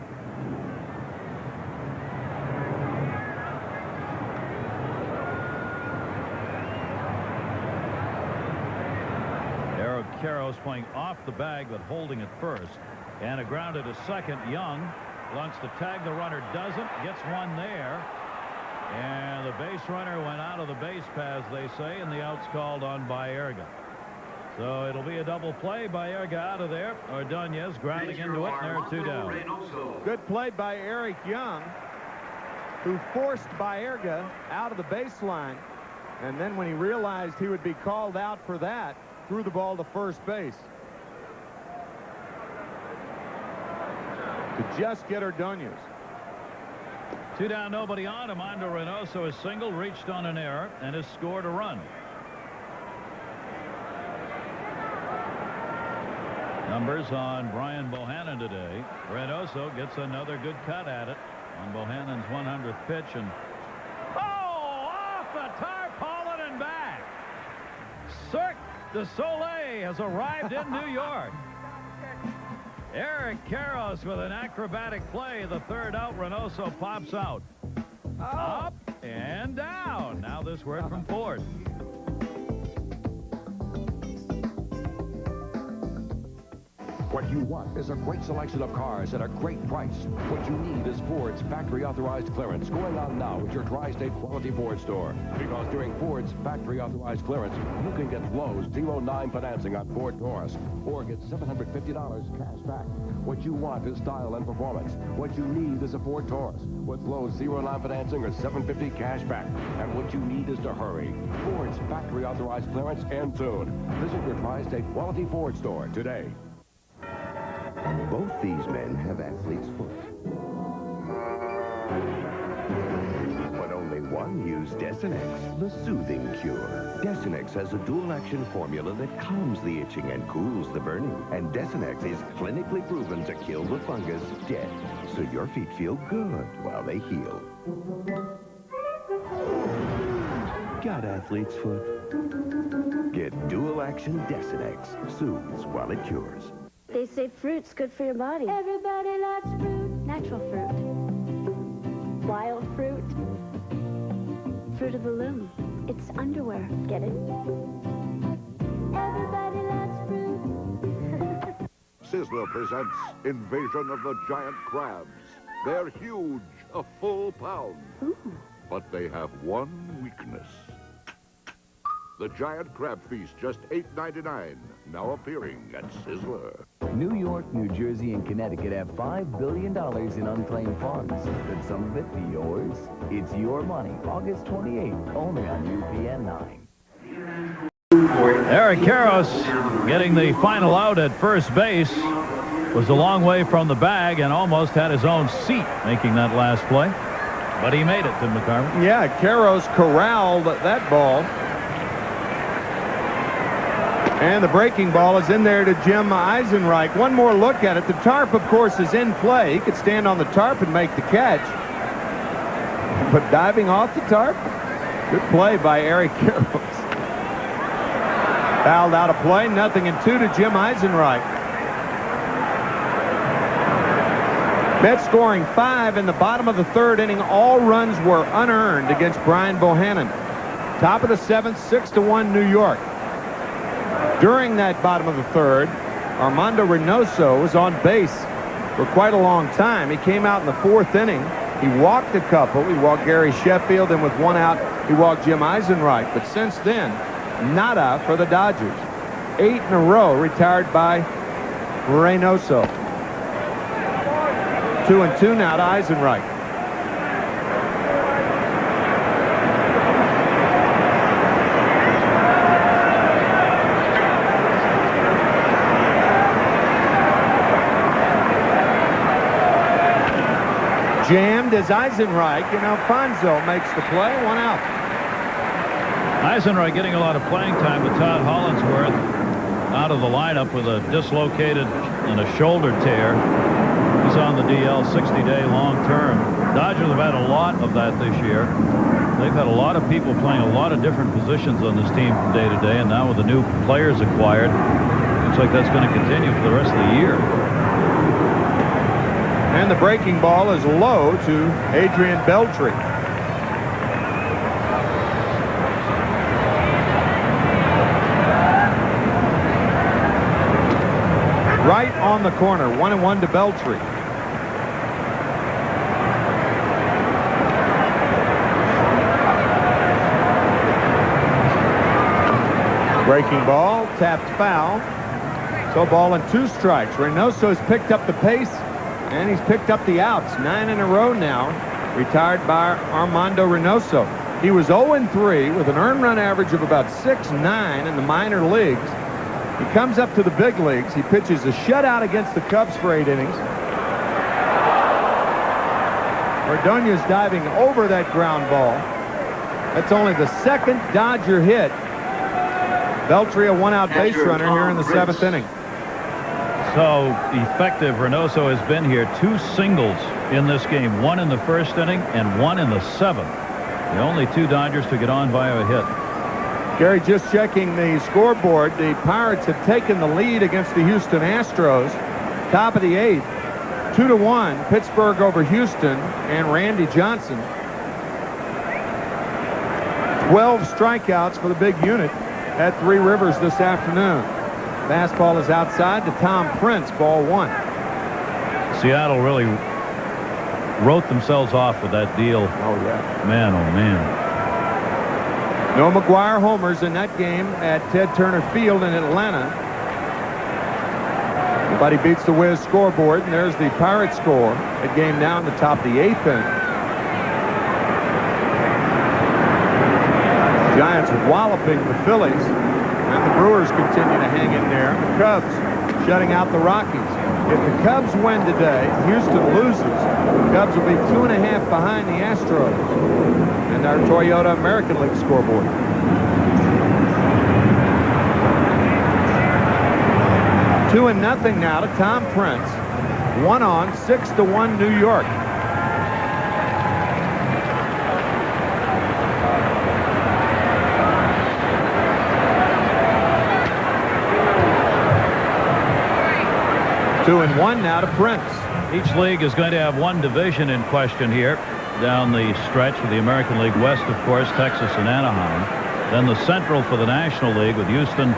Eric Karros playing off the bag but holding it first. And a grounded to second. Young wants to tag the runner, doesn't, gets one there. And the base runner went out of the base paths, they say, and the out's called on Baerga. So it'll be a double play. Baerga out of there. Ordonez grounding into it, and there are 2 down. Good play by Eric Young, who forced Baerga out of the baseline. And then when he realized he would be called out for that, threw the ball to first base. To just get Ordonez. 2 down, nobody on. Armando Reynoso has singled, reached on an error, and has scored a run. Numbers on Brian Bohannon today. Reynoso gets another good cut at it on Bohannon's 100th pitch, and off the tarpaulin and back. Cirque du Soleil has arrived in New York. Eric Karros with an acrobatic play. The 3rd out. Reynoso pops out. Up and down. Now this word from Ford. What you want is a great selection of cars at a great price. What you need is Ford's factory-authorized clearance going on now at your Tri-State Quality Ford store. Because during Ford's factory-authorized clearance, you can get low 0.9 financing on Ford Taurus or get $750 cash back. What you want is style and performance. What you need is a Ford Taurus with low 0.9 financing or $750 cash back. And what you need is to hurry. Ford's factory-authorized clearance and soon. Visit your Tri-State Quality Ford store today. Both these men have athlete's foot. But only one used Desinex, the soothing cure. Desinex has a dual-action formula that calms the itching and cools the burning. And Desinex is clinically proven to kill the fungus dead. So your feet feel good while they heal. Got athlete's foot? Get dual-action Desinex. Soothes while it cures. They say fruit's good for your body. Everybody likes fruit. Natural fruit. Wild fruit. Fruit of the loom. It's underwear. Get it? Everybody likes fruit. Sizzler presents Invasion of the Giant Crabs. They're huge, a full pound. Ooh. But they have one weakness. The Giant Crab Feast, just $8.99, now appearing at Sizzler. New York, New Jersey, and Connecticut have $5 billion in unclaimed funds. Could some of it be yours? It's your money, August 28th, only on UPN 9. Eric Karros getting the final out at first base. Was a long way from the bag and almost had his own seat making that last play. But he made it to McCarver. Yeah, Karros corralled that ball. And the breaking ball is in there to Jim Eisenreich. One more look at it. The tarp, of course, is in play. He could stand on the tarp and make the catch. But diving off the tarp, good play by Eric Karros. Fouled out of play, 0-2 to Jim Eisenreich. Mets scoring 5 in the bottom of the 3rd inning. All runs were unearned against Brian Bohannon. Top of the 7th, 6-1 New York. During that bottom of the 3rd, Armando Reynoso was on base for quite a long time. He came out in the 4th inning. He walked a couple. He walked Gary Sheffield, and with 1 out, he walked Jim Eisenreich. But since then, nada for the Dodgers. 8 in a row retired by Reynoso. 2-2 now to Eisenreich. Jammed as Eisenreich, and Alfonso makes the play. 1 out. Eisenreich getting a lot of playing time, but Todd Hollinsworth out of the lineup with a dislocated and a shoulder tear. He's on the DL 60-day long-term. Dodgers have had a lot of that this year. They've had a lot of people playing a lot of different positions on this team from day to day, and now with the new players acquired, looks like that's going to continue for the rest of the year. And the breaking ball is low to Adrian Beltre. Right on the corner. 1-1 to Beltry. Breaking ball, tapped foul. So ball and 2 strikes. Reynoso has picked up the pace, and he's picked up the outs. 9 in a row now. Retired by Armando Reynoso. He was 0-3 with an earned run average of about 6.9 in the minor leagues. He comes up to the big leagues. He pitches a shutout against the Cubs for 8 innings. Ordonez diving over that ground ball. That's only the 2nd Dodger hit. Beltry a 1-out base runner here in the 7th inning. So effective Reynoso has been here. 2 singles in this game. 1 in the 1st inning and 1 in the 7th. The only 2 Dodgers to get on via a hit. Gary, just checking the scoreboard. The Pirates have taken the lead against the Houston Astros. Top of the 8th. 2-1. Pittsburgh over Houston and Randy Johnson. 12 strikeouts for the big unit at Three Rivers this afternoon. Fastball is outside to Tom Prince, ball 1. Seattle really wrote themselves off with that deal. Oh, yeah. Man, oh, man. No McGuire homers in that game at Ted Turner Field in Atlanta. Nobody beats the Wiz scoreboard, and there's the Pirates score. That game now in the top of the 8th inning. Giants walloping the Phillies, and the Brewers continue to hang in there. The Cubs shutting out the Rockies. If the Cubs win today, Houston loses. The Cubs will be 2.5 behind the Astros. And our Toyota American League scoreboard. Two and nothing now to Tom Prince. 1 on, 6-1 New York. Two and 1 now to Prince. Each league is going to have 1 division in question here down the stretch with the American League West, of course, Texas and Anaheim. Then the Central for the National League with Houston,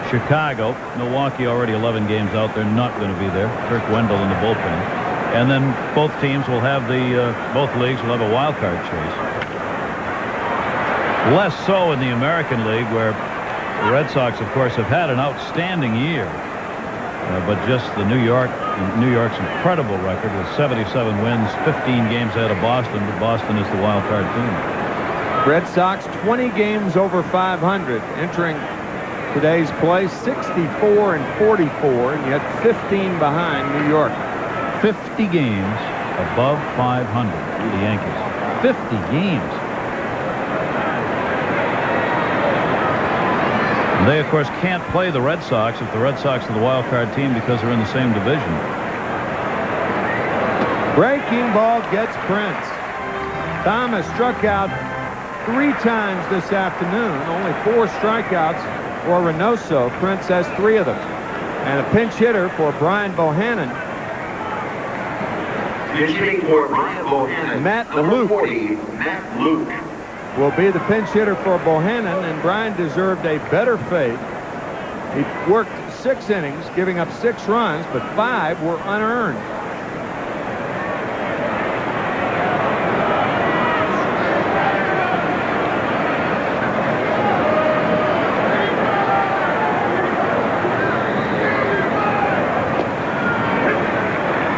Chicago. Milwaukee already 11 games out. They're not going to be there. Kirk Wendell in the bullpen. And then both teams will have both leagues will have a wild card chase. Less so in the American League, where the Red Sox, of course, have had an outstanding year. But just the New York's incredible record with 77 wins, 15 games ahead of Boston, but Boston is the wild card team. Red Sox 20 games over 500 entering today's play, 64 and 44, and yet 15 behind New York. 50 games above 500 for the Yankees. 50 games. They, of course, can't play the Red Sox if the Red Sox are the wild card team because they're in the same division. Breaking ball gets Prince. Thomas struck out 3 times this afternoon. Only 4 strikeouts for Reynoso. Prince has 3 of them. And a pinch hitter for Brian Bohannon. Pinch hitting for Brian Bohannon. Matt Number Luke. 40, Matt Luke. Will be the pinch hitter for Bohannon, and Brian deserved a better fate. He worked 6 innings, giving up 6 runs, but 5 were unearned.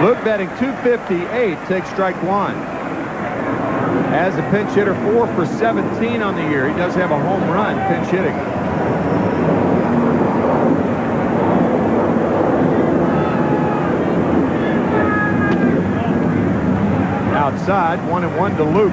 Luke batting .258, takes strike 1. As a pinch hitter, 4 for 17 on the year. He does have a home run pinch hitting. Outside, 1-1 to Luke.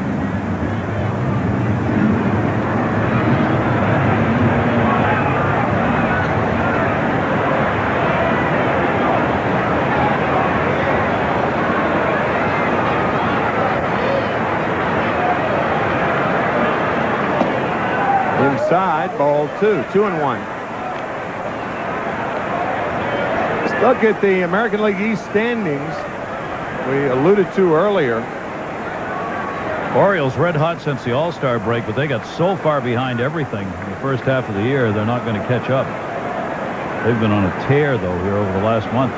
Inside, ball 2, 2-1. Let's look at the American League East standings we alluded to earlier. Orioles red hot since the All-Star break, but they got so far behind everything in the first half of the year, they're not going to catch up. They've been on a tear, though, here over the last month.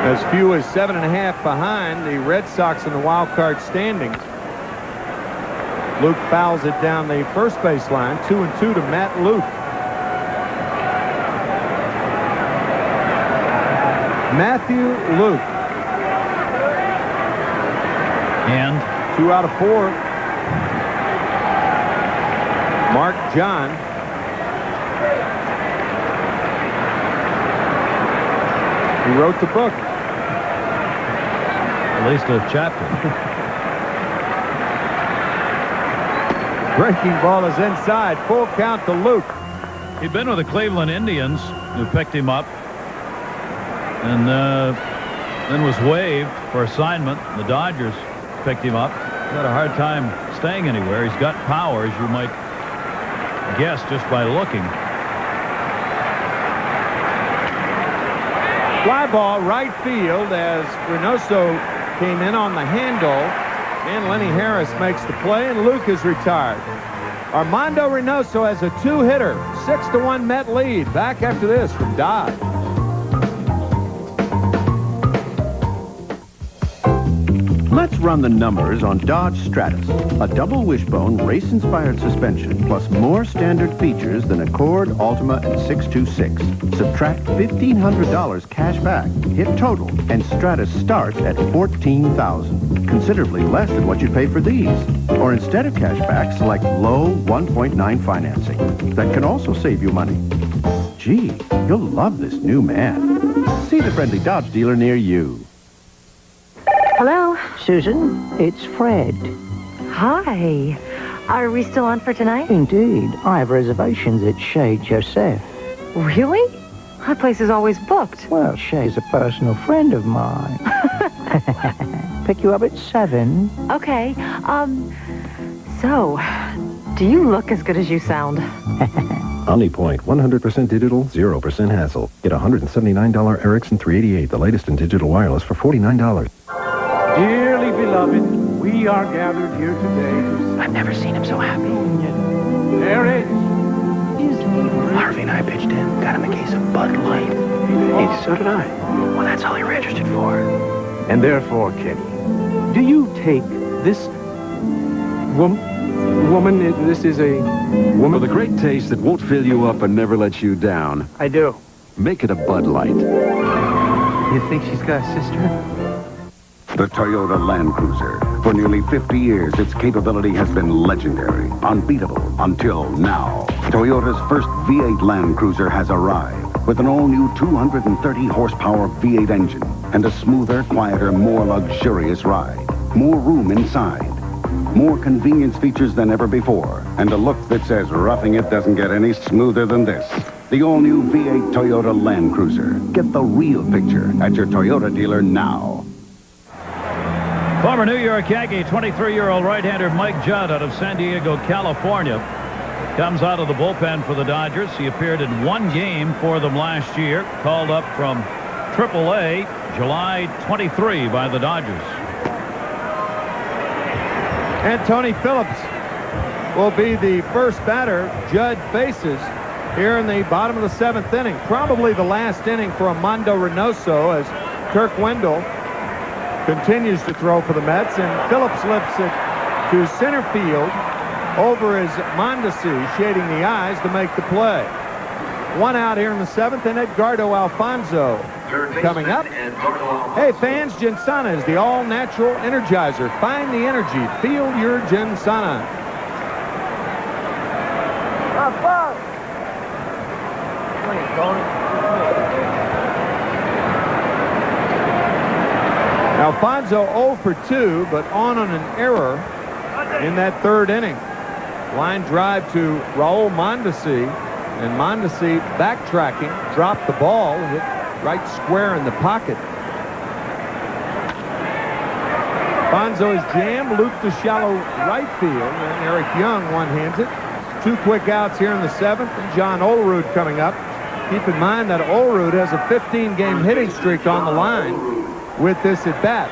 As few as 7.5 behind the Red Sox in the wild card standings. Luke fouls it down the first base line. 2-2 to Matt Luke. Matthew Luke. And 2 out of 4. Mark John. He wrote the book. At least a chapter. Breaking ball is inside. Full count to Luke. He'd been with the Cleveland Indians, who picked him up, and then was waived for assignment. The Dodgers picked him up. He had a hard time staying anywhere. He's got power, as you might guess just by looking. Fly ball right field as Reynoso came in on the handle, and Lenny Harris makes the play, and Luke is retired. Armando Reynoso has a 2-hitter, 6-1 Met lead. Back after this from Dodge. Let's run the numbers on Dodge Stratus, a double wishbone race-inspired suspension plus more standard features than Accord, Altima, and 626. Subtract $1,500 cash back, hit total, and Stratus starts at $14,000, considerably less than what you pay for these. Or instead of cash back, select low 1.9 financing. That can also save you money. Gee, you'll love this new man. See the friendly Dodge dealer near you. Hello? Susan, it's Fred. Hi. Are we still on for tonight? Indeed. I have reservations at Shea Joseph. Really? My place is always booked. Well, Shea's a personal friend of mine. Pick you up at 7. Okay. So, do you look as good as you sound? OmniPoint, 100% digital, 0% hassle. Get $179 Ericsson 388, the latest in digital wireless, for $49. Dearly beloved, we are gathered here today. I've never seen him so happy. There it is. Harvey and I pitched in, got him a case of Bud Light. Hey, so did I. Well, that's all he registered for. And therefore, Kenny, do you take this woman, this is a woman? With a great taste that won't fill you up and never lets you down. I do. Make it a Bud Light. You think she's got a sister? The Toyota Land Cruiser. For nearly 50 years, its capability has been legendary, unbeatable, until now. Toyota's first V8 Land Cruiser has arrived with an all-new 230-horsepower V8 engine and a smoother, quieter, more luxurious ride. More room inside. More convenience features than ever before. And a look that says roughing it doesn't get any smoother than this. The all-new V8 Toyota Land Cruiser. Get the real picture at your Toyota dealer now. Former New York Yankee, 23-year-old right-hander Mike Judd out of San Diego, California, comes out of the bullpen for the Dodgers. He appeared in one game for them last year, called up from AAA July 23 by the Dodgers. And Tony Phillips will be the first batter Judd faces here in the bottom of the 7th inning. Probably the last inning for Armando Reynoso as Kirk Wendell continues to throw for the Mets, and Phillips lifts it to center field over his Mondesi, shading the eyes to make the play. One out here in the 7th, and Edgardo Alfonso coming up. Hey fans, Ginsana is the all-natural energizer. Find the energy. Feel your Ginsana. Alfonso 0 for 2, but on an error in that 3rd inning. Line drive to Raul Mondesi, and Mondesi backtracking, dropped the ball, hit right square in the pocket. Alfonso is jammed, looped to shallow right field, and Eric Young one-hands it. 2 quick outs here in the 7th, and John Olerud coming up. Keep in mind that Olerud has a 15-game hitting streak on the line with this at bat.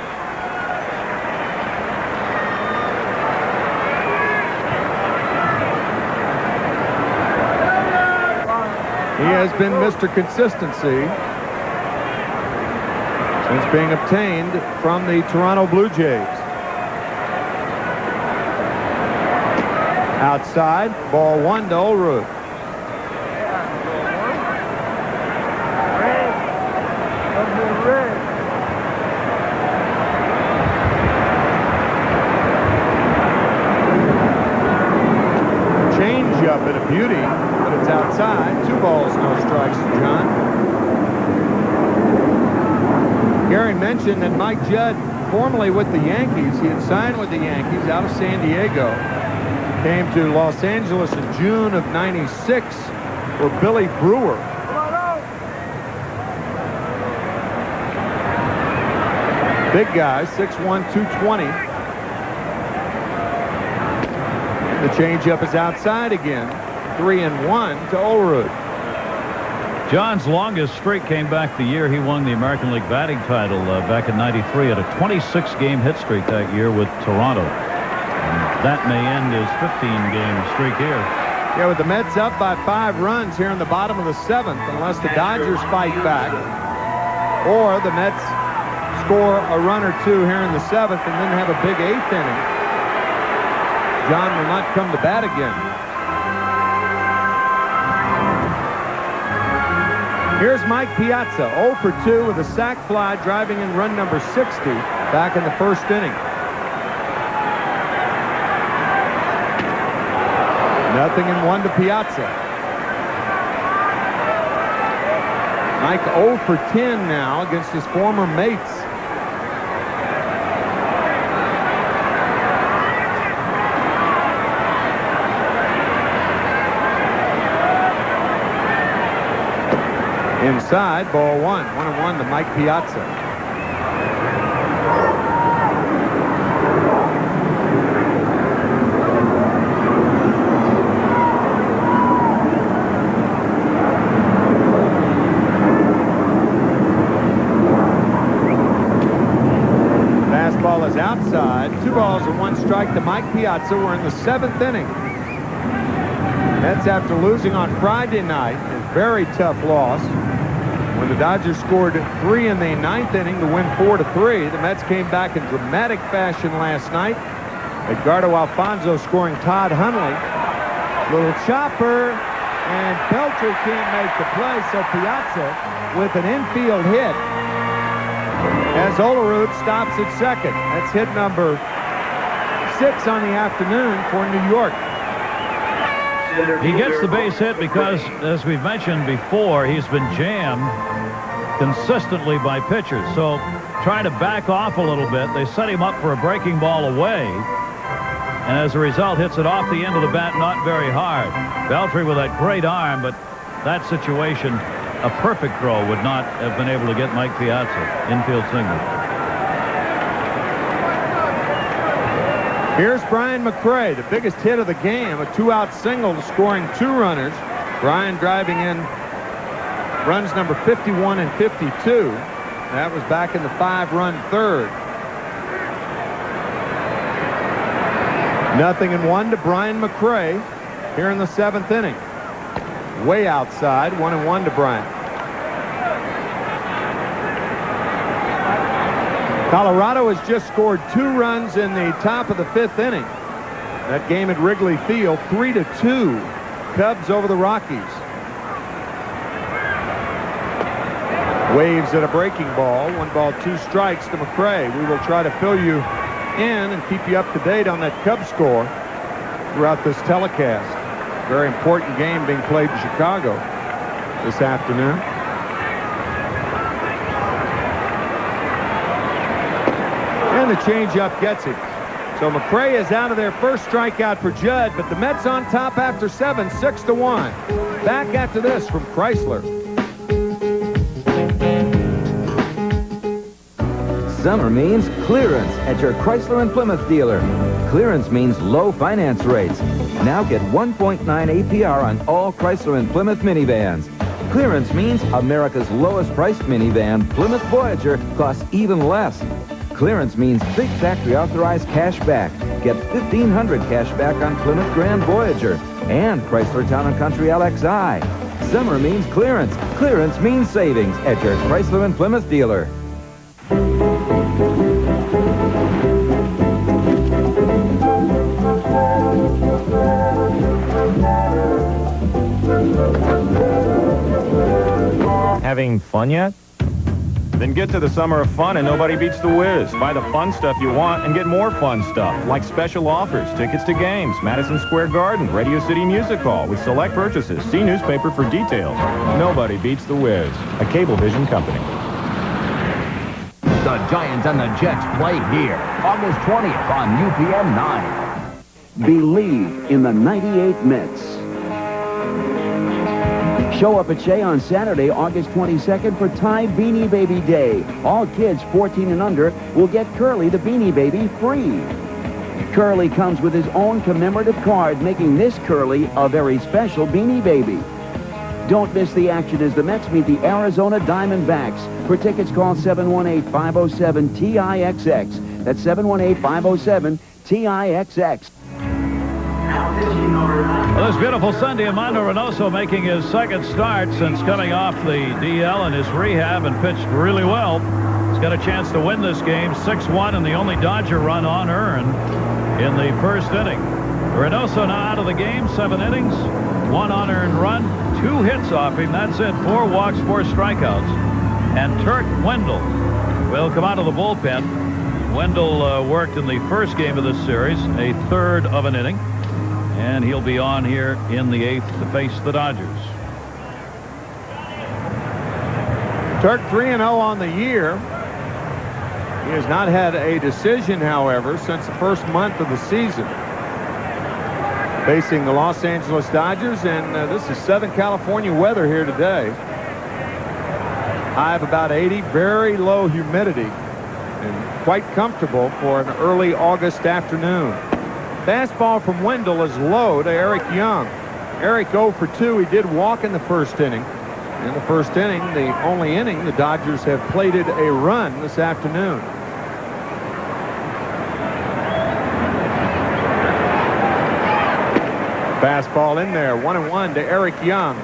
He has been Mr. Consistency since being obtained from the Toronto Blue Jays. Outside, ball 1 to Olerud. Change up and a beauty, but it's outside. 2 balls, no strikes to John. Gary mentioned that Mike Judd, formerly with the Yankees, he had signed with the Yankees out of San Diego. Came to Los Angeles in June of '96 for Billy Brewer. Big guy, 6'1", 220. The changeup is outside again. 3-1 to Olerud. John's longest streak came back the year he won the American League batting title back in '93 at a 26-game hit streak that year with Toronto. That may end his 15-game streak here. Yeah, with the Mets up by 5 runs here in the bottom of the 7th, unless the Dodgers fight back, or the Mets score a run or 2 here in the 7th and then have a big 8th inning, John will not come to bat again. Here's Mike Piazza, 0 for 2 with a sac fly, driving in run number 60 back in the 1st inning. Nothing in 1 to Piazza. Mike 0 for 10 now against his former mates. Inside, ball 1. 1-1 to Mike Piazza. Fastball is outside. 2 balls and 1 strike to Mike Piazza. We're in the 7th inning. Mets, after losing on Friday night, a very tough loss. When the Dodgers scored 3 in the 9th inning to win 4-3, the Mets came back in dramatic fashion last night. Edgardo Alfonso scoring Todd Hundley. Little chopper, and Beltry can't make the play, so Piazza with an infield hit as Olerud stops at second. That's hit number 6 on the afternoon for New York. He gets the base hit because, as we've mentioned before, he's been jammed consistently by pitchers. So trying to back off a little bit, they set him up for a breaking ball away, and as a result hits it off the end of the bat, not very hard. Beltry with that great arm, but that situation, a perfect throw would not have been able to get Mike Piazza. Infield single. Here's Brian McCray, the biggest hit of the game, a 2-out single scoring 2 runners. Brian driving in runs number 51 and 52. That was back in the 5-run 3rd. 0-1 to Brian McCray here in the 7th inning. Way outside, 1-1 to Brian. Colorado has just scored 2 runs in the top of the 5th inning. That game at Wrigley Field, 3-2. Cubs over the Rockies. Waves at a breaking ball. 1 ball, 2 strikes to McCray. We will try to fill you in and keep you up to date on that Cubs score throughout this telecast. Very important game being played in Chicago this afternoon. And the changeup gets it. So McCray is out of there. First strikeout for Judd, but the Mets on top after 7, 6-1. Back after this from Chrysler. Summer means clearance at your Chrysler and Plymouth dealer. Clearance means low finance rates. Now get 1.9 APR on all Chrysler and Plymouth minivans. Clearance means America's lowest priced minivan, Plymouth Voyager, costs even less. Clearance means big factory authorized cash back. Get $1,500 cash back on Plymouth Grand Voyager and Chrysler Town & Country LXI. Summer means clearance. Clearance means savings at your Chrysler and Plymouth dealer. having fun yet? Then get to the Summer of Fun and nobody beats the Wiz. Buy the fun stuff you want and get more fun stuff, like special offers, tickets to games, Madison Square Garden, Radio City Music Hall with select purchases. See newspaper for details. Nobody beats the Wiz, a Cablevision company. The Giants and the Jets play here, August 20th on UPN 9. Believe in the 98 Mets. Show up at Shea on Saturday, August 22nd for Thai Beanie Baby Day. All kids 14 and under will get Curly the Beanie Baby free. Curly comes with his own commemorative card, making this Curly a very special Beanie Baby. Don't miss the action as the Mets meet the Arizona Diamondbacks. For tickets, call 718-507-TIXX. That's 718-507-TIXX. Well, this beautiful Sunday, Amando Reynoso making his second start since coming off the DL and his rehab and pitched really well. He's got a chance to win this game 6-1 and the only Dodger run unearned in the first inning. Reynoso now out of the game, 7 innings, 1 unearned run, 2 hits off him. That's it, 4 walks, 4 strikeouts. And Turk Wendell will come out of the bullpen. Wendell worked in the first game of this series, a third of an inning. And he'll be on here in the 8th to face the Dodgers. Turk 3-0 on the year. He has not had a decision, however, since the first month of the season. Facing the Los Angeles Dodgers, and this is Southern California weather here today. High of about 80, very low humidity, and quite comfortable for an early August afternoon. Fastball from Wendell is low to Eric Young. Eric 0 for 2. He did walk in the first inning. In the first inning, the only inning the Dodgers have plated a run this afternoon. Fastball in there, 1-1 to Eric Young.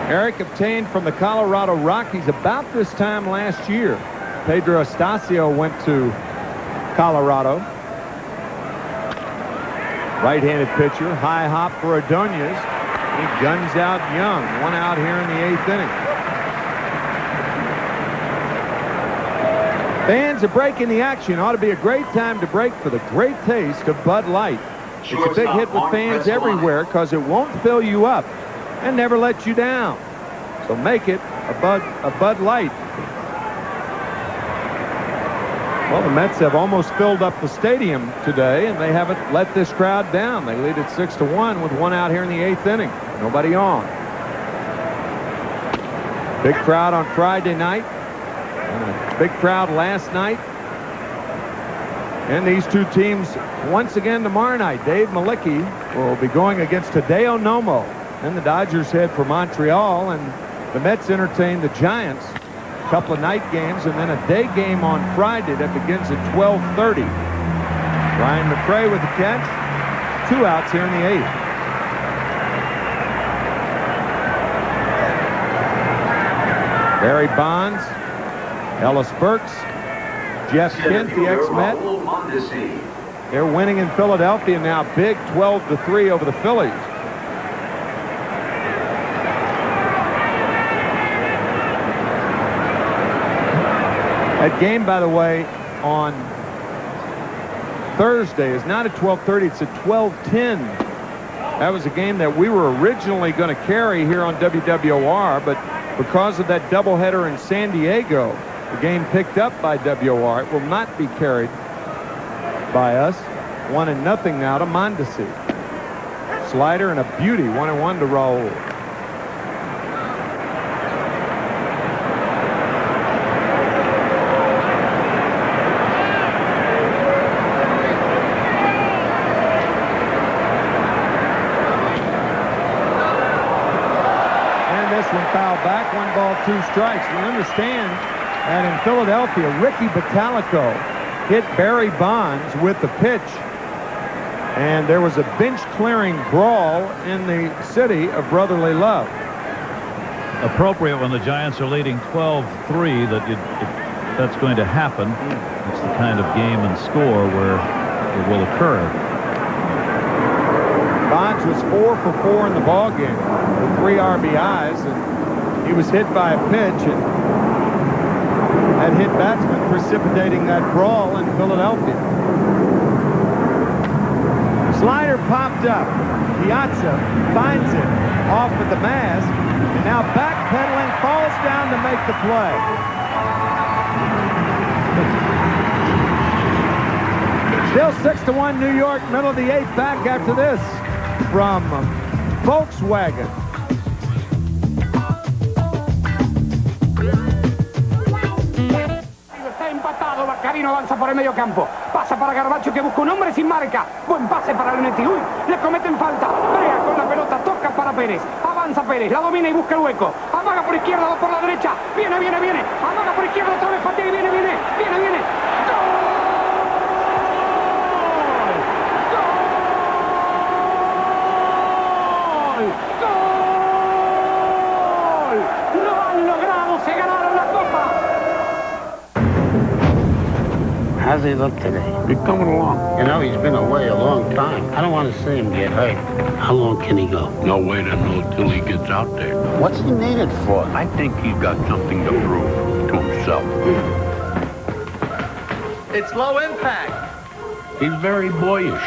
Eric obtained from the Colorado Rockies about this time last year. Pedro Estacio went to Colorado. Right-handed pitcher, high hop for Ordonez. He guns out Young. 1 out here in the 8th inning. Fans are breaking the action. Ought to be a great time to break for the great taste of Bud Light. It's a big hit with fans everywhere because it won't fill you up and never let you down. So make it a Bud Light. Well, the Mets have almost filled up the stadium today, and they haven't let this crowd down. They lead it 6-1 with 1 out here in the 8th inning. Nobody on. Big crowd on Friday night. And a big crowd last night. And these two teams once again tomorrow night. Dave Malicki will be going against Hideo Nomo. And the Dodgers head for Montreal, and the Mets entertain the Giants. Couple of night games and then a day game on Friday that begins at 12:30. Ryan McCray with the catch. 2 outs here in the 8th. Barry Bonds, Ellis Burks, Jeff Kent, the ex-Met. They're winning in Philadelphia now, big 12-3 over the Phillies. That game, by the way, on Thursday is not at 12:30. It's at 12:10. That was a game that we were originally going to carry here on WWOR, but because of that doubleheader in San Diego, the game picked up by WOR. It will not be carried by us. 1-0 now to Mondesi. Slider and a beauty. 1-1 to Raul. Foul back, 1 ball, 2 strikes. We understand that in Philadelphia, Ricky Bottalico hit Barry Bonds with the pitch. And there was a bench-clearing brawl in the city of brotherly love. Appropriate when the Giants are leading 12-3 that that's going to happen. It's the kind of game and score where it will occur. Bonds was 4 for 4 in the ball game with 3 RBIs, and he was hit by a pitch and had hit batsman, precipitating that brawl in Philadelphia. Slider popped up. Piazza finds it off with the mask, and now backpedaling, falls down to make the play. Still 6-1 New York, middle of the 8th, back after this from Volkswagen. Está empatado, Baccarino avanza por el medio campo. Pasa para Garbacho que busca un hombre sin marca. Buen pase para Leonetti. Uy, le cometen falta. Brega con la pelota, toca para Pérez. Avanza Pérez, la domina y busca el hueco. Amaga por izquierda, va por la derecha. Viene. Amaga por izquierda, otra vez Fatiga y viene. How's he look today? He's coming along. You know, he's been away a long time. I don't want to see him get hurt. How long can he go? No way to know till he gets out there. What's he needed for? I think he's got something to prove to himself. It's low impact. He's very boyish.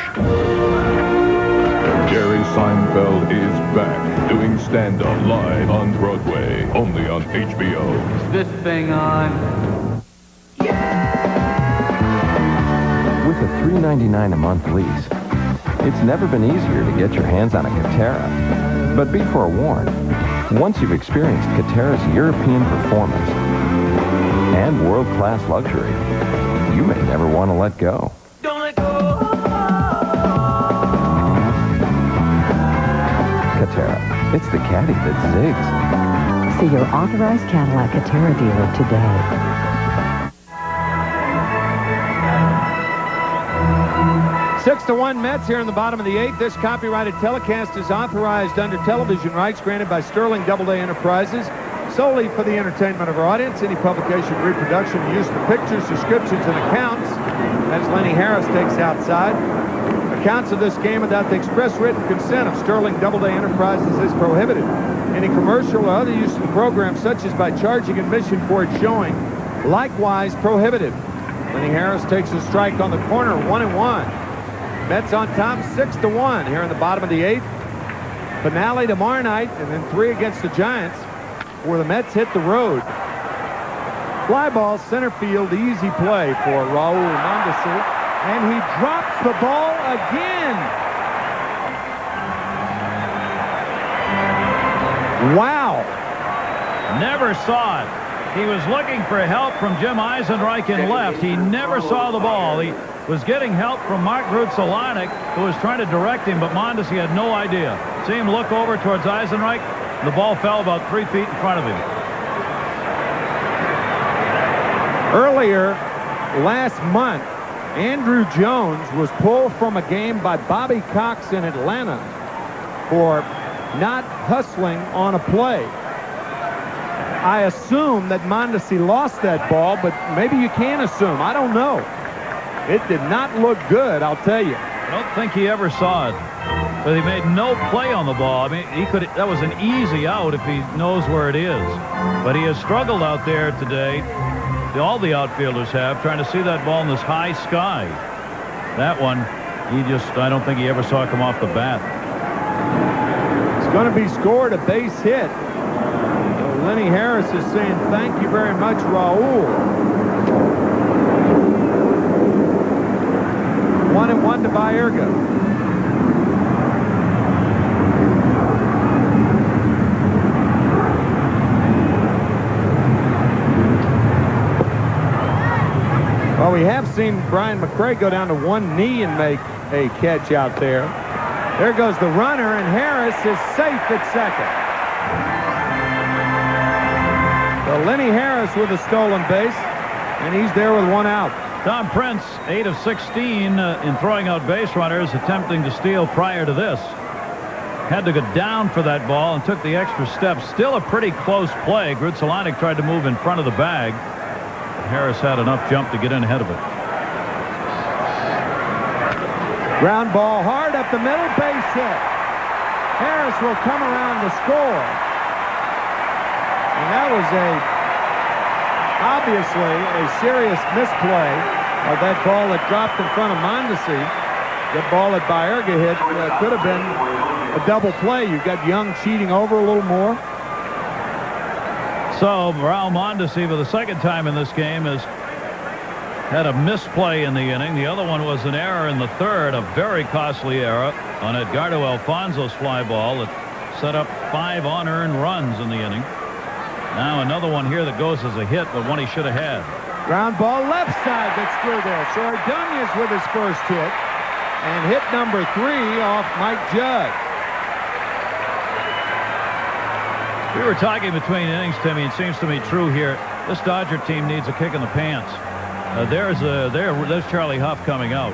Jerry Seinfeld is back, doing stand-up live on Broadway, only on HBO. Is this thing on? With a $3.99 a month lease, it's never been easier to get your hands on a Catera. But be forewarned, once you've experienced Catera's European performance and world-class luxury, you may never want to let go. Don't let go. Catera, it's the caddy that zigs. See your authorized Cadillac Catera dealer today. 6-1 Mets here in the bottom of the 8th. This copyrighted telecast is authorized under television rights granted by Sterling Doubleday Enterprises solely for the entertainment of our audience. Any publication, reproduction, use of pictures, descriptions, and accounts, as Lenny Harris takes outside. Accounts of this game without the express written consent of Sterling Doubleday Enterprises is prohibited. Any commercial or other use of the program, such as by charging admission for its showing, likewise prohibited. Lenny Harris takes a strike on the corner, 1-1. Mets on top, 6-1 here in the bottom of the 8th. Finale tomorrow night, and then 3 against the Giants, where the Mets hit the road. Fly ball, center field, easy play for Raul Mondesi, and he drops the ball again. Wow. Never saw it. He was looking for help from Jim Eisenreich in left. He never saw the ball. He was getting help from Mark Grutzelanek, who was trying to direct him, but Mondesi had no idea. See him look over towards Eisenreich. The ball fell about 3 feet in front of him. Earlier last month, Andrew Jones was pulled from a game by Bobby Cox in Atlanta for not hustling on a play. I assume that Mondesi lost that ball, but maybe you can't assume. I don't know. It did not look good, I'll tell you. I don't think he ever saw it. But he made no play on the ball. I mean, that was an easy out if he knows where it is. But he has struggled out there today. All the outfielders have, trying to see that ball in this high sky. That one, I don't think he ever saw it come off the bat. It's going to be scored, a base hit. So Lenny Harris is saying, thank you very much, Raul. 1-1 to Baerga. Well, we have seen Brian McRae go down to one knee and make a catch out there. There goes the runner, and Harris is safe at second. So Lenny Harris with a stolen base, and he's there with 1 out. Tom Prince, 8 of 16 in throwing out base runners, attempting to steal prior to this. Had to go down for that ball and took the extra step. Still a pretty close play. Grutzelanek tried to move in front of the bag. Harris had enough jump to get in ahead of it. Ground ball hard up the middle, base hit. Harris will come around to score. And that was obviously a serious misplay of that ball that dropped in front of Mondesi. The ball that Baerga hit could have been a double play. You've got Young cheating over a little more. So Raul Mondesi, for the second time in this game, has had a misplay in the inning. The other one was an error in the third, a very costly error on Edgardo Alfonso's fly ball that set up 5 unearned runs in the inning. Now another one here that goes as a hit, but one he should have had. Ground ball left side that's through there. So Ordonez with his first hit. And hit number 3 off Mike Judd. We were talking between innings, Timmy. It seems to me true here. This Dodger team needs a kick in the pants. There's Charlie Huff coming out.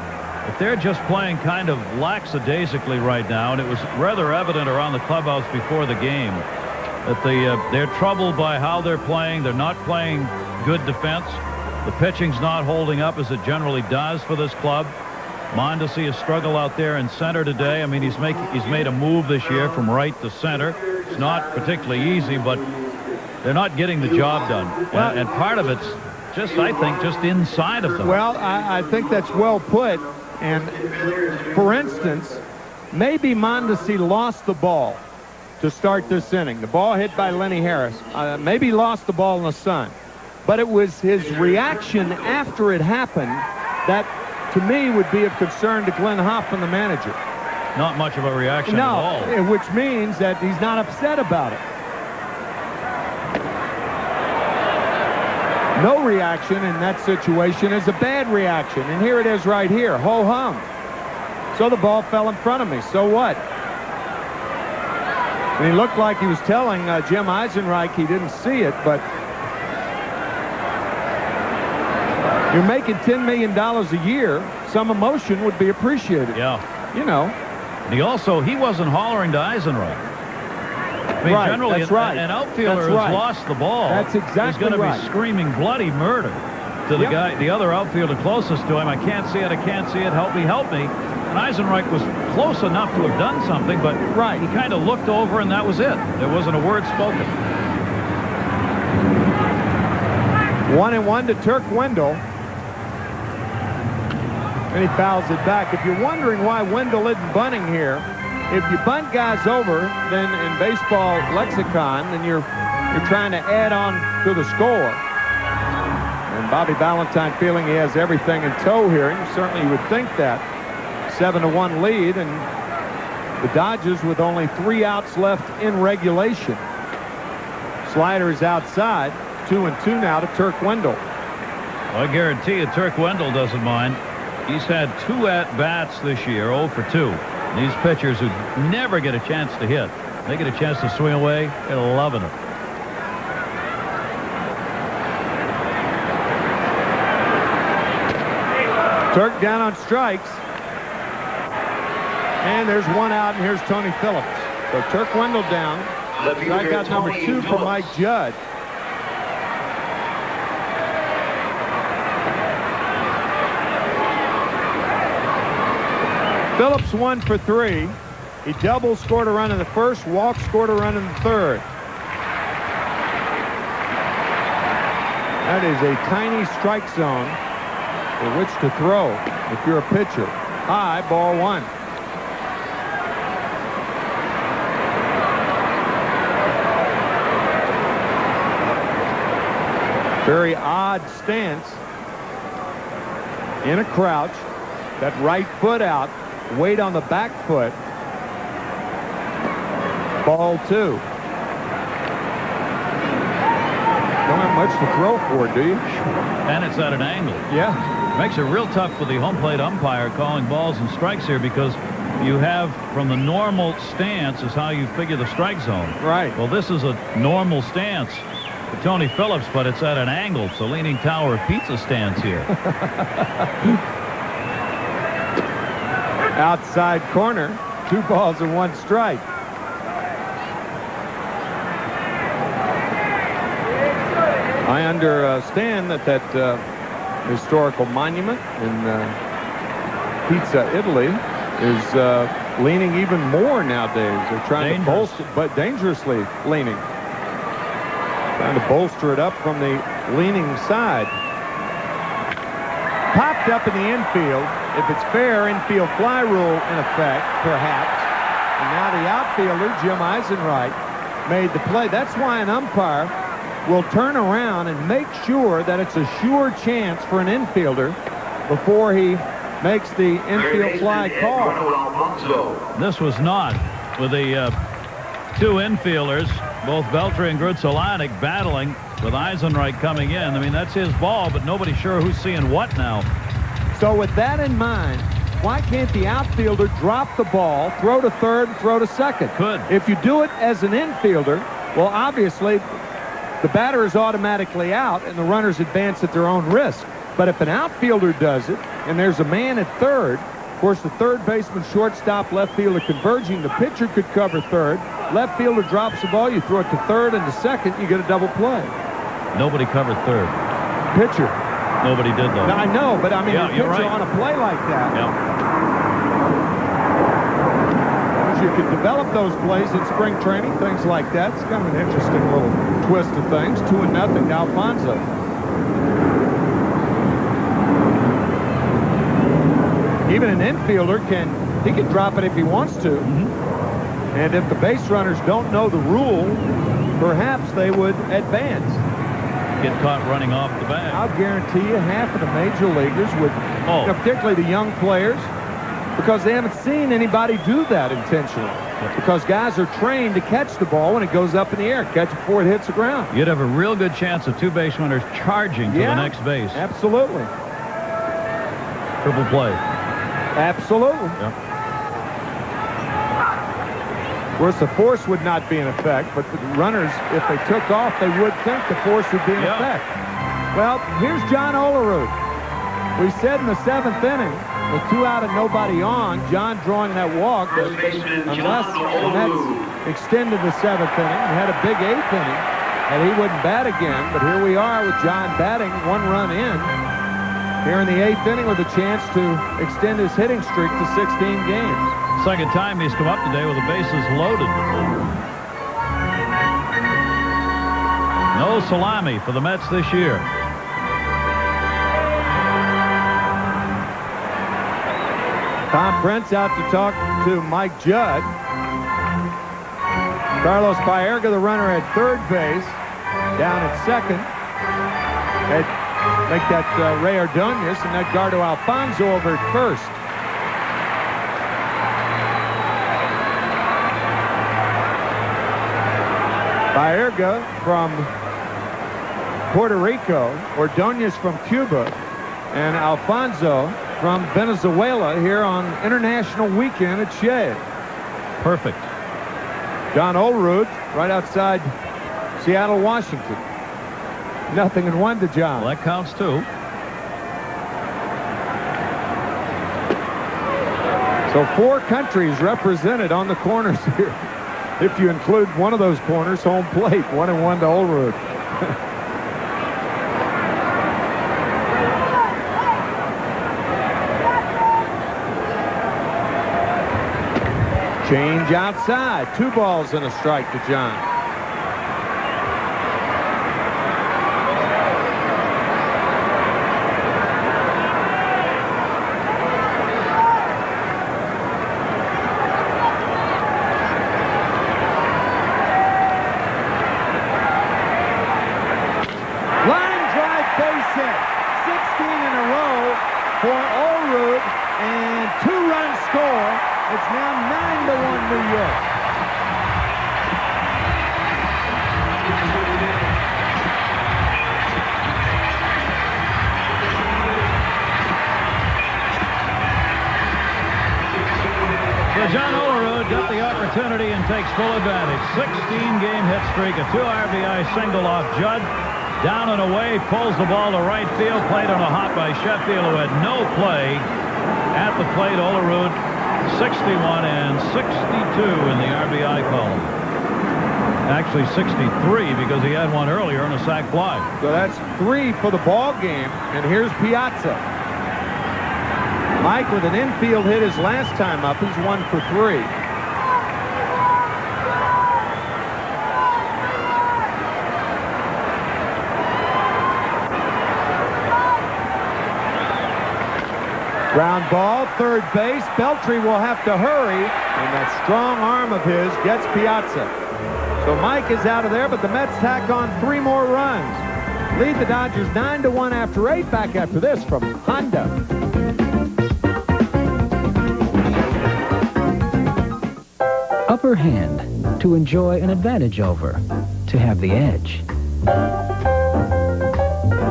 If they're just playing kind of lackadaisically right now, and it was rather evident around the clubhouse before the game, that they're troubled by how they're playing. They're not playing good defense. The pitching's not holding up as it generally does for this club. Mondesi has struggled out there in center today. I mean, he's made a move this year from right to center. It's not particularly easy, but they're not getting the job done. And part of it's just, I think, just inside of them. Well, I think that's well put. And for instance, maybe Mondesi lost the ball to start this inning. The ball hit by Lenny Harris. Maybe he lost the ball in the sun. But it was his reaction after it happened that, to me, would be of concern to Glenn Hoffman, the manager. Not much of a reaction at all. No, which means that he's not upset about it. No reaction in that situation is a bad reaction. And here it is right here. Ho-hum. So the ball fell in front of me. So what? And he looked like he was telling Jim Eisenreich he didn't see it, but you're making $10 million a year. Some emotion would be appreciated. Yeah. You know. And he wasn't hollering to Eisenreich. I mean, generally, an outfielder who's lost the ball is going to be screaming bloody murder to the guy, the other outfielder closest to him. I can't see it. I can't see it. Help me, help me. And Eisenreich was close enough to have done something, but he kind of looked over, and that was it. There wasn't a word spoken. 1-1 to Turk Wendell. And he fouls it back. If you're wondering why Wendell isn't bunting here, if you bunt guys over, then in baseball lexicon, then you're trying to add on to the score. And Bobby Valentine feeling he has everything in tow here, and certainly you would think that. 7-1 lead, and the Dodgers with only 3 outs left in regulation. Slider is outside. 2-2 now to Turk Wendell. I guarantee you Turk Wendell doesn't mind. He's had 2 at-bats this year, 0 for 2. These pitchers who never get a chance to hit, they get a chance to swing away, they're loving it. Turk down on strikes. And there's 1 out, and here's Tony Phillips. So Turk Wendell down. Strikeout number 2 for Mike Judd. Phillips 1 for 3. He double scored a run in the first, walk scored a run in the third. That is a tiny strike zone for which to throw if you're a pitcher. High, ball 1. Very odd stance. In a crouch. That right foot out. Weight on the back foot. Ball 2. Don't have much to throw for, do you? And it's at an angle. Yeah. Makes it real tough for the home plate umpire calling balls and strikes here, because you have, from the normal stance is how you figure the strike zone. Right. Well, this is a normal stance for Tony Phillips, but it's at an angle. It's a Leaning Tower of Pizza stance here. Outside corner. 2 balls and 1 strike. I understand that historical monument in Pizza, Italy is leaning even more nowadays. They're trying to bolster, but dangerously leaning. Trying to bolster it up from the leaning side. Popped up in the infield. If it's fair, infield fly rule in effect, perhaps. And now the outfielder, Jim Eisenreich, made the play. That's why an umpire will turn around and make sure that it's a sure chance for an infielder before he makes the infield fly call. This was not with the two infielders, both Beltry and Grutzelanek, battling with Eisenreich coming in. I mean, that's his ball, but nobody's sure who's seeing what now. So with that in mind, why can't the outfielder drop the ball, throw to third, and throw to second? Could. If you do it as an infielder, well, obviously, the batter is automatically out, and the runners advance at their own risk. But if an outfielder does it, and there's a man at third, of course, the third baseman, shortstop, left fielder converging, the pitcher could cover third. Left fielder drops the ball, you throw it to third and to second, you get a double play. Nobody covered third. Pitcher. Nobody did, though. Now, I know, but I mean, yeah, a pitcher right. on a play like that. Yeah. You could develop those plays in spring training, things like that. It's kind of an interesting little twist of things. 2-0 to Alfonso. Even an infielder can drop it if he wants to. And if the base runners don't know the rule, perhaps they would advance. Get caught running off the bag. I'll guarantee you half of the major leaguers would, particularly the young players, because they haven't seen anybody do that intentionally. Because guys are trained to catch the ball when it goes up in the air, catch it before it hits the ground. You'd have a real good chance of two base runners charging to the next base. Absolutely. Triple play. Absolutely. Yep. Of course, the force would not be in effect, but the runners, if they took off, they would think the force would be in effect. Well, here's John Olerud. We said in the 7th inning, with 2 out and nobody on, John drawing that walk, and that's extended the 7th inning. He had a big 8th inning, and he wouldn't bat again, but here we are with John batting, 1 run in. Here in the 8th inning with a chance to extend his hitting streak to 16 games. Second time he's come up today with the bases loaded. No salami for the Mets this year. Tom Prince out to talk to Mike Judd. Carlos Baerga, the runner at third base, down at second. Make that Ray Ordonez and Edgardo Alfonso over at first. Baerga from Puerto Rico, Ordonez from Cuba, and Alfonso from Venezuela here on International Weekend at Shea. Perfect. John Olerud right outside Seattle, Washington. 0-1 to John. Well, that counts too. So 4 countries represented on the corners here. If you include one of those corners, home plate, 1-1 to Olerud. Change outside. 2 balls and a strike to John. Line drive base hit. 16 in a row for Olerud and 2-run score. It's now 9-1 New York. So John Olerud got the opportunity and takes full advantage. 16-game hit streak, a 2 RBI single off Judd. Down and away, pulls the ball to right field, played on a hop by Sheffield, who had no play at the plate. Olerud 61 and 62 in the RBI column. Actually 63 because he had one earlier on a sac fly. So that's 3 for the ball game, and here's Piazza. Mike with an infield hit his last time up. He's 1 for 3. Ground ball, third base. Beltry will have to hurry, and that strong arm of his gets Piazza. So Mike is out of there, but the Mets tack on 3 more runs. Lead the Dodgers 9-1 after 8. Back after this from Honda. Upper hand, to enjoy an advantage over, to have the edge.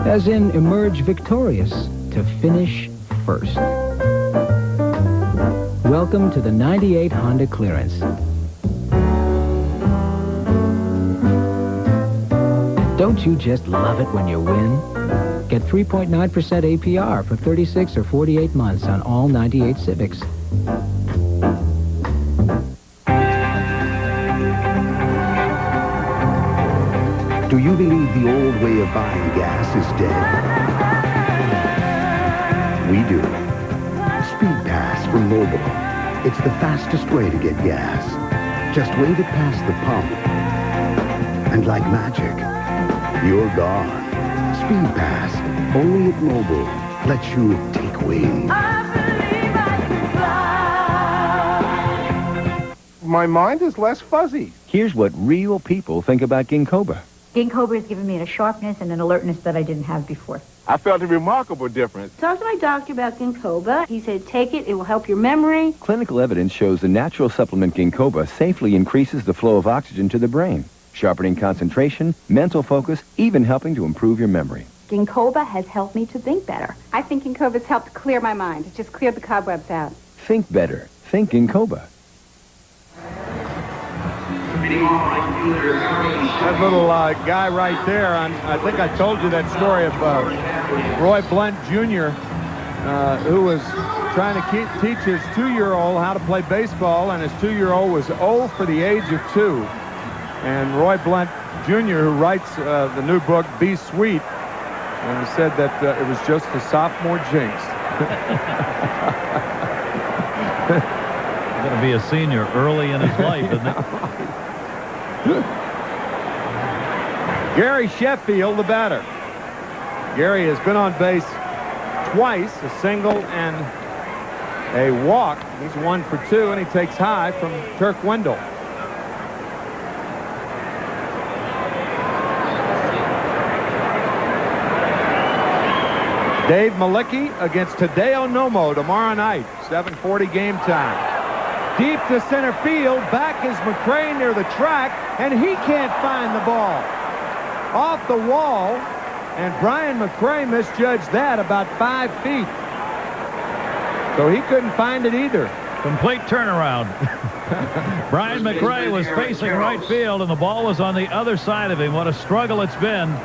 As in emerge victorious, to finish first. Welcome to the 98 Honda Clearance. Don't you just love it when you win? Get 3.9% APR for 36 or 48 months on all 98 Civics. Do you believe the old way of buying gas is dead? We do. Speed Pass from Mobil. It's the fastest way to get gas. Just wait it past the pump. And like magic, you're gone. Speed Pass, only at Mobil, lets you take wing. My mind is less fuzzy. Here's what real people think about Ginkgoba. Ginkgoba has given me a sharpness and an alertness that I didn't have before. I felt a remarkable difference. Talked to my doctor about Ginkgoba. He said, take it, it will help your memory. Clinical evidence shows the natural supplement Ginkgoba safely increases the flow of oxygen to the brain, sharpening concentration, mental focus, even helping to improve your memory. Ginkgoba has helped me to think better. I think Ginkgoba's helped clear my mind. It's just cleared the cobwebs out. Think better. Think Ginkgoba. That little guy right there, I think I told you that story of Roy Blunt Jr., who was trying to teach his 2-year-old how to play baseball, and his 2-year-old was 0 for the age of 2. And Roy Blunt Jr., who writes the new book, Be Sweet, said that it was just a sophomore jinx. He's going to be a senior early in his life, isn't it? Gary Sheffield, the batter. Gary has been on base twice, a single and a walk. He's 1 for 2, and he takes high from Turk Wendell. Dave Malicki against Tadeo Nomo tomorrow night, 7:40 game time. Deep to center field, back is McCray near the track, and he can't find the ball. Off the wall, and Brian McCray misjudged that about 5 feet. So he couldn't find it either. Complete turnaround. Brian McCray was facing right field, and the ball was on the other side of him. What a struggle it's been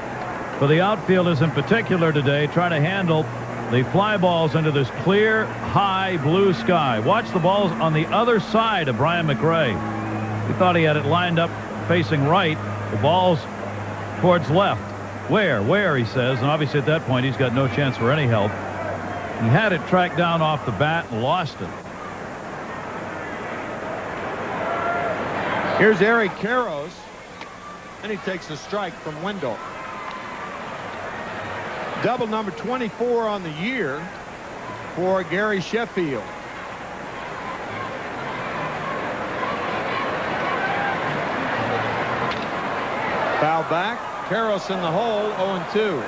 for the outfielders in particular today, trying to handle the fly balls into this clear, high blue sky. Watch the balls on the other side of Brian McCray. He thought he had it lined up facing right. The ball's towards left. Where, he says, and obviously at that point he's got no chance for any help. He had it tracked down off the bat and lost it. Here's Eric Karros, and he takes a strike from Wendell. Double number 24 on the year for Gary Sheffield. Foul back. Karros in the hole, 0-2.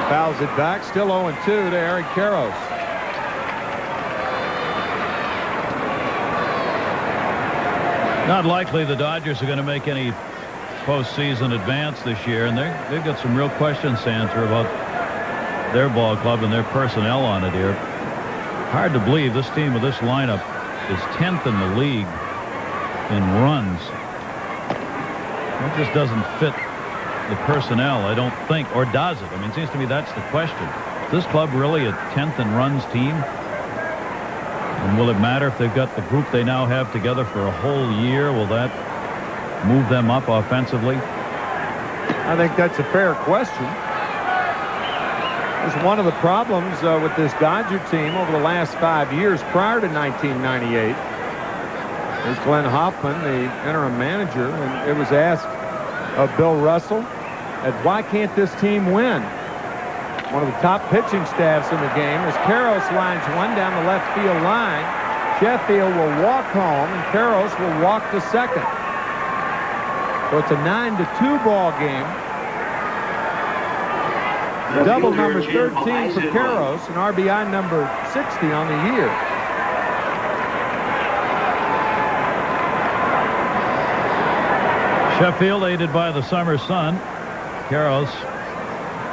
Fouls it back, still 0-2 to Eric Karros. Not likely the Dodgers are going to make any postseason advance this year, and they've got some real questions to answer about their ball club and their personnel on it here. Hard to believe this team with this lineup is 10th in the league in runs. It just doesn't fit the personnel, I don't think, or does it? I mean, it seems to me that's the question. Is this club really a 10th in runs team? And will it matter if they've got the group they now have together for a whole year? Will that move them up offensively? I think that's a fair question. It's one of the problems with this Dodger team over the last 5 years prior to 1998. There's Glenn Hoffman, the interim manager, and it was asked of Bill Russell at why can't this team win? One of the top pitching staffs in the game as Karros lines one down the left field line. Sheffield will walk home and Karros will walk to second. So it's a 9-2 ball game. Double number 13 for Karros and RBI number 60 on the year. Sheffield aided by the summer sun. Karros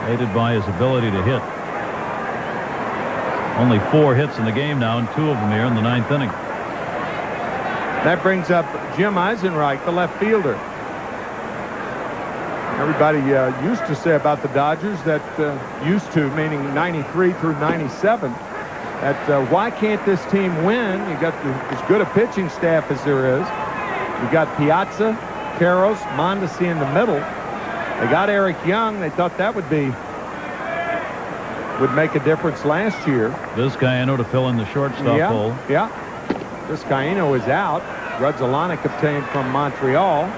aided by his ability to hit. Only 4 hits in the game now, and 2 of them here in the 9th inning. That brings up Jim Eisenreich, the left fielder. Everybody used to say about the Dodgers that used to, meaning 93 through 97, that why can't this team win? You got as good a pitching staff as there is. You got Piazza, Karros, Mondesi in the middle. They got Eric Young. They thought that would make a difference last year. Vizcaino to fill in the shortstop hole. Yeah. Vizcaino is out. Grudzielanek obtained from Montreal.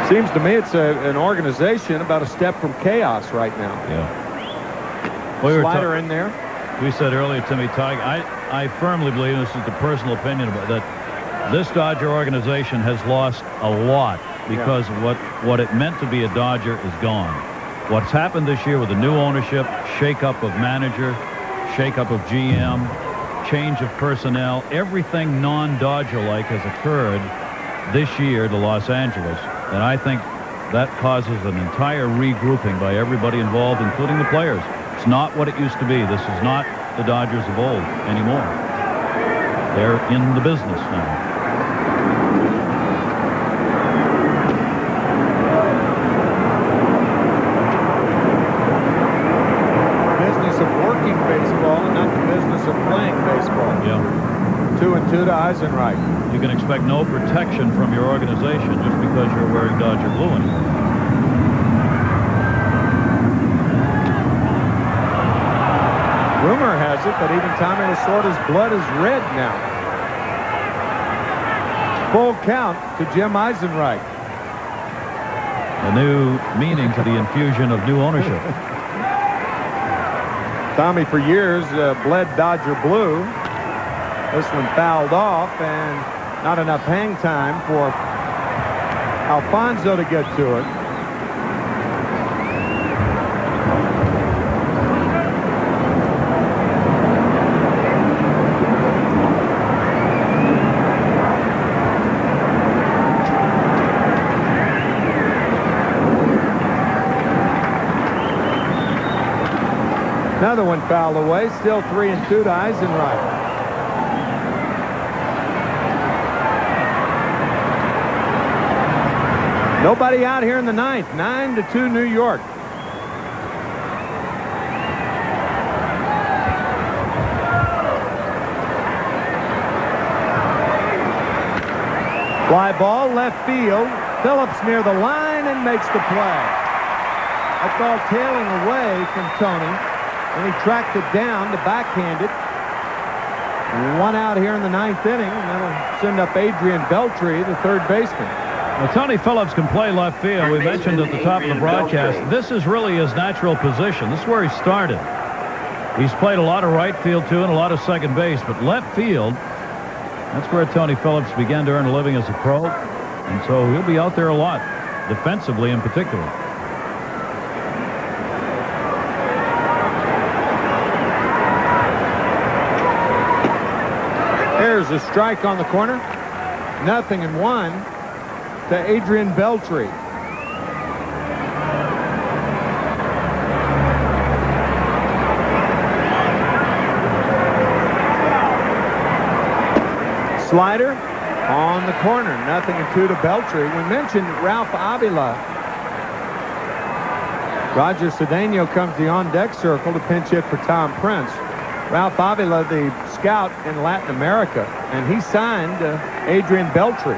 Seems to me it's an organization about a step from chaos right now. Yeah. Slider in there. We said earlier, Timmy Tighe, I firmly believe, this is the personal opinion, that this Dodger organization has lost a lot because what it meant to be a Dodger is gone. What's happened this year with the new ownership, shakeup of manager, shakeup of GM, change of personnel, everything non-Dodger-like has occurred this year to Los Angeles. And I think that causes an entire regrouping by everybody involved, including the players. It's not what it used to be. This is not the Dodgers of old anymore. They're in the business now. Business of working baseball and not the business of playing baseball. Yeah. 2-2 to Eisenreich. You can expect no protection from your organization just because you're wearing Dodger blue anymore. Rumor has it that even Tommy Lasorda's blood is red now. Full count to Jim Eisenreich. A new meaning to the infusion of new ownership. Tommy for years bled Dodger blue. This one fouled off and not enough hang time for Alfonso to get to it. Another one fouled away. Still 3-2 to Eisenreich. Nobody out here in the 9th. 9-2 New York. Fly ball left field. Phillips near the line and makes the play. That ball tailing away from Tony. And he tracked it down to backhand it. 1 out here in the 9th inning. And that'll send up Adrian Beltre, the third baseman. Well, Tony Phillips can play left field. We mentioned at the top of the broadcast, this is really his natural position. This is where he started. He's played a lot of right field, too, and a lot of second base. But left field, that's where Tony Phillips began to earn a living as a pro. And so he'll be out there a lot, defensively in particular. There's a strike on the corner. 0-1 to Adrian Beltre. slider on the corner. 0-2 to Beltry. We mentioned Ralph Avila. Roger Cedeno comes to the on-deck circle to pinch hit for Tom Prince. Ralph Avila, the scout in Latin America, and he signed Adrian Beltry.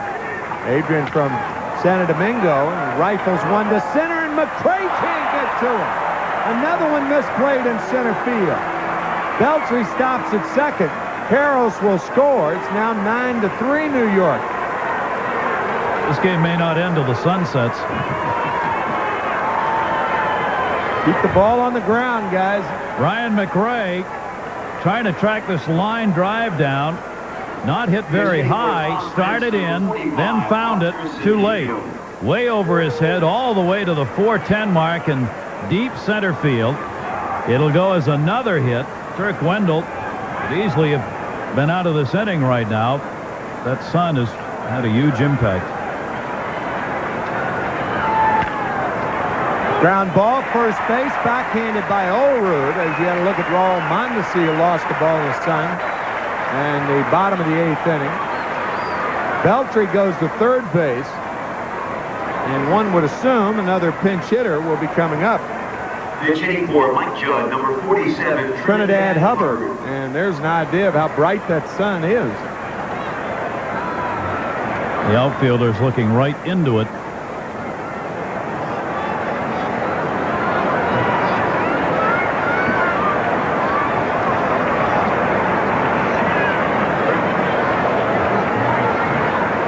Adrian from Santo Domingo, and rifles one to center, and McCray can't get to him. Another one misplayed in center field. Beltry stops at second. Karros will score. It's now 9-3 New York. This game may not end till the sun sets. Keep the ball on the ground, guys. Ryan McRae trying to track this line drive down. Not hit very high. Started in, then found it too late. Way over his head, all the way to the 410 mark in deep center field. It'll go as another hit. Turk Wendell could easily have been out of this inning right now. That sun has had a huge impact. Ground ball, first base, backhanded by Olerud, as you had a look at Raul Mondesi, who lost the ball in the sun. And the bottom of the 8th inning. Beltry goes to third base. And one would assume another pinch hitter will be coming up. Pitch hitting for Mike Judd, number 47, Trinidad Hubbard. And there's an idea of how bright that sun is. The outfielder's looking right into it.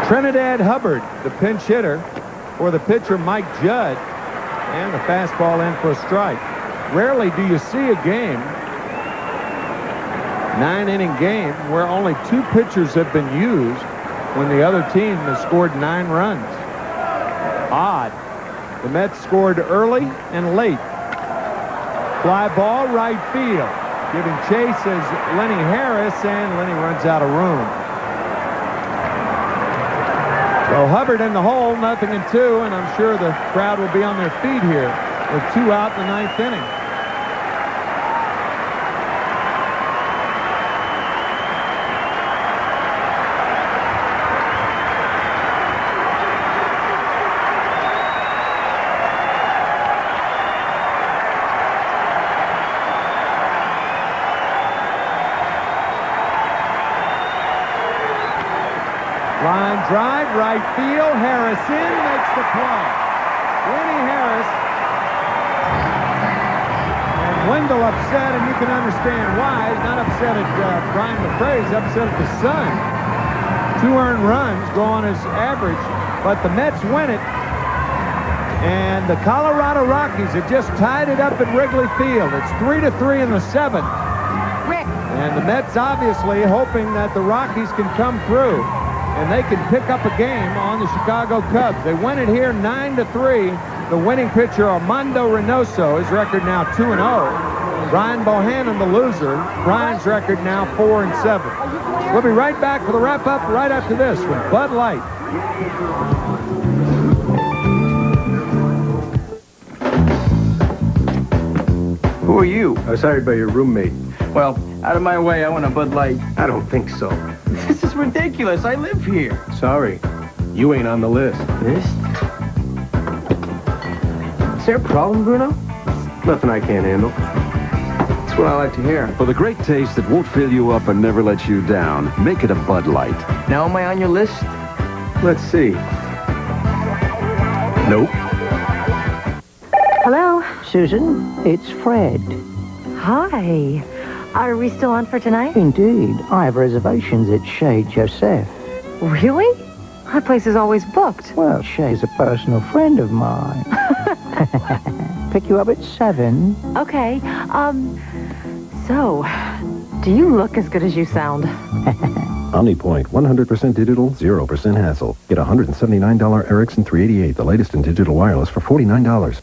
Trinidad Hubbard, the pinch hitter for the pitcher Mike Judd, and the fastball in for a strike. Rarely do you see a game, 9-inning game, where only 2 pitchers have been used when the other team has scored 9 runs. Odd. The Mets scored early and late. Fly ball, right field. Giving chase is Lenny Harris, and Lenny runs out of room. So Hubbard in the hole, 0-2, and I'm sure the crowd will be on their feet here with 2 out in the 9th inning. Line drive, right field. Harris in, makes the play. Lenny Harris. And Wendell upset, and you can understand why. He's not upset at Brian McRae. He's upset at the sun. 2 earned runs go on his average, but the Mets win it. And the Colorado Rockies have just tied it up at Wrigley Field. It's 3-3 in the 7th. Rick. And the Mets obviously hoping that the Rockies can come through and they can pick up a game on the Chicago Cubs. They win it here 9-3. The winning pitcher, Armando Reynoso, his record now 2-0. Brian Bohannon, the loser. Brian's record now 4-7. We'll be right back for the wrap-up right after this with Bud Light. Who are you? I was hired by your roommate. Well, out of my way, I want a Bud Light. I don't think so. This is ridiculous. I live here. Sorry. You ain't on the list. List? Is there a problem, Bruno? Nothing I can't handle. That's what I like to hear. For the great taste that won't fill you up and never let you down, make it a Bud Light. Now am I on your list? Let's see. Nope. Hello? Susan, it's Fred. Hi. Are we still on for tonight? Indeed. I have reservations at Shea Joseph. Really? My place is always booked. Well, Shea's a personal friend of mine. Pick you up at 7. Okay. So, do you look as good as you sound? OmniPoint, 100% digital, 0% hassle. Get $179 Ericsson 388, the latest in digital wireless, for $49.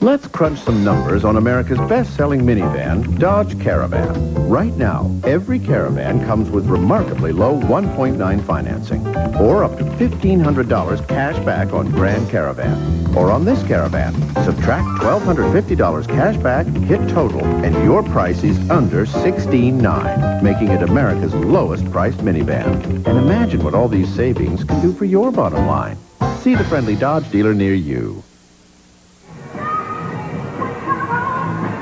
Let's crunch some numbers on America's best-selling minivan, Dodge Caravan. Right now, every Caravan comes with remarkably low 1.9 financing, or up to $1,500 cash back on Grand Caravan. Or on this Caravan, subtract $1,250 cash back, hit total, and your price is under $16,900, making it America's lowest-priced minivan. And imagine what all these savings can do for your bottom line. See the friendly Dodge dealer near you.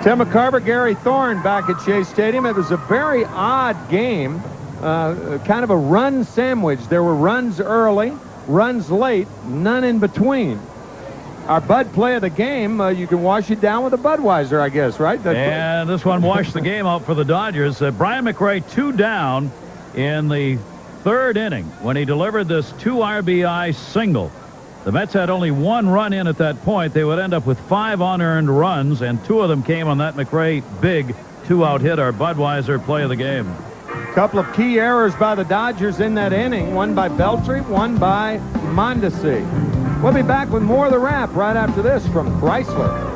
Tim McCarver, Gary Thorne back at Shea Stadium. It was a very odd game, kind of a run sandwich. There were runs early, runs late, none in between. Our Bud play of the game, you can wash it down with a Budweiser, I guess, right? And this one washed the game out for the Dodgers. Brian McRae 2 down in the 3rd inning when he delivered this 2 RBI single. The Mets had only 1 run in at that point. They would end up with 5 unearned runs, and 2 of them came on that McRae big 2-out hit, our Budweiser play of the game. A couple of key errors by the Dodgers in that inning. One by Beltry, one by Mondesi. We'll be back with more of the Wrap right after this from Chrysler.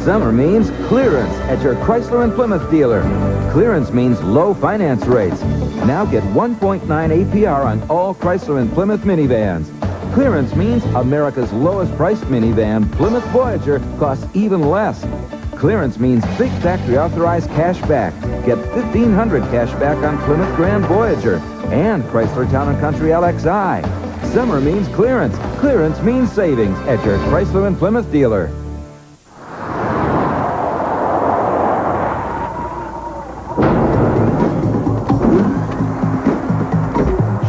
Summer means clearance at your Chrysler and Plymouth dealer. Clearance means low finance rates. Now get 1.9 APR on all Chrysler and Plymouth minivans. Clearance means America's lowest priced minivan, Plymouth Voyager, costs even less. Clearance means big factory authorized cash back. Get $1,500 cash back on Plymouth Grand Voyager and Chrysler Town & Country LXI. Summer means clearance. Clearance means savings at your Chrysler and Plymouth dealer.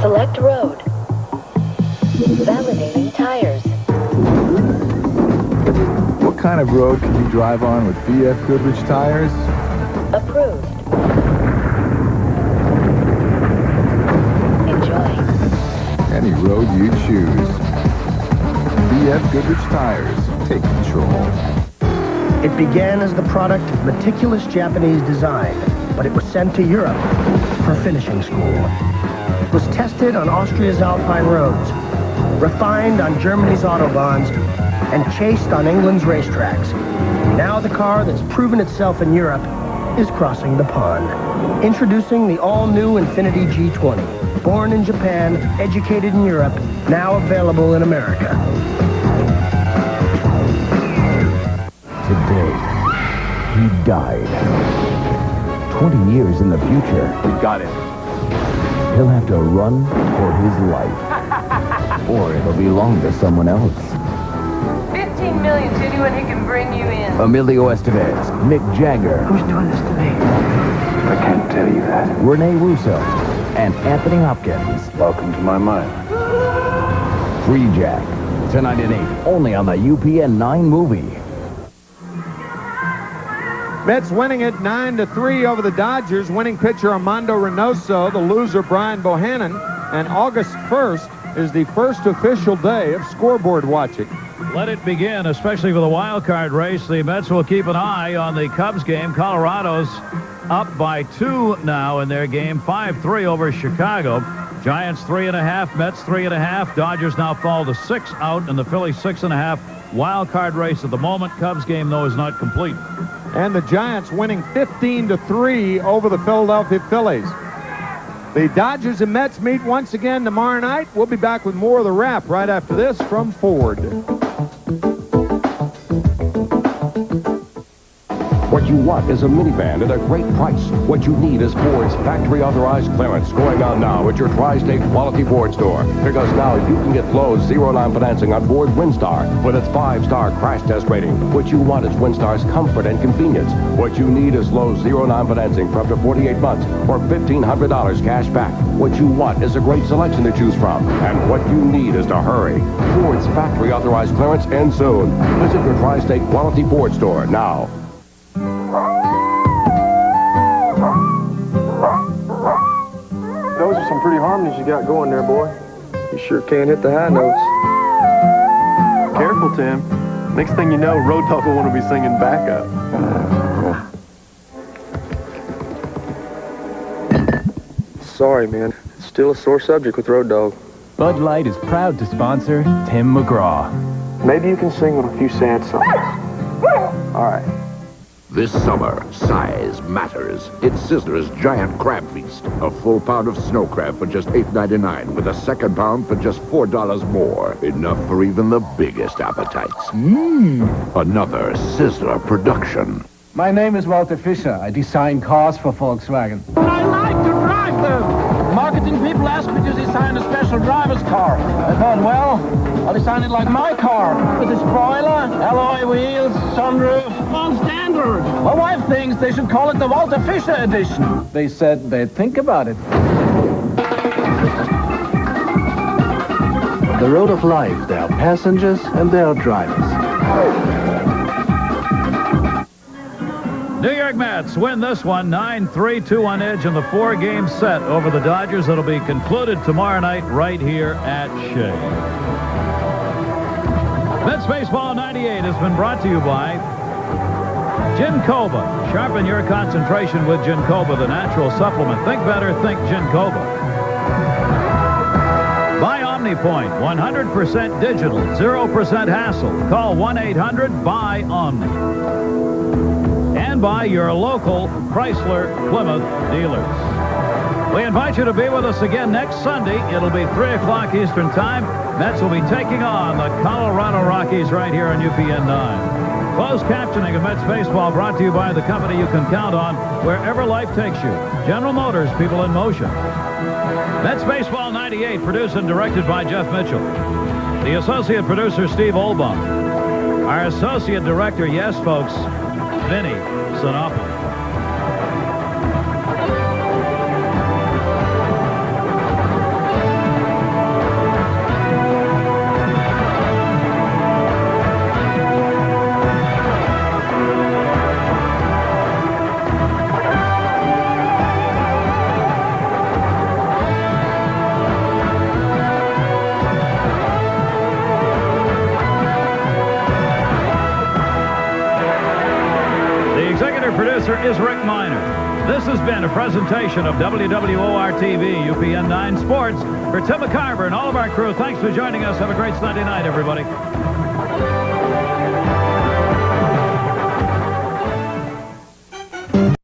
Select road. Validating tires. What kind of road can you drive on with BF Goodrich tires? Approved. Enjoy. Any road you choose. BF Goodrich tires. Take control. It began as the product of meticulous Japanese design, but it was sent to Europe for finishing school. It was tested on Austria's Alpine roads, refined on Germany's autobahns, and chased on England's racetracks. Now the car that's proven itself in Europe is crossing the pond. Introducing the all-new Infiniti G20. Born in Japan, educated in Europe, now available in America. Today, he died. 20 years in the future. We got it. He'll have to run for his life. Or it'll belong to someone else. 15 million to anyone who can bring you in. Emilio Estevez, Mick Jagger. Who's doing this to me? I can't tell you that. Rene Russo and Anthony Hopkins. Welcome to my mind. Free Jack. Tonight at 8, only on the UPN 9 movie. Mets winning it 9-3 over the Dodgers. Winning pitcher Armando Reynoso, the loser Brian Bohannon. And August 1st is the first official day of scoreboard watching. Let it begin, especially for the wild card race. The Mets will keep an eye on the Cubs game. Colorado's up by 2 now in their game, 5-3 over Chicago. Giants 3.5, Mets 3.5. Dodgers now fall to 6 out, and the Phillies 6.5. Wild card race at the moment. Cubs game, though, is not complete. And the Giants winning 15-3 over the Philadelphia Phillies. The Dodgers and Mets meet once again tomorrow night. We'll be back with more of the Wrap right after this from Ford. What you want is a minivan at a great price. What you need is Ford's factory-authorized clearance going on now at your Tri-State Quality Ford store. Because now you can get Lowe's 0-9 financing on Ford Windstar with its 5-star crash test rating. What you want is Windstar's comfort and convenience. What you need is Lowe's 0-9 financing for up to 48 months or $1,500 cash back. What you want is a great selection to choose from. And what you need is to hurry. Ford's factory-authorized clearance ends soon. Visit your Tri-State Quality Ford store now. Those are some pretty harmonies you got going there, boy. You sure can hit the high notes. Careful, Tim. Next thing you know, Road Dogg will want to be singing backup. Sorry, man. It's still a sore subject with Road Dogg. Bud Light is proud to sponsor Tim McGraw. Maybe you can sing a few sad songs. All right. This summer, size matters. It's Sizzler's Giant Crab Feast. A full pound of snow crab for just $8.99 with a second pound for just $4 more. Enough for even the biggest appetites. Another Sizzler production. My name is Walter Fischer. I design cars for Volkswagen. I like to drive them. Marketing people asked me to design a special driver's car. I thought, well, I'll design it like my car. With a spoiler, alloy wheels, sunroof, all standard. My wife thinks they should call it the Walter Fischer edition. They said they'd think about it. The road of life, there are passengers and there are drivers. New York Mets win this one 9-3, 2 on edge in the 4-game set over the Dodgers. That'll be concluded tomorrow night right here at Shea. Mets Baseball 98 has been brought to you by Ginkoba. Sharpen your concentration with Ginkoba, the natural supplement. Think better, think Ginkoba. By OmniPoint, 100% digital, 0% hassle. Call 1-800-BUY-OMNI. And by your local Chrysler Plymouth dealers. We invite you to be with us again next Sunday. It'll be 3 o'clock Eastern Time. Mets will be taking on the Colorado Rockies right here on UPN 9. Closed captioning of Mets baseball brought to you by the company you can count on wherever life takes you. General Motors, people in motion. Mets Baseball 98, produced and directed by Jeff Mitchell. The associate producer, Steve Olbaum. Our associate director, yes, folks, Vinny Sinopoli. Producer is Rick Miner. This has been a presentation of WWOR-TV, UPN 9 Sports. For Tim McCarver and all of our crew, thanks for joining us. Have a great Sunday night, everybody.